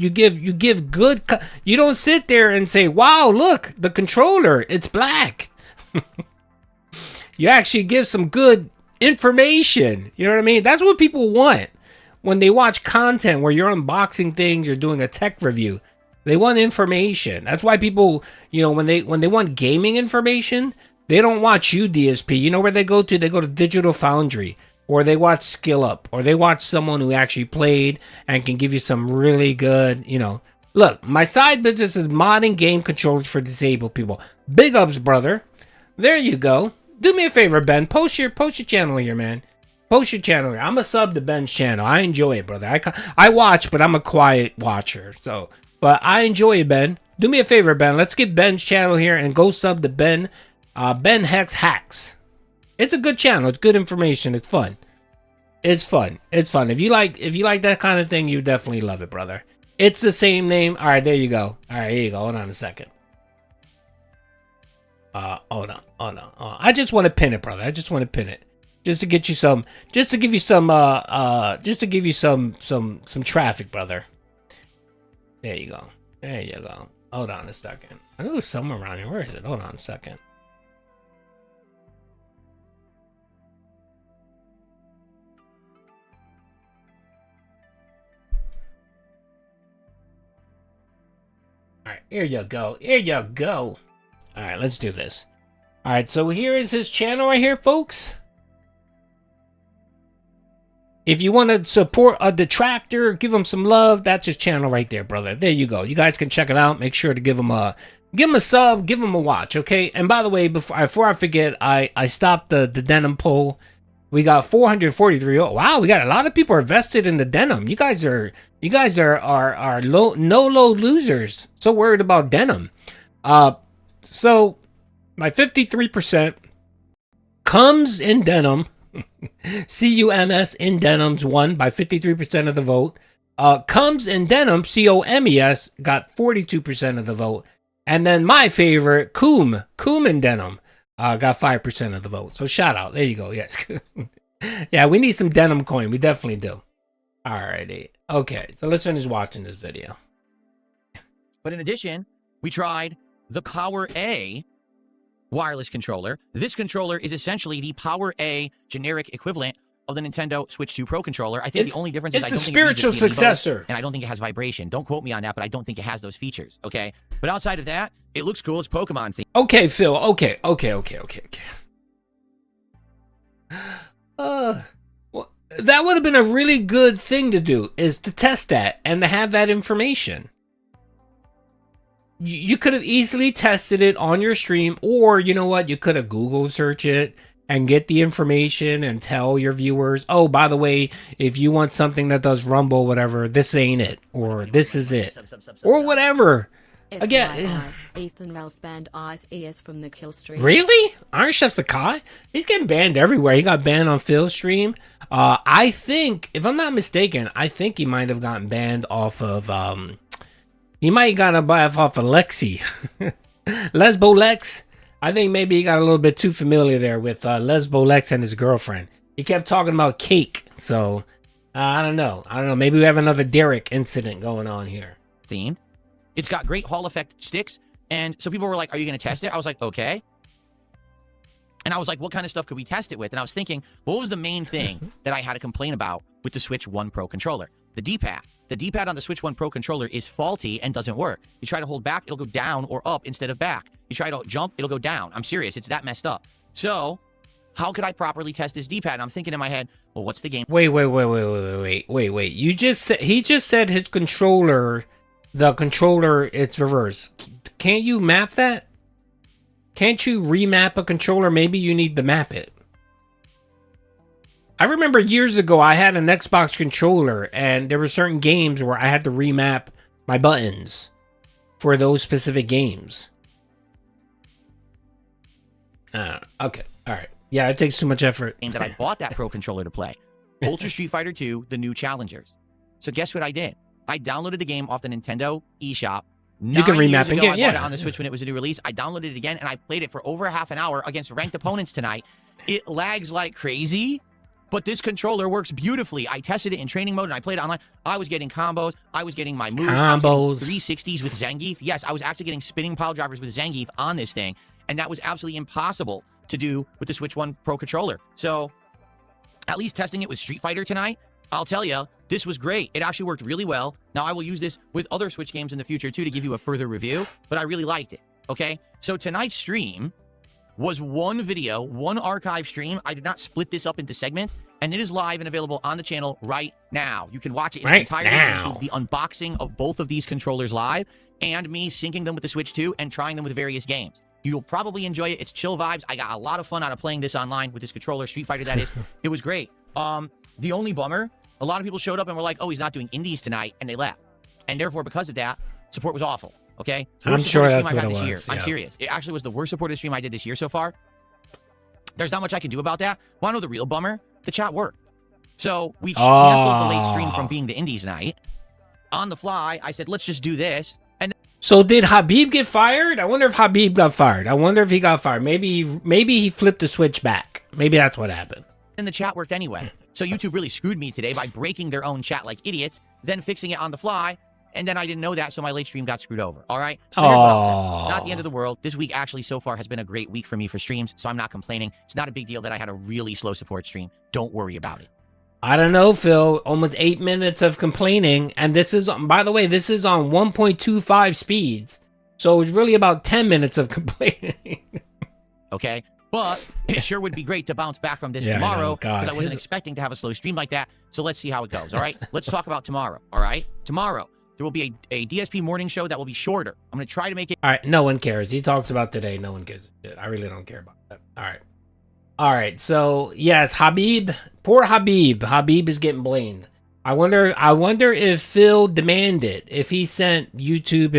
good. You don't sit there and say, "Wow, look, the controller, it's black." You actually give some good information. You know what I mean? That's what people want. When they watch content where you're unboxing things, you're doing a tech review, they want information. That's why people, you know, when they want gaming information, they don't watch you, DSP. You know where they go to? They go to Digital Foundry, or they watch Skill Up, or they watch someone who actually played and can give you some really good, you know. Look, my side business is modding game controllers for disabled people. Big ups, brother. There you go. Do me a favor, Ben. Post your channel here, man. Post your channel here. I'm a sub to Ben's channel. I enjoy it, brother. I watch, but I'm a quiet watcher. So, but I enjoy it, Ben. Do me a favor, Ben. Let's get Ben's channel here and go sub to Ben. Ben Hex Hacks. It's a good channel. It's good information. It's fun. It's fun. It's fun. If you like that kind of thing, you definitely love it, brother. It's the same name. All right, there you go. All right, here you go. Hold on a second. Hold on. I just want to pin it, brother. I just want to pin it. Just to give you some traffic, brother. There you go. There you go. Hold on a second. I know there's somewhere around here. Where is it? Hold on a second. All right, here you go. Here you go. All right, let's do this. All right, so here is his channel right here, folks. If you want to support a detractor, give him some love, that's his channel right there, brother. There you go. You guys can check it out. Make sure to give him a sub, give him a watch, okay? And by the way, before I forget, I stopped the denim poll. We got 443. Oh, wow, we got a lot of people are vested in the denim. You guys are low losers. So worried about denim. So my 53% comes in denim. CUMS in denims won by 53% of the vote. Comes in denim, COMES, got 42% of the vote. And then my favorite, Coom in denim, got 5% of the vote. So shout out. There you go. Yes. Yeah, we need some denim coin. We definitely do. Alrighty. Okay, so let's finish watching this video. But in addition, we tried the Power A wireless controller. This controller is essentially the Power A generic equivalent of the Nintendo Switch 2 Pro controller. I think the only difference is I don't think it's a spiritual successor. And I don't think it has vibration. Don't quote me on that, but I don't think it has those features, okay? But outside of that, it looks cool. It's Pokemon themed. Okay, Phil. Okay. Well, that would have been a really good thing to do, is to test that and to have that information. You could have easily tested it on your stream, or you know what? You could have Google search it and get the information and tell your viewers, oh, by the way, if you want something that does rumble, whatever, this ain't it, or this is it, or whatever. Again, Ethan Ralph banned Ice ES from the kill stream. Really? Iron Chef Sakai? He's getting banned everywhere. He got banned on Phil's stream. I think, if I'm not mistaken, I think he might have gotten banned off of he might have gotten off of Lexi. Lesbo Lex. I think maybe he got a little bit too familiar there with Lesbo Lex and his girlfriend. He kept talking about cake. So, I don't know. Maybe we have another Derek incident going on here. themed. It's got great Hall effect sticks. And so people were like, are you going to test it? I was like, okay. And I was like, what kind of stuff could we test it with? And I was thinking, what was the main thing that I had to complain about with the Switch 1 Pro controller? The D-pad. The D-pad on the Switch 1 Pro controller is faulty and doesn't work. You try to hold back, it'll go down or up instead of back. You try to jump, it'll go down. I'm serious. It's that messed up. So how could I properly test this D-pad? And I'm thinking in my head, well, what's the game? Wait. You just said, he just said his controller, the controller, it's reversed. Can't you map that? Can't you remap a controller? Maybe you need to map it. I remember years ago, I had an Xbox controller, and there were certain games where I had to remap my buttons for those specific games. Okay, all right. Yeah, it takes too much effort. Game that I bought that Pro controller to play. Ultra Street Fighter 2, the new Challengers. So guess what I did? I downloaded the game off the Nintendo eShop. You can remap it. again, I yeah. bought it on the Switch when it was a new release. I downloaded it again, and I played it for over a half an hour against ranked opponents tonight. It lags like crazy, but this controller works beautifully. I tested it in training mode, and I played it online. I was getting combos. I was getting my moves. I was getting 360s with Zangief. Yes, I was actually getting spinning pile drivers with Zangief on this thing, and that was absolutely impossible to do with the Switch 1 Pro controller. So at least testing it with Street Fighter tonight, I'll tell you, this was great. It actually worked really well. Now, I will use this with other Switch games in the future, too, to give you a further review, but I really liked it, okay? So tonight's stream was one video, one archive stream. I did not split this up into segments, and it is live and available on the channel right now. You can watch it in its entirety. The unboxing of both of these controllers live, and me syncing them with the Switch 2 and trying them with various games. You'll probably enjoy it. It's chill vibes. I got a lot of fun out of playing this online with this controller, Street Fighter, that is. It was great. The only bummer, a lot of people showed up and were like, oh, he's not doing indies tonight, and they left. And therefore, because of that, support was awful, okay? I'm sure that's what it was. Yeah. I'm serious. It actually was the worst supported stream I did this year so far. There's not much I can do about that. Want to know the real bummer? The chat worked. So we canceled the late stream from being the indies night. On the fly, I said, let's just do this. And so did Habib get fired? I wonder if Habib got fired. I wonder if he got fired. Maybe he flipped the switch back. Maybe that's what happened. And the chat worked anyway. So YouTube really screwed me today by breaking their own chat like idiots, then fixing it on the fly, and then I didn't know that, so my late stream got screwed over. All right? So here's what I'll say. It's not the end of the world. This week actually so far has been a great week for me for streams, so I'm not complaining. It's not a big deal that I had a really slow support stream. Don't worry about it. I don't know, Phil. Almost 8 minutes of complaining, and this is, by the way, this is on 1.25 speeds, so it's really about 10 minutes of complaining. Okay? But it sure would be great to bounce back from this tomorrow, because I wasn't expecting to have a slow stream like that. So let's see how it goes, all right? Let's talk about tomorrow, all right? Tomorrow, there will be a DSP morning show that will be shorter. I'm going to try to make it... All right, no one cares. He talks about today. No one gives a shit. I really don't care about that. All right. All right, so, yes, Habib. Poor Habib. Habib is getting blamed. I wonder if Phil demanded, if he sent YouTube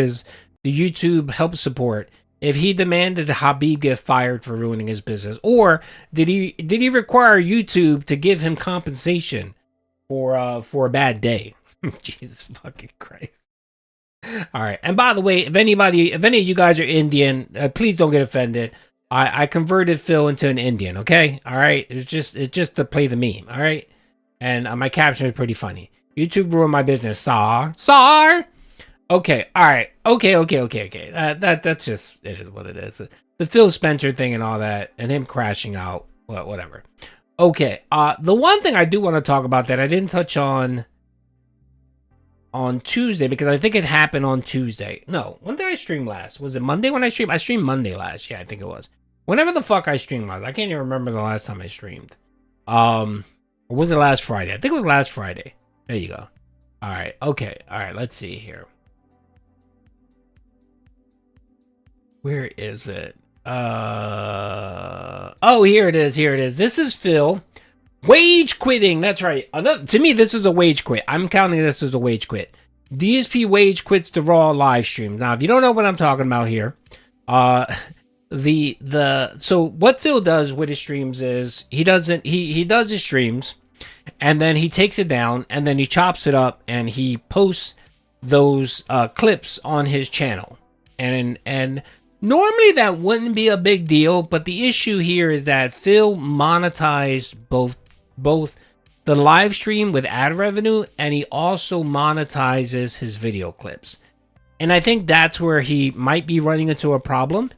the YouTube help support, if he demanded Habib get fired for ruining his business, or did he require YouTube to give him compensation for a bad day? Jesus fucking Christ! All right, and by the way, if any of you guys are Indian, please don't get offended. I converted Phil into an Indian. Okay, all right. It's just to play the meme. All right, and my caption is pretty funny. YouTube ruined my business. Sar. Okay, all right. Okay. That's just, it is what it is. The Phil Spencer thing and all that, and him crashing out. Well, whatever. Okay, the one thing I do want to talk about that I didn't touch on Tuesday, because I think it happened on Tuesday. No, when did I stream last? Was it Monday when I streamed? I streamed Monday last. Yeah, I think it was. Whenever the fuck I streamed last. I can't even remember the last time I streamed. Or was it last Friday? I think it was last Friday. There you go. All right. Okay. All right. Let's see here. Where is it? Oh, here it is. This is Phil. Wage quitting. That's right. To me, this is a wage quit. I'm counting this as a wage quit. DSP wage quits the Raw live stream. Now, if you don't know what I'm talking about here, so what Phil does with his streams is he does his streams, and then he takes it down, and then he chops it up, and he posts those clips on his channel, and normally that wouldn't be a big deal, but the issue here is that Phil monetized both the live stream with ad revenue, and he also monetizes his video clips. And I think that's where he might be running into a problem,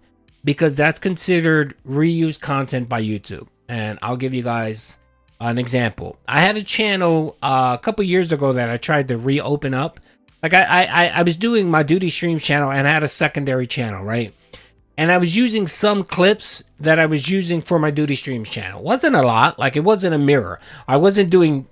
because that's considered reused content by YouTube. And I'll give you guys an example. I had a channel a couple years ago that I tried to reopen up. Like I was doing my Duty Streams channel, and I had a secondary channel, right? And I was using some clips that I was using for my Duty Streams channel. It wasn't a lot, like it wasn't a mirror. I wasn't doing,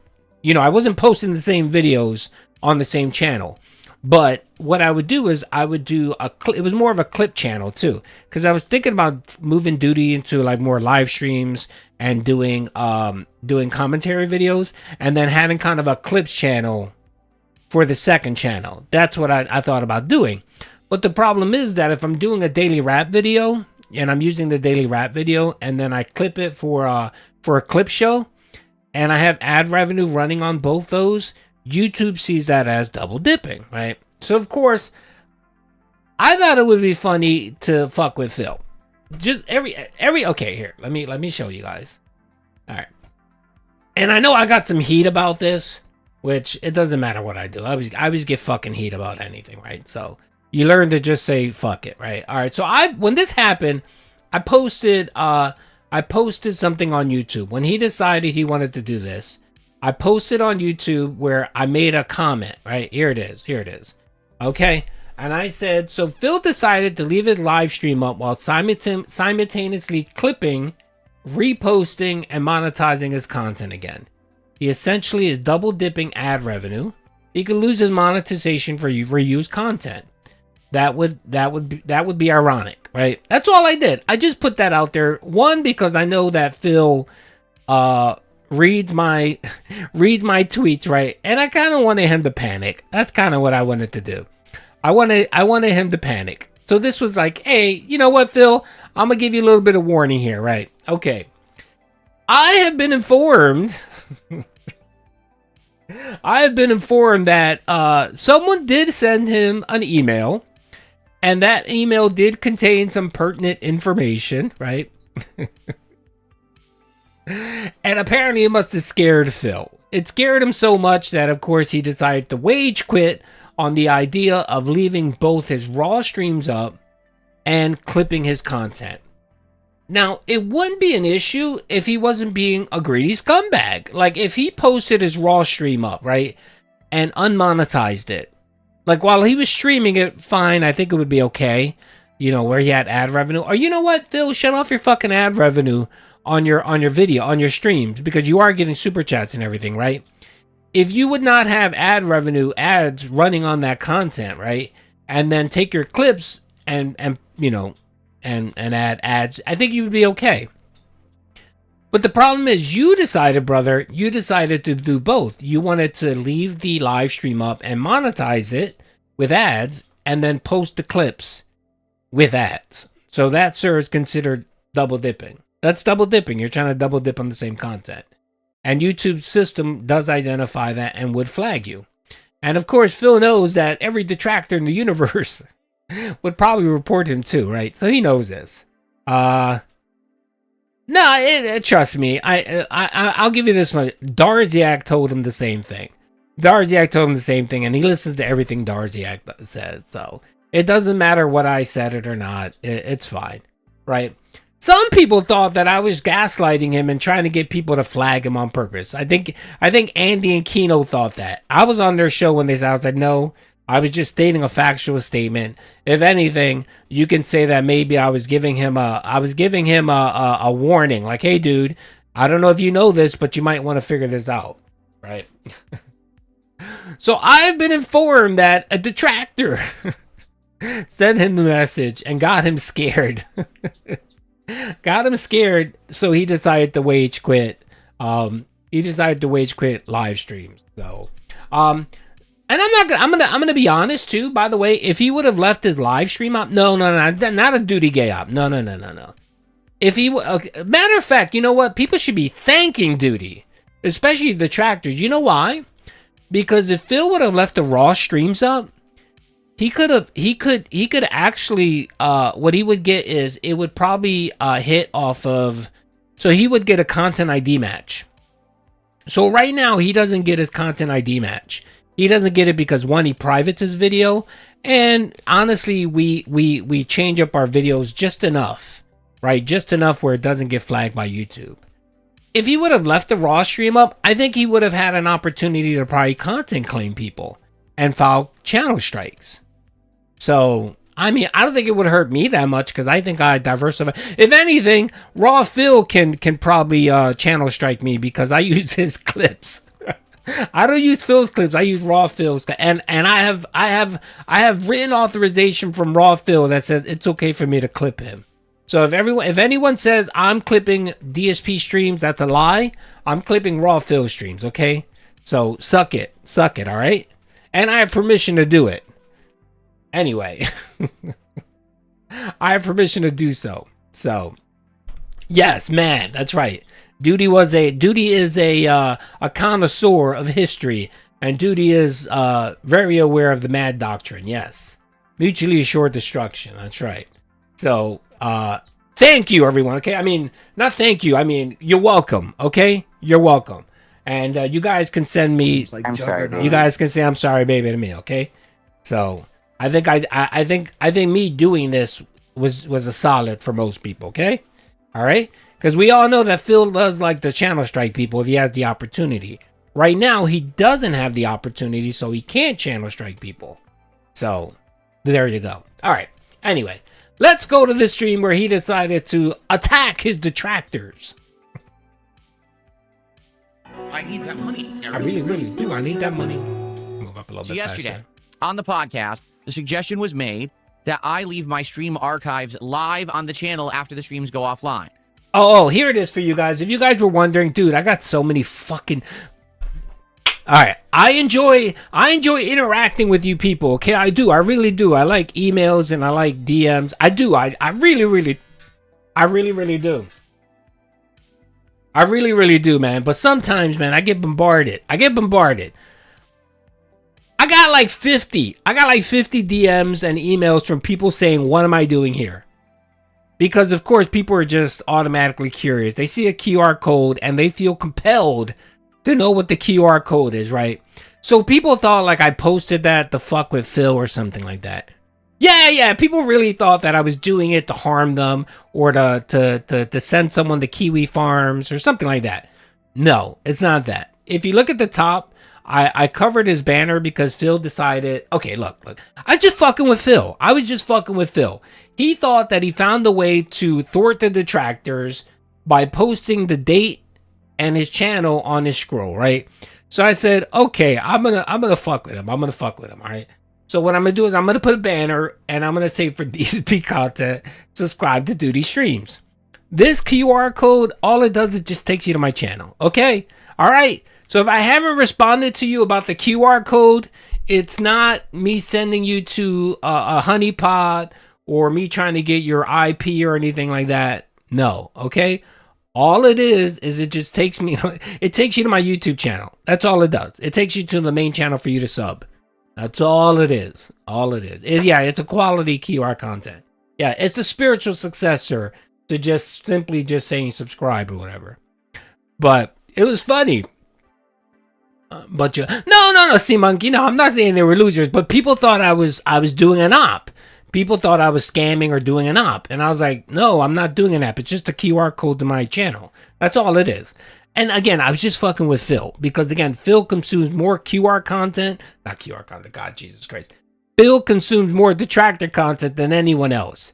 I wasn't posting the same videos on the same channel. But what I would do is I would do it was more of a clip channel too, because I was thinking about moving Duty into like more live streams and doing commentary videos, and then having kind of a clips channel for the second channel. That's what I thought about doing. But the problem is that if I'm doing a daily rap video, and I'm using the daily rap video, and then I clip it for a clip show, and I have ad revenue running on both those, YouTube sees that as double dipping, right? So of course, I thought it would be funny to fuck with Phil. Just okay, here, let me show you guys. All right. And I know I got some heat about this, which it doesn't matter what I do. I always get fucking heat about anything, right? So you learn to just say fuck it, right? All right. So when this happened, I posted something on YouTube. When he decided he wanted to do this, I posted on YouTube where I made a comment, right? Here it is. Okay. And I said, so Phil decided to leave his live stream up while simultaneously clipping, reposting, and monetizing his content again. He essentially is double dipping ad revenue. He could lose his monetization for reused content. That would be ironic, right? That's all I did. I just put that out there. One, because I know that Phil reads my tweets, right? And I kind of wanted him to panic. That's kind of what I wanted to do. I wanted him to panic. So this was like, hey, you know what, Phil? I'm gonna give you a little bit of warning here, right? Okay. I have been informed. That someone did send him an email, and that email did contain some pertinent information, right? And apparently it must have scared Phil. It scared him so much that, of course, he decided to rage quit on the idea of leaving both his raw streams up and clipping his content. Now, it wouldn't be an issue if he wasn't being a greedy scumbag. Like, if he posted his raw stream up, right, and unmonetized it, like, while he was streaming it, fine, I think it would be okay, where he had ad revenue. Or, you know what, Phil, shut off your fucking ad revenue on your video, on your streams, because you are getting super chats and everything, right? If you would not have ad revenue ads running on that content, right, and then take your clips and add ads, I think you would be okay. But the problem is you decided to do both. You wanted to leave the live stream up and monetize it with ads, and then post the clips with ads. So that, sir, is considered double dipping. That's double dipping. You're trying to double dip on the same content. And YouTube's system does identify that and would flag you. And of course, Phil knows that every detractor in the universe would probably report him too, right? So he knows this. No, trust me. I'll give you this much. Darziak told him the same thing. And he listens to everything Darziak says. So it doesn't matter what I said it or not. It's fine, right? Some people thought that I was gaslighting him and trying to get people to flag him on purpose. I think Andy and Kino thought that. I was on their show when they said, I was like, no, I was just stating a factual statement. If anything, you can say that maybe I was giving him a warning, like, hey, dude, I don't know if you know this, but you might want to figure this out, right? So I've been informed that a detractor sent him the message and got him scared. So he decided to rage quit. He decided to rage quit live streams. So, and I'm gonna be honest too. By the way, if he would have left his live stream up, no, not a Duty Gay up. No. If he, okay, matter of fact, you know what? People should be thanking Duty, especially the detractors. You know why? Because if Phil would have left the raw streams up, he could actually, what he would get is, it would probably hit off of, so he would get a content ID match. So right now he doesn't get his content ID match. He doesn't get it because, one, he privates his video, And honestly, we change up our videos just enough, right? Just enough where it doesn't get flagged by YouTube. If he would have left the Raw stream up, I think he would have had an opportunity to probably content claim people and file channel strikes. So, I mean, I don't think it would hurt me that much because I think I diversify. If anything, Raw Phil can probably channel strike me because I use his clips. I don't use Phil's clips. I use Raw Phil's, and I have written authorization from Raw Phil that says it's okay for me to clip him. So if anyone says I'm clipping DSP streams, that's a lie. I'm clipping Raw Phil streams, okay? So suck it, all right? And I have permission to do it. Anyway, I have permission to do so. So yes, man, that's right. Duty is a connoisseur of history, and Duty is very aware of the Mad Doctrine. Yes, mutually assured destruction. That's right. So thank you, everyone. Okay, I mean, not thank you. I mean, you're welcome. Okay, you're welcome. And you guys can send me. I'm sorry, baby. You guys can say I'm sorry, baby, to me. Okay. So I think me doing this was a solid for most people. Okay. All right. Because we all know that Phil does like to channel strike people if he has the opportunity. Right now, he doesn't have the opportunity, so he can't channel strike people. So, there you go. All right. Anyway, let's go to the stream where he decided to attack his detractors. I need that money. I really do. I need that money. Move up a little bit yesterday, faster. on the podcast, the suggestion was made that I leave my stream archives live on the channel after the streams go offline. Oh, here it is for you guys. If you guys were wondering, dude, I got so many fucking... All right, I enjoy interacting with you people, okay? I do. I really do. I like emails and I like DMs. I do. I really do. I really do, man. But sometimes, man, I get bombarded. I got like 50 DMs and emails from people saying, what am I doing here? Because, of course, people are just automatically curious. They see a QR code and they feel compelled to know what the QR code is, right? So people thought like I posted that to fuck with Phil or something like that. Yeah. People really thought that I was doing it to harm them or to send someone to Kiwi Farms or something like that. No, it's not that. If you look at the top, I covered his banner because Phil decided, okay, look. I was just fucking with Phil. He thought that he found a way to thwart the detractors by posting the date and his channel on his scroll, right? So I said, okay, I'm gonna fuck with him. All right. So what I'm gonna do is I'm gonna put a banner and I'm gonna say for DSP content, subscribe to Duty Streams. This QR code, all it does is just takes you to my channel. Okay. All right. So if I haven't responded to you about the QR code, it's not me sending you to a honeypot or me trying to get your IP or anything like that. No, okay? All it is it just takes me, it takes you to my YouTube channel. That's all it does. It takes you to the main channel for you to sub. That's all it is. It's a quality QR content. Yeah, it's the spiritual successor to just simply just saying subscribe or whatever. But it was funny. No, Sea Monkey. No, I'm not saying they were losers, but people thought I was doing an op. People thought I was scamming or doing an op, and I was like, no, I'm not doing an op. It's just a QR code to my channel. That's all it is. And again, I was just fucking with Phil because again, Phil consumes more QR content, not QR content. God, Jesus Christ. Phil consumes more detractor content than anyone else.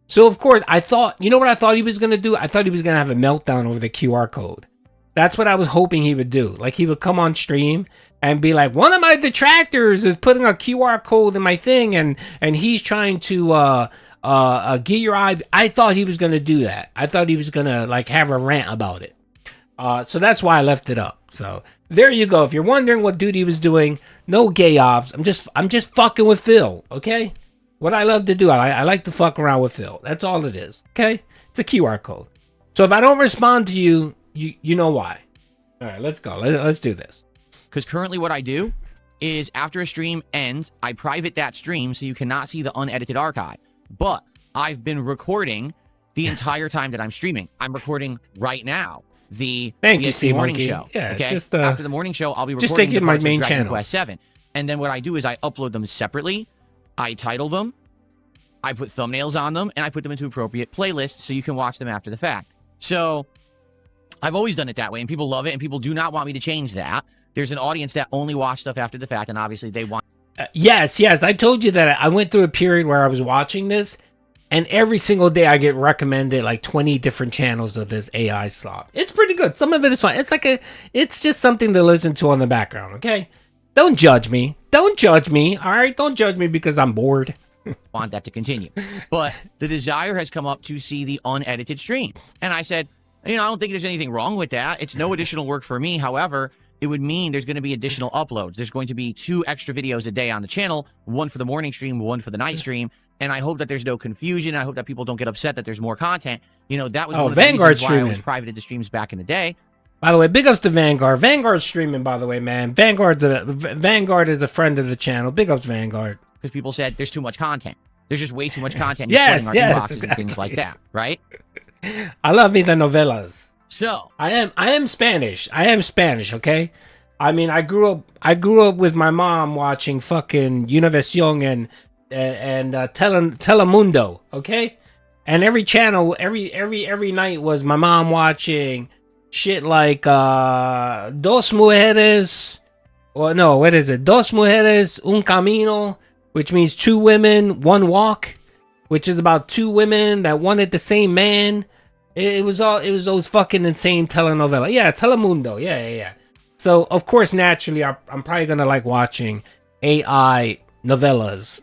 So of course, I thought, you know what I thought he was gonna do? I thought he was gonna have a meltdown over the QR code. That's what I was hoping he would do. Like he would come on stream and be like, one of my detractors is putting a QR code in my thing and he's trying to get your eye. I thought he was going to do that. I thought he was going to like have a rant about it. So that's why I left it up. So there you go. If you're wondering what Duty was doing, no gay ops. I'm just fucking with Phil. Okay. What I love to do. I like to fuck around with Phil. That's all it is. Okay. It's a QR code. So if I don't respond to you, you know why. All right, let's go. Let's do this. Because currently what I do is after a stream ends, I private that stream so you cannot see the unedited archive. But I've been recording the entire time that I'm streaming. I'm recording right now the DSP morning show. Yeah, okay? just after the morning show, I'll be recording just take it to my main Dragon channel. Quest 7. And then what I do is I upload them separately I title them, I put thumbnails on them, and I put them into appropriate playlists so you can watch them after the fact. So I've always done it that way, and people love it, and people do not want me to change that. There's an audience that only watch stuff after the fact, and obviously they want... Yes. I told you that I went through a period where I was watching this, and every single day I get recommended like 20 different channels of this AI slop. It's pretty good. Some of it is fine. It's just something to listen to on the background, okay? Don't judge me. Don't judge me, all right? Don't judge me because I'm bored. Want that to continue. But the desire has come up to see the unedited stream. And I said, I don't think there's anything wrong with that. It's no additional work for me. However, it would mean there's going to be additional uploads. There's going to be 2 extra videos a day on the channel, one for the morning stream, one for the night stream. And I hope that there's no confusion. I hope that people don't get upset that there's more content. That was one of the reasons why I was privated the streams back in the day. By the way, big ups to Vanguard. Vanguard's streaming, by the way, man. Vanguard is a friend of the channel. Big ups, Vanguard. Because people said there's too much content. There's just way too much content. Yes, our inboxes exactly. and things like that, right? I love me the novellas. So I am Spanish. Okay. I mean, I grew up with my mom watching fucking Univision and Telemundo. Okay, and every channel, every night was my mom watching shit like Dos Mujeres, or no, what is it? Dos Mujeres, un camino, which means 2 women, 1 walk, which is about 2 women that wanted the same man. It was those fucking insane telenovela. Yeah, Telemundo. Yeah. So of course, naturally, I'm probably gonna like watching AI novellas.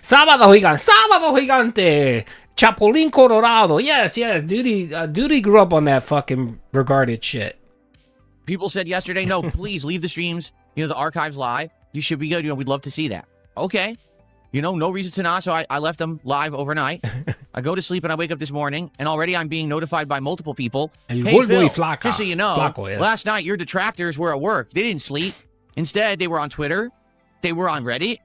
Sábado Gigante, Chapulín Colorado. Yes. Duty grew up on that fucking regarded shit. People said yesterday, no, please leave the streams. The archives live. You should be good. We'd love to see that. Okay. No reason to not. So I left them live overnight. I go to sleep and I wake up this morning, and already I'm being notified by multiple people. Hey, Phil, just so you know, last night your detractors were at work. They didn't sleep. Instead, they were on Twitter. They were on Reddit.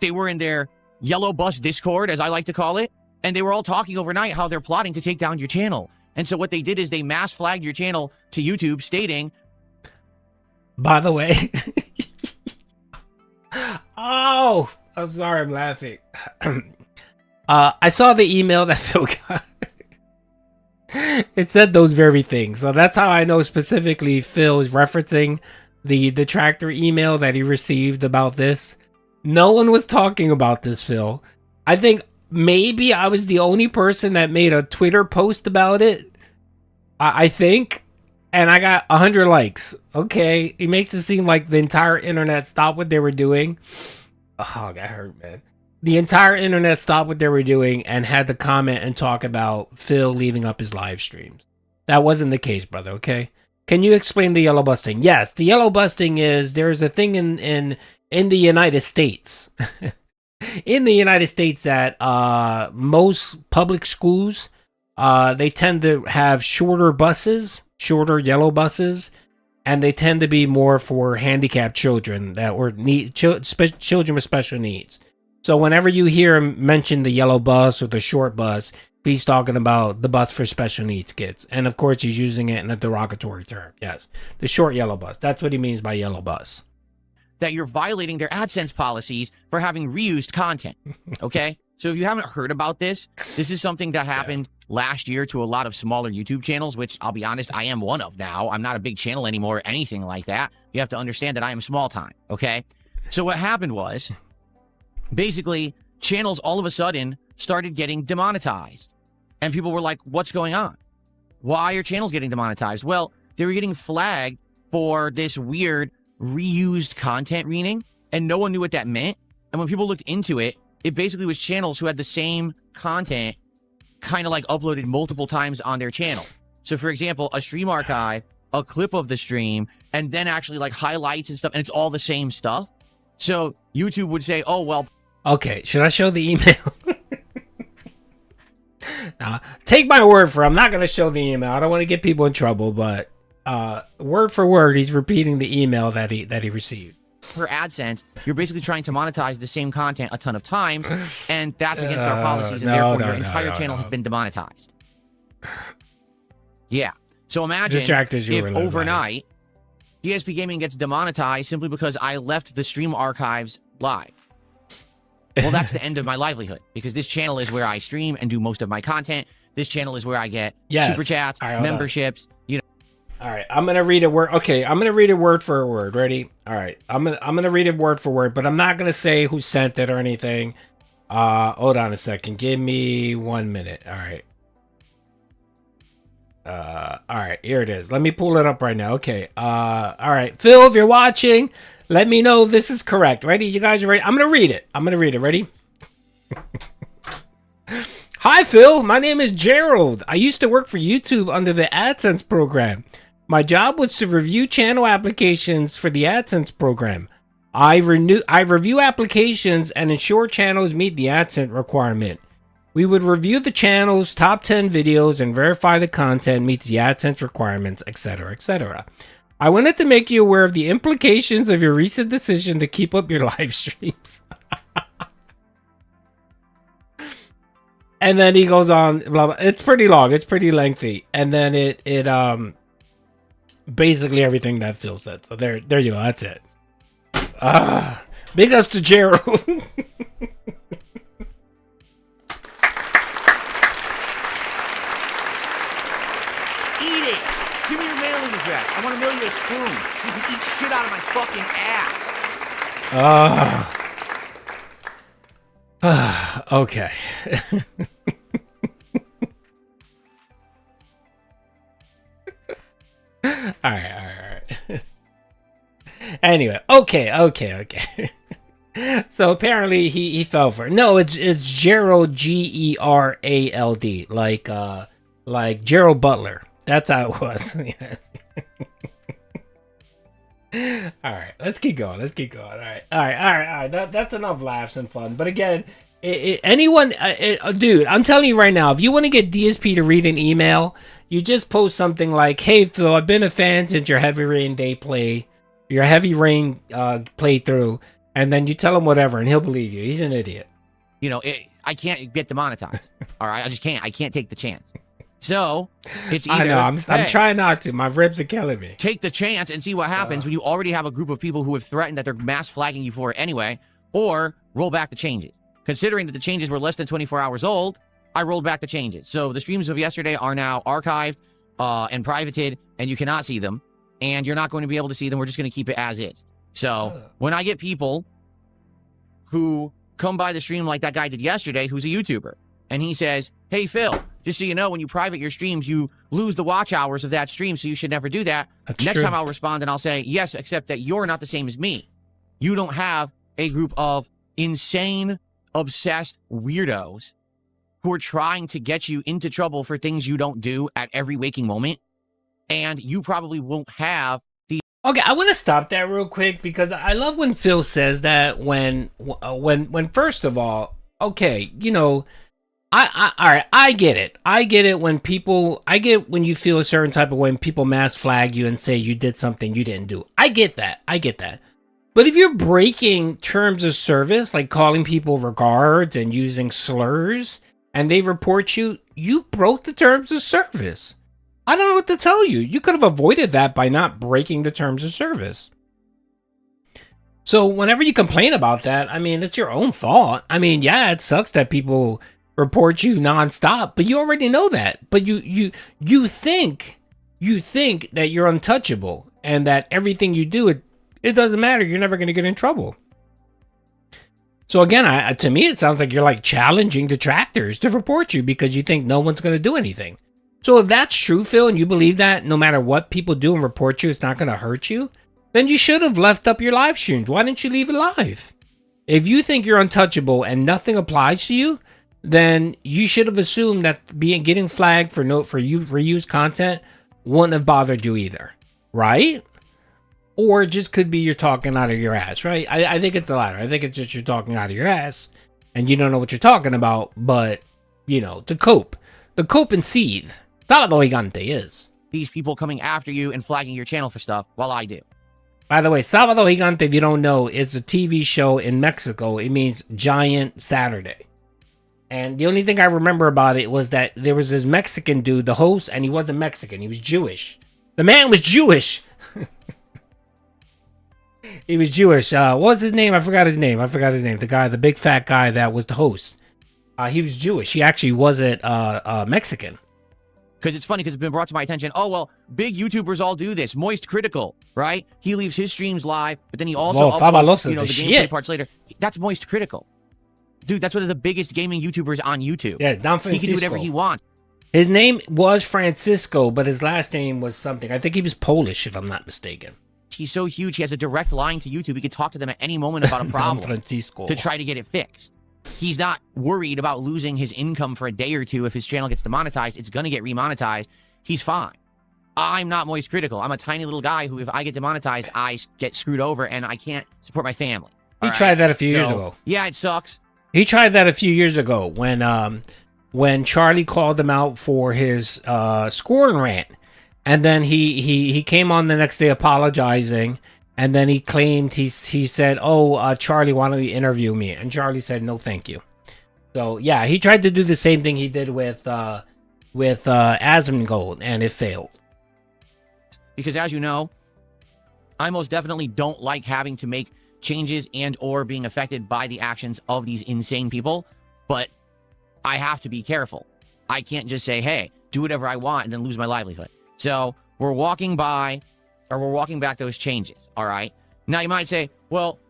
They were in their Yellow Bus Discord, as I like to call it. And they were all talking overnight how they're plotting to take down your channel. And so what they did is they mass flagged your channel to YouTube stating... By the way... Oh, I'm sorry, I'm laughing. I saw the email that Phil got. It said those very things. So that's how I know specifically Phil is referencing the detractor email that he received about this. No one was talking about this, Phil. I think maybe I was the only person that made a Twitter post about it. I think. And I got 100 likes. Okay. It makes it seem like the entire internet stopped what they were doing. Oh, that hurt, man. The entire internet stopped what they were doing and had to comment and talk about Phil leaving up his live streams. That wasn't the case, brother, okay? Can you explain the yellow busting? Yes, the yellow busting is there's a thing in the United States. In the United States that most public schools, they tend to have shorter yellow buses, and they tend to be more for handicapped children children with special needs. So whenever you hear him mention the yellow bus or the short bus, he's talking about the bus for special needs kids. And of course, he's using it in a derogatory term. Yes, the short yellow bus. That's what he means by yellow bus. That you're violating their AdSense policies for having reused content. Okay? So if you haven't heard about this is something that happened last year to a lot of smaller YouTube channels, which I'll be honest, I am one of now. I'm not a big channel anymore or anything like that. You have to understand that I am small time, okay? So what happened was, basically, channels all of a sudden started getting demonetized. And people were like, what's going on? Why are channels getting demonetized? Well, they were getting flagged for this weird reused content meaning, and no one knew what that meant. And when people looked into it, it basically was channels who had the same content kind of like uploaded multiple times on their channel. So for example, a stream archive, a clip of the stream, and then actually like highlights and stuff, and it's all the same stuff. So YouTube would say, oh, well. Okay, should I show the email? Now, take my word for it. I'm not going to show the email. I don't want to get people in trouble, but word for word, he's repeating the email that he received. For AdSense, you're basically trying to monetize the same content a ton of times, and that's against our policies, and therefore your entire channel has been demonetized. Yeah. So imagine if overnight, DSP Gaming gets demonetized simply because I left the stream archives live. Well, that's the end of my livelihood because this channel is where I stream and do most of my content. This channel is where I get super chats, memberships, you know. All right, I'm gonna read a word. Okay, I'm gonna read it word for word. Ready? All right, I'm gonna read it word for word, but I'm not gonna say who sent it or anything. Hold on a second. Give me 1 minute. All right. All right, here it is. Let me pull it up right now. Okay. All right, Phil, if you're watching, let me know if this is correct. Ready? You guys are ready? I'm gonna read it. Ready? Hi, Phil. My name is Gerald. I used to work for YouTube under the AdSense program. My job was to review channel applications for the AdSense program. I review applications and ensure channels meet the AdSense requirement. We would review the channel's top 10 videos and verify the content meets the AdSense requirements, etc., etc. I wanted to make you aware of the implications of your recent decision to keep up your live streams. And then he goes on, blah, blah. It's pretty long. It's pretty lengthy. And then it basically everything that Phil said. So there you go. That's it. Big ups to Gerald. Eat it. Give me your mailing address. I want to mail you a spoon so you can eat shit out of my fucking ass. Okay. All right. Anyway, okay. So apparently he fell for it. No, it's Gerald, Gerald, like Gerald Butler. That's how it was. Yes. All right, let's keep going. All right. That's enough laughs and fun. But again, dude, I'm telling you right now, if you want to get DSP to read an email, you just post something like, "Hey Phil, I've been a fan since your Heavy Rain playthrough," and then you tell him whatever, and he'll believe you. He's an idiot. You know, I can't get demonetized. All right, I just can't. I can't take the chance. So it's either. I know. I'm trying not to. My ribs are killing me. Take the chance and see what happens when you already have a group of people who have threatened that they're mass flagging you for it anyway, or roll back the changes. Considering that the changes were less than 24 hours old, I rolled back the changes. So the streams of yesterday are now archived and privated, and you cannot see them, and you're not going to be able to see them. We're just going to keep it as is. So when I get people who come by the stream like that guy did yesterday, who's a YouTuber, and he says, "Hey, Phil, just so you know, when you private your streams, you lose the watch hours of that stream, so you should never do that." Next time I'll respond and I'll say, "Yes, except that you're not the same as me. You don't have a group of insane, obsessed weirdos who are trying to get you into trouble for things you don't do at every waking moment, and you probably won't have the." Okay, I want to stop that real quick because I love when Phil says that when first of all, okay, you know, I get it. I get it when when you feel a certain type of way and people mass flag you and say you did something you didn't do. I get that. But if you're breaking terms of service, like calling people regards and using slurs, and they report you, you broke the terms of service. I don't know what to tell you. You could have avoided that by not breaking the terms of service. So whenever you complain about that, I mean, it's your own fault. I mean, yeah, it sucks that people report you nonstop, but you already know that. But you think that you're untouchable and that everything you do, it doesn't matter. You're never going to get in trouble. So again, to me, it sounds like you're like challenging detractors to report you because you think no one's going to do anything. So if that's true, Phil, and you believe that no matter what people do and report you, it's not going to hurt you, then you should have left up your live streams. Why didn't you leave it live? If you think you're untouchable and nothing applies to you, then you should have assumed that getting flagged for reused content wouldn't have bothered you either, right? Or it just could be you're talking out of your ass, right? I think it's the latter. I think it's just you're talking out of your ass and you don't know what you're talking about, but, you know, to cope and seethe. Sábado Gigante is. These people coming after you and flagging your channel for stuff while I do. By the way, Sábado Gigante, if you don't know, is a TV show in Mexico. It means Giant Saturday. And the only thing I remember about it was that there was this Mexican dude, the host, and he wasn't Mexican. He was Jewish. The man was Jewish. He was Jewish. What was his name? I forgot his name. The guy, the big fat guy that was the host. He was Jewish. He actually wasn't Mexican. Because it's funny, because it's been brought to my attention. Oh, well, big YouTubers all do this. Moist Critical, right? He leaves his streams live, but then he also uploads, the gameplay parts later. That's Moist Critical. Dude, that's one of the biggest gaming YouTubers on YouTube. Yeah, Don Francisco. He can do whatever he wants. His name was Francisco, but his last name was something. I think he was Polish, if I'm not mistaken. He's so huge, he has a direct line to YouTube. He can talk to them at any moment about a problem Francisco. to try to get it fixed. He's not worried about losing his income for a day or two if his channel gets demonetized. It's going to get remonetized. He's fine. I'm not Moist Critical. I'm a tiny little guy who, if I get demonetized, I get screwed over and I can't support my family. He tried that a few years ago. Yeah, it sucks. He tried that a few years ago when Charlie called him out for his scoring rant. And then he came on the next day apologizing. And then he claimed, he said, oh, Charlie, why don't you interview me? And Charlie said, no, thank you. So, yeah, he tried to do the same thing he did with Asmongold, and it failed. Because as you know, I most definitely don't like having to make changes and or being affected by the actions of these insane people. But I have to be careful. I can't just say, hey, do whatever I want and then lose my livelihood. So we're walking back those changes, all right? Now, you might say, well,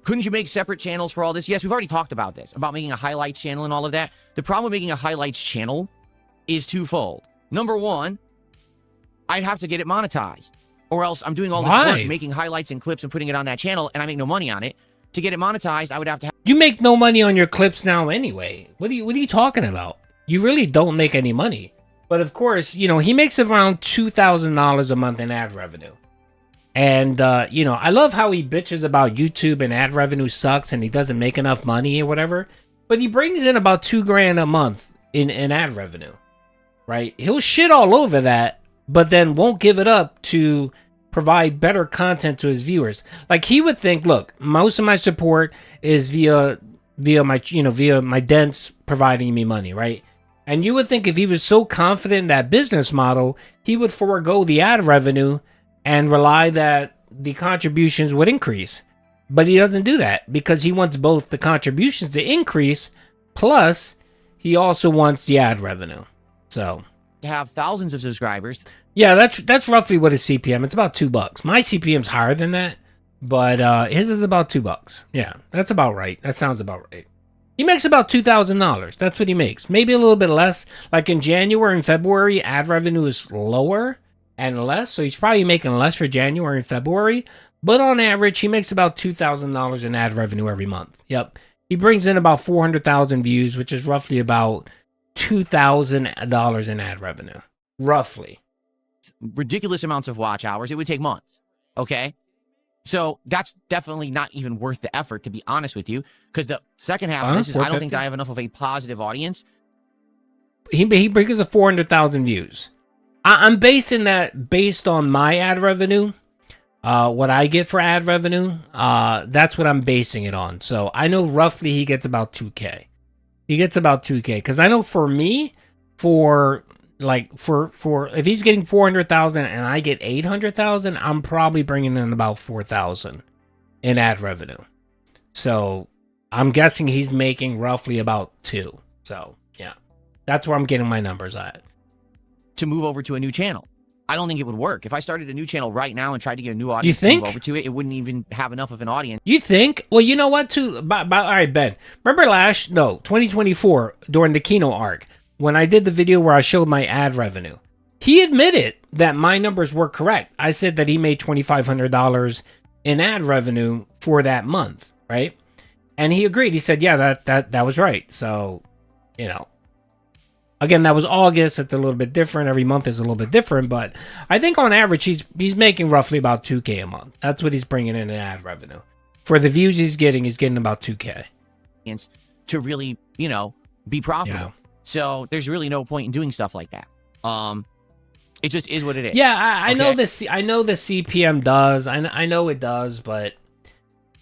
couldn't you make separate channels for all this? Yes, we've already talked about this, about making a highlights channel and all of that. The problem with making a highlights channel is twofold. Number one, I'd have to get it monetized, or else I'm doing all this work, making highlights and clips and putting it on that channel, and I make no money on it. To get it monetized, I would have to... You make no money on your clips now anyway. What are you talking about? You really don't make any money. But of course, you know, he makes around $2,000 a month in ad revenue. And, you know, I love how he bitches about YouTube and ad revenue sucks and he doesn't make enough money or whatever. But he brings in about $2,000 a month in ad revenue, right? He'll shit all over that, but then won't give it up to provide better content to his viewers. Like, he would think, look, most of my support is via my dents providing me money, right? And you would think if he was so confident in that business model, he would forego the ad revenue and rely that the contributions would increase. But he doesn't do that because he wants both the contributions to increase, plus he also wants the ad revenue. So to have thousands of subscribers. Yeah, that's roughly what his CPM. It's about $2. My CPM's higher than that, but his is about $2. Yeah, that's about right. That sounds about right. He makes about $2,000. That's what he makes. Maybe a little bit less. Like in January and February, ad revenue is lower and less. So he's probably making less for January and February. But on average, he makes about $2,000 in ad revenue every month. Yep. He brings in about 400,000 views, which is roughly about $2,000 in ad revenue. Roughly. Ridiculous amounts of watch hours. It would take months. Okay? So that's definitely not even worth the effort, to be honest with you, because the second half of this is I don't think that I have enough of a positive audience. He brings us 400,000 views. I'm basing that based on my ad revenue, what I get for ad revenue. That's what I'm basing it on. So I know roughly he gets about 2K. He gets about 2K because I know for me, for if he's getting 400,000 and I get 800,000, I'm probably bringing in about 4,000 in ad revenue. So I'm guessing he's making roughly about 2. So yeah, that's where I'm getting my numbers at. To move over to a new channel, I don't think it would work. If I started a new channel right now and tried to get a new audience to move over to it, it wouldn't even have enough of an audience. You think? Well, you know what? Too. All right, Ben. Remember 2024 during the Kino arc, when I did the video where I showed my ad revenue, he admitted that my numbers were correct. I said that he made $2,500 in ad revenue for that month, right? And he agreed. He said, yeah, that was right. So, you know, again, that was August. It's a little bit different. Every month is a little bit different, but I think on average, he's making roughly about 2K a month. That's what he's bringing in ad revenue. For the views he's getting about 2K. To really, you know, be profitable. Yeah. So there's really no point in doing stuff like that. It just is what it is. Yeah, I know this. I know the CPM does. I know it does, but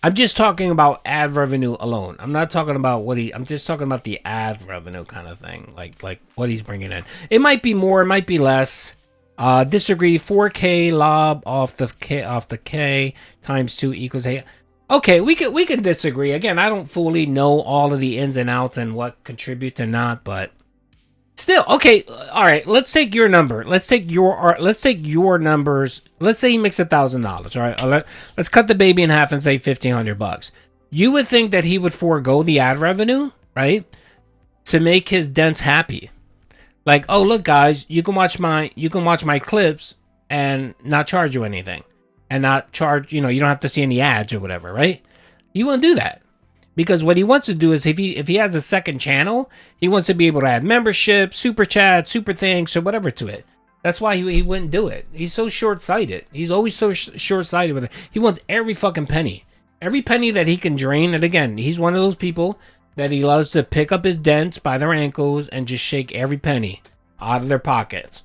I'm just talking about ad revenue alone. I'm not talking about I'm just talking about the ad revenue kind of thing, like what he's bringing in. It might be more, it might be less. Disagree. 4K lob off the K times 2 equals 8. Okay, we can disagree. Again, I don't fully know all of the ins and outs and what contributes and not, but still, okay. All right, let's take your number. Let's take your numbers. Let's say he makes $1,000. All right, let's cut the baby in half and say $1,500. You would think that he would forego the ad revenue, right, to make his dents happy. Like, oh look, guys, you can watch my clips and not charge you anything, and not charge. You don't have to see any ads or whatever, right? You won't do that. Because what he wants to do is, if he has a second channel, he wants to be able to add membership, super chat, super thanks, or whatever to it. That's why he wouldn't do it. He's so short-sighted. He's always so short-sighted with it. He wants every fucking penny. Every penny that he can drain. And again, he's one of those people that he loves to pick up his dents by their ankles and just shake every penny out of their pockets.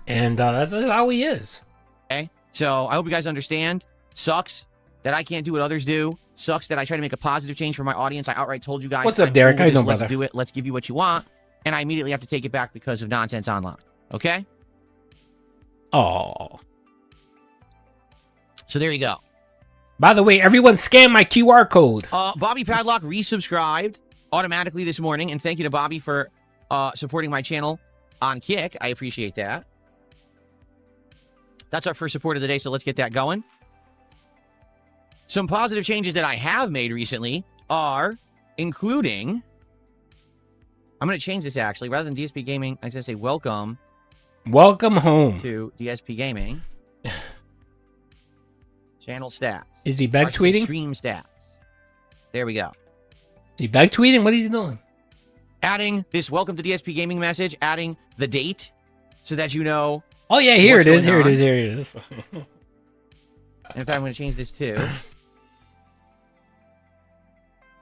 And that's how he is. Okay? So I hope you guys understand. Sucks that I can't do what others do. Sucks that I try to make a positive change for my audience. I outright told you guys, what's up, Derek? How you doing, let's brother? do it. Let's give you what you want. And I immediately have to take it back because of nonsense online. Okay? Oh. So there you go. By the way, everyone scan my QR code. Bobby Padlock resubscribed automatically this morning. And thank you to Bobby for supporting my channel on Kick. I appreciate that. That's our first support of the day, so let's get that going. Some positive changes that I have made recently are including... I'm going to change this, actually. Rather than DSP Gaming, I'm going to say welcome. Welcome home. To DSP Gaming. Channel stats. Is he back tweeting? Stream stats. There we go. Is he back tweeting? What is he doing? Adding this welcome to DSP Gaming message. Adding the date so that you know... Oh, yeah, here it is. Here it is. Here it is. In fact, I'm going to change this too.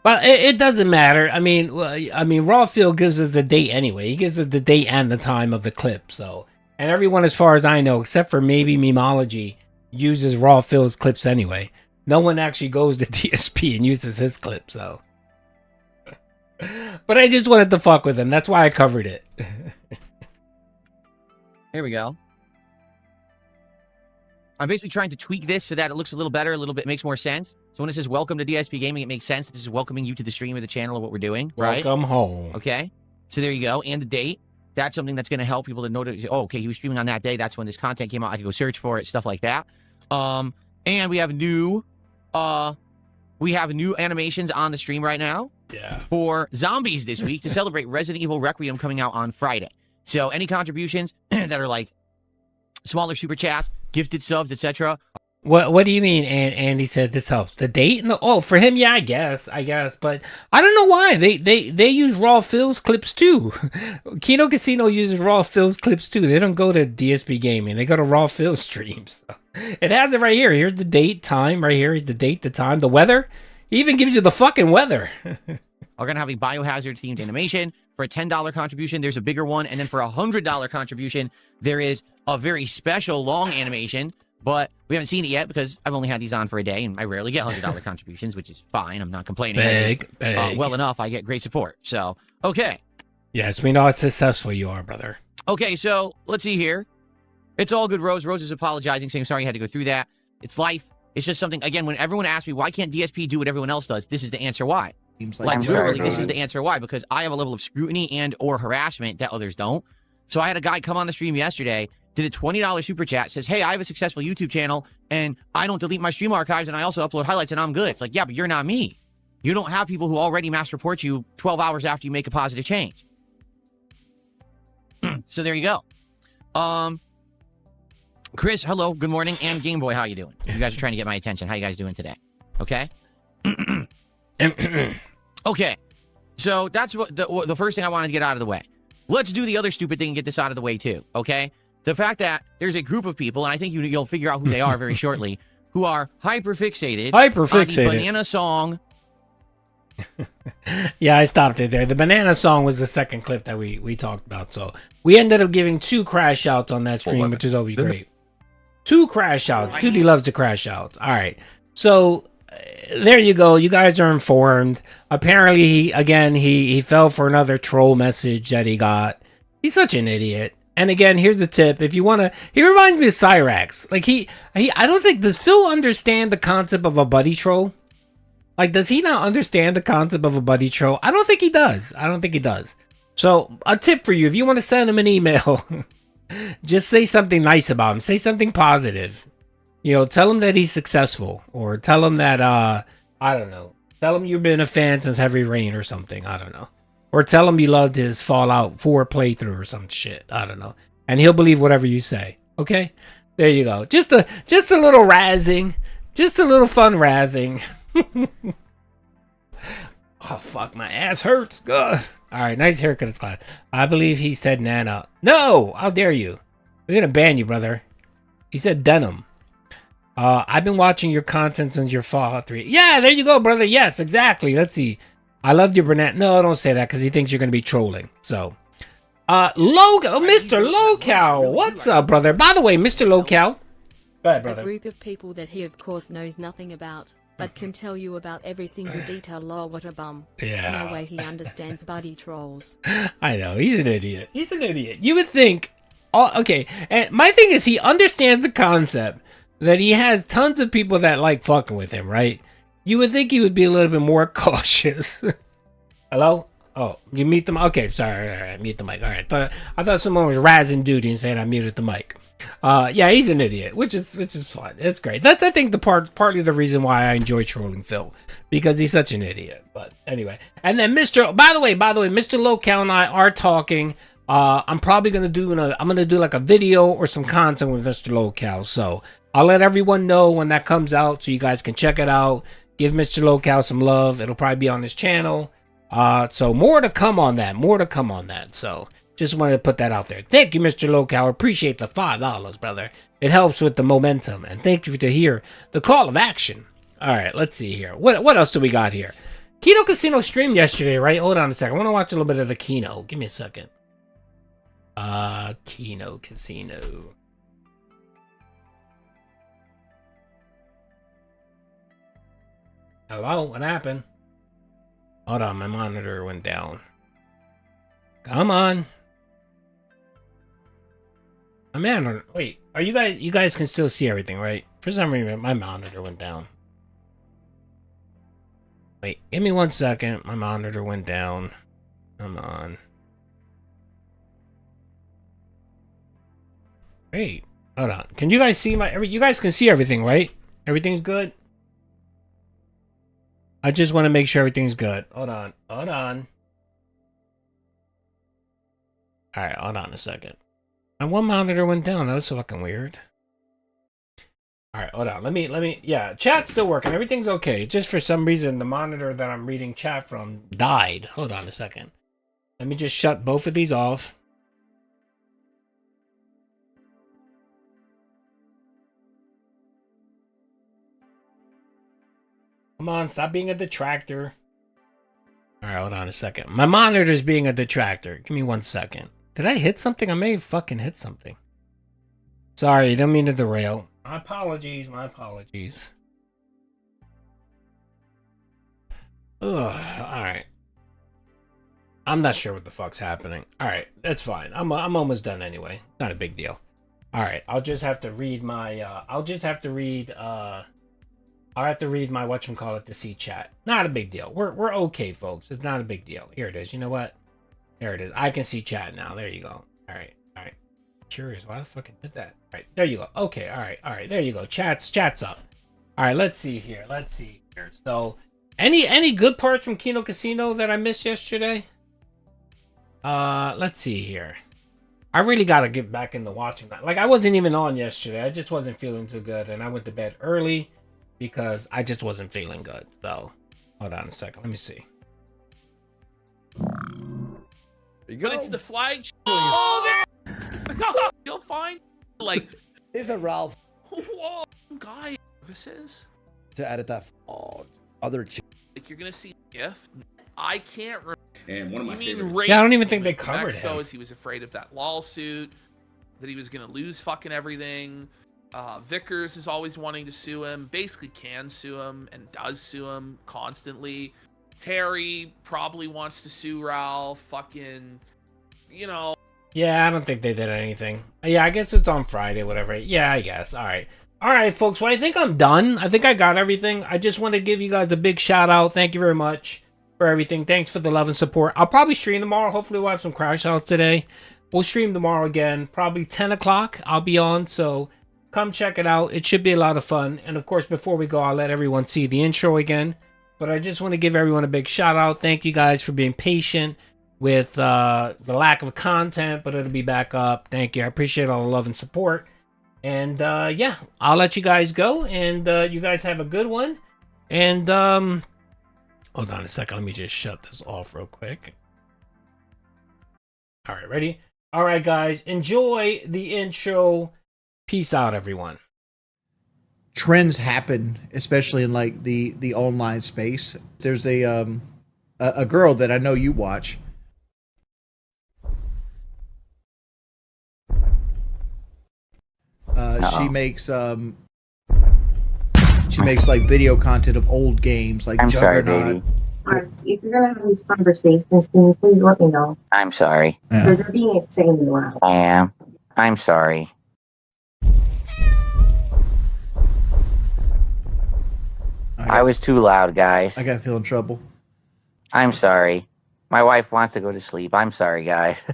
But it doesn't matter. I mean, Rawfield gives us the date anyway. He gives us the date and the time of the clip. So, and everyone, as far as I know, except for maybe Memology, uses Rawfield's clips anyway. No one actually goes to DSP and uses his clip. So, but I just wanted to fuck with him. That's why I covered it. Here we go. I'm basically trying to tweak this so that it looks a little better, a little bit makes more sense. So when it says welcome to DSP Gaming, it makes sense. This is welcoming you to the stream of the channel of what we're doing, right? Welcome home. Okay. So there you go. And the date. That's something that's going to help people to know that, oh, okay, he was streaming on that day. That's when this content came out. I can go search for it, stuff like that. And we have new animations on the stream right now. Yeah. For zombies this week to celebrate Resident Evil Requiem coming out on Friday. So any contributions that are like smaller super chats, gifted subs, etc. What do you mean? And Andy said this helps. The date? No, for him, yeah, I guess. But I don't know why. They use Raw Phil's clips too. Kino Casino uses Raw Phil's clips too. They don't go to DSP Gaming. They go to Raw Phil streams. So it has it right here. Here's the date, time, right here. Here's the date, the time, the weather. He even gives you the fucking weather. We're going to have a biohazard themed animation. For a $10 contribution, there's a bigger one. And then for a $100 contribution, there is a very special long animation. But we haven't seen it yet because I've only had these on for a day. And I rarely get $100 contributions, which is fine. I'm not complaining. Big. Well enough, I get great support. So, okay. Yes, we know how successful you are, brother. Okay, so let's see here. It's all good, Rose. Rose is apologizing, saying sorry you had to go through that. It's life. It's just something, again, when everyone asks me, why can't DSP do what everyone else does? This is the answer why. Seems Like, sorry, literally, this is the answer why, because I have a level of scrutiny and or harassment that others don't. So I had a guy come on the stream yesterday, did a $20 super chat, says, hey, I have a successful YouTube channel, and I don't delete my stream archives, and I also upload highlights, and I'm good. It's like, yeah, but you're not me. You don't have people who already mass report you 12 hours after you make a positive change. So there you go. Chris, hello, good morning, and Game Boy, how you doing? You guys are trying to get my attention. How you guys doing today? Okay? Okay, so that's what the first thing I wanted to get out of the way. Let's do the other stupid thing and get this out of the way too, okay? The fact that there's a group of people, and I think you'll figure out who they are very shortly, who are hyperfixated on the Banana Song. Yeah, I stopped it there. The Banana Song was the second clip that we talked about. So we ended up giving 2 crash outs on that stream, which is always great. 2 crash outs. Duty loves to crash outs. All right. So there you go. You guys are informed. Apparently, he fell for another troll message that he got. He's such an idiot. And again, here's the tip. If you want to, he reminds me of Cyrax. Like I don't think, does Phil understand the concept of a buddy troll? Like, does he not understand the concept of a buddy troll? I don't think he does. I don't think he does. So a tip for you, if you want to send him an email, just say something nice about him. Say something positive. You know, tell him that he's successful, or tell him that, I don't know. Tell him you've been a fan since Heavy Rain or something. I don't know. Or tell him you loved his Fallout 4 playthrough or some shit. I don't know. And he'll believe whatever you say. Okay? There you go. Just a little razzing. Just a little fun razzing. Oh, fuck. My ass hurts. Ugh. All right. Nice haircut, it's class. I believe he said Nana. No! How dare you? We're going to ban you, brother. He said denim. I've been watching your content since your Fallout 3. Yeah, there you go, brother. Yes, exactly. Let's see. I loved your Burnett. No, don't say that because he thinks you're going to be trolling. So, Mr. Local. What's up, brother? By the way, Mr. Local. Go ahead, brother. A group of people that he, of course, knows nothing about, but can tell you about every single detail. Lol, what a bum. Yeah. No way he understands buddy trolls. I know. He's an idiot. He's an idiot. You would think... okay, and my thing is he understands the concept that he has tons of people that like fucking with him, right? You would think he would be a little bit more cautious. Hello? Oh, you mute them? Okay, sorry. All right, mute the mic. All right. I thought someone was razzing duty and saying I muted the mic. Yeah, he's an idiot, which is fun. It's great. That's, I think, partly the reason why I enjoy trolling Phil, because he's such an idiot. But anyway, and then by the way, Mr. Local and I are talking. I'm probably gonna do like a video or some content with Mr. Local. So I'll let everyone know when that comes out, so you guys can check it out. Give Mr. Local some love. It'll probably be on his channel. So more to come on that. So just wanted to put that out there. Thank you, Mr. Local. Appreciate the $5, brother. It helps with the momentum. And thank you to hear the call of action. All right, let's see here. What else do we got here? Kino Casino streamed yesterday, right? Hold on a second. I want to watch a little bit of the Kino. Give me a second. Kino Casino. Hello, what happened? Hold on, my monitor went down. Come on. My man, wait, are you guys can still see everything, right? For some reason, my monitor went down. Wait, give me 1 second. My monitor went down. Come on. Wait, hold on. Can you guys see you guys can see everything, right? Everything's good? I just want to make sure everything's good. Hold on. All right, hold on a second. And one monitor went down. That was fucking weird. All right, hold on. Let me. Yeah, chat's still working. Everything's okay. Just for some reason, the monitor that I'm reading chat from died. Hold on a second. Let me just shut both of these off. Come on, stop being a detractor. All right, hold on a second. My monitor's being a detractor. Give me 1 second. Did I hit something? I may have fucking hit something. Sorry, don't mean to derail. My apologies. Ugh, all right. I'm not sure what the fuck's happening. All right, that's fine. I'm almost done anyway. Not a big deal. All right, I'll just have to read my. I'll have to read my whatchamacallit to see chat. Not a big deal. We're okay, folks. It's not a big deal. Here it is. You know what? There it is. I can see chat now. There you go. All right. Curious why the fuck I did that. All right. There you go. Okay. All right. There you go. Chat's up. All right. Let's see here. So, any good parts from Kino Casino that I missed yesterday? Let's see here. I really got to get back into watching that. Like, I wasn't even on yesterday. I just wasn't feeling too good, and I went to bed early because I just wasn't feeling good. So, hold on a second. Let me see. There you go. But it's the flag. Oh, there! You'll find, like... Is it Ralph? Whoa, guy. This is... To edit that... Oh, other... Like, you're gonna see GIF. I can't remember. And one of my favorite... Yeah, I don't even think they covered Mexico him. Is he was afraid of that lawsuit, that he was gonna lose fucking everything. Vickers is always wanting to sue him, basically can sue him, and does sue him constantly. Harry probably wants to sue Ralph. Fucking, you know, Yeah, I don't think they did anything. Yeah, I guess it's on Friday, whatever. Yeah, I guess. All right. All right, folks. Well, I think I'm done. I think I got everything. I just want to give you guys a big shout out. Thank you very much for everything. Thanks for the love and support. I'll probably stream tomorrow. Hopefully, we'll have some crash outs today. We'll stream tomorrow again. Probably 10 o'clock. I'll be on. So come check it out. It should be a lot of fun. And of course, before we go, I'll let everyone see the intro again. But I just want to give everyone a big shout out. Thank you guys for being patient with the lack of content, but it'll be back up. Thank you. I appreciate all the love and support. And yeah, I'll let you guys go. And you guys have a good one. And hold on a second. Let me just shut this off real quick. All right, ready? All right, guys. Enjoy the intro. Peace out, everyone. Trends happen, especially in like the online space. There's a girl that I know you watch. She makes like video content of old games like I'm sorry, Juggernaut. baby. Alright, if you're gonna have these conversations, can you please let me know? I'm sorry. Because they're being insanely loud. I am. I'm sorry. I was too loud, guys. I gotta feel in trouble. I'm sorry. My wife wants to go to sleep. I'm sorry, guys.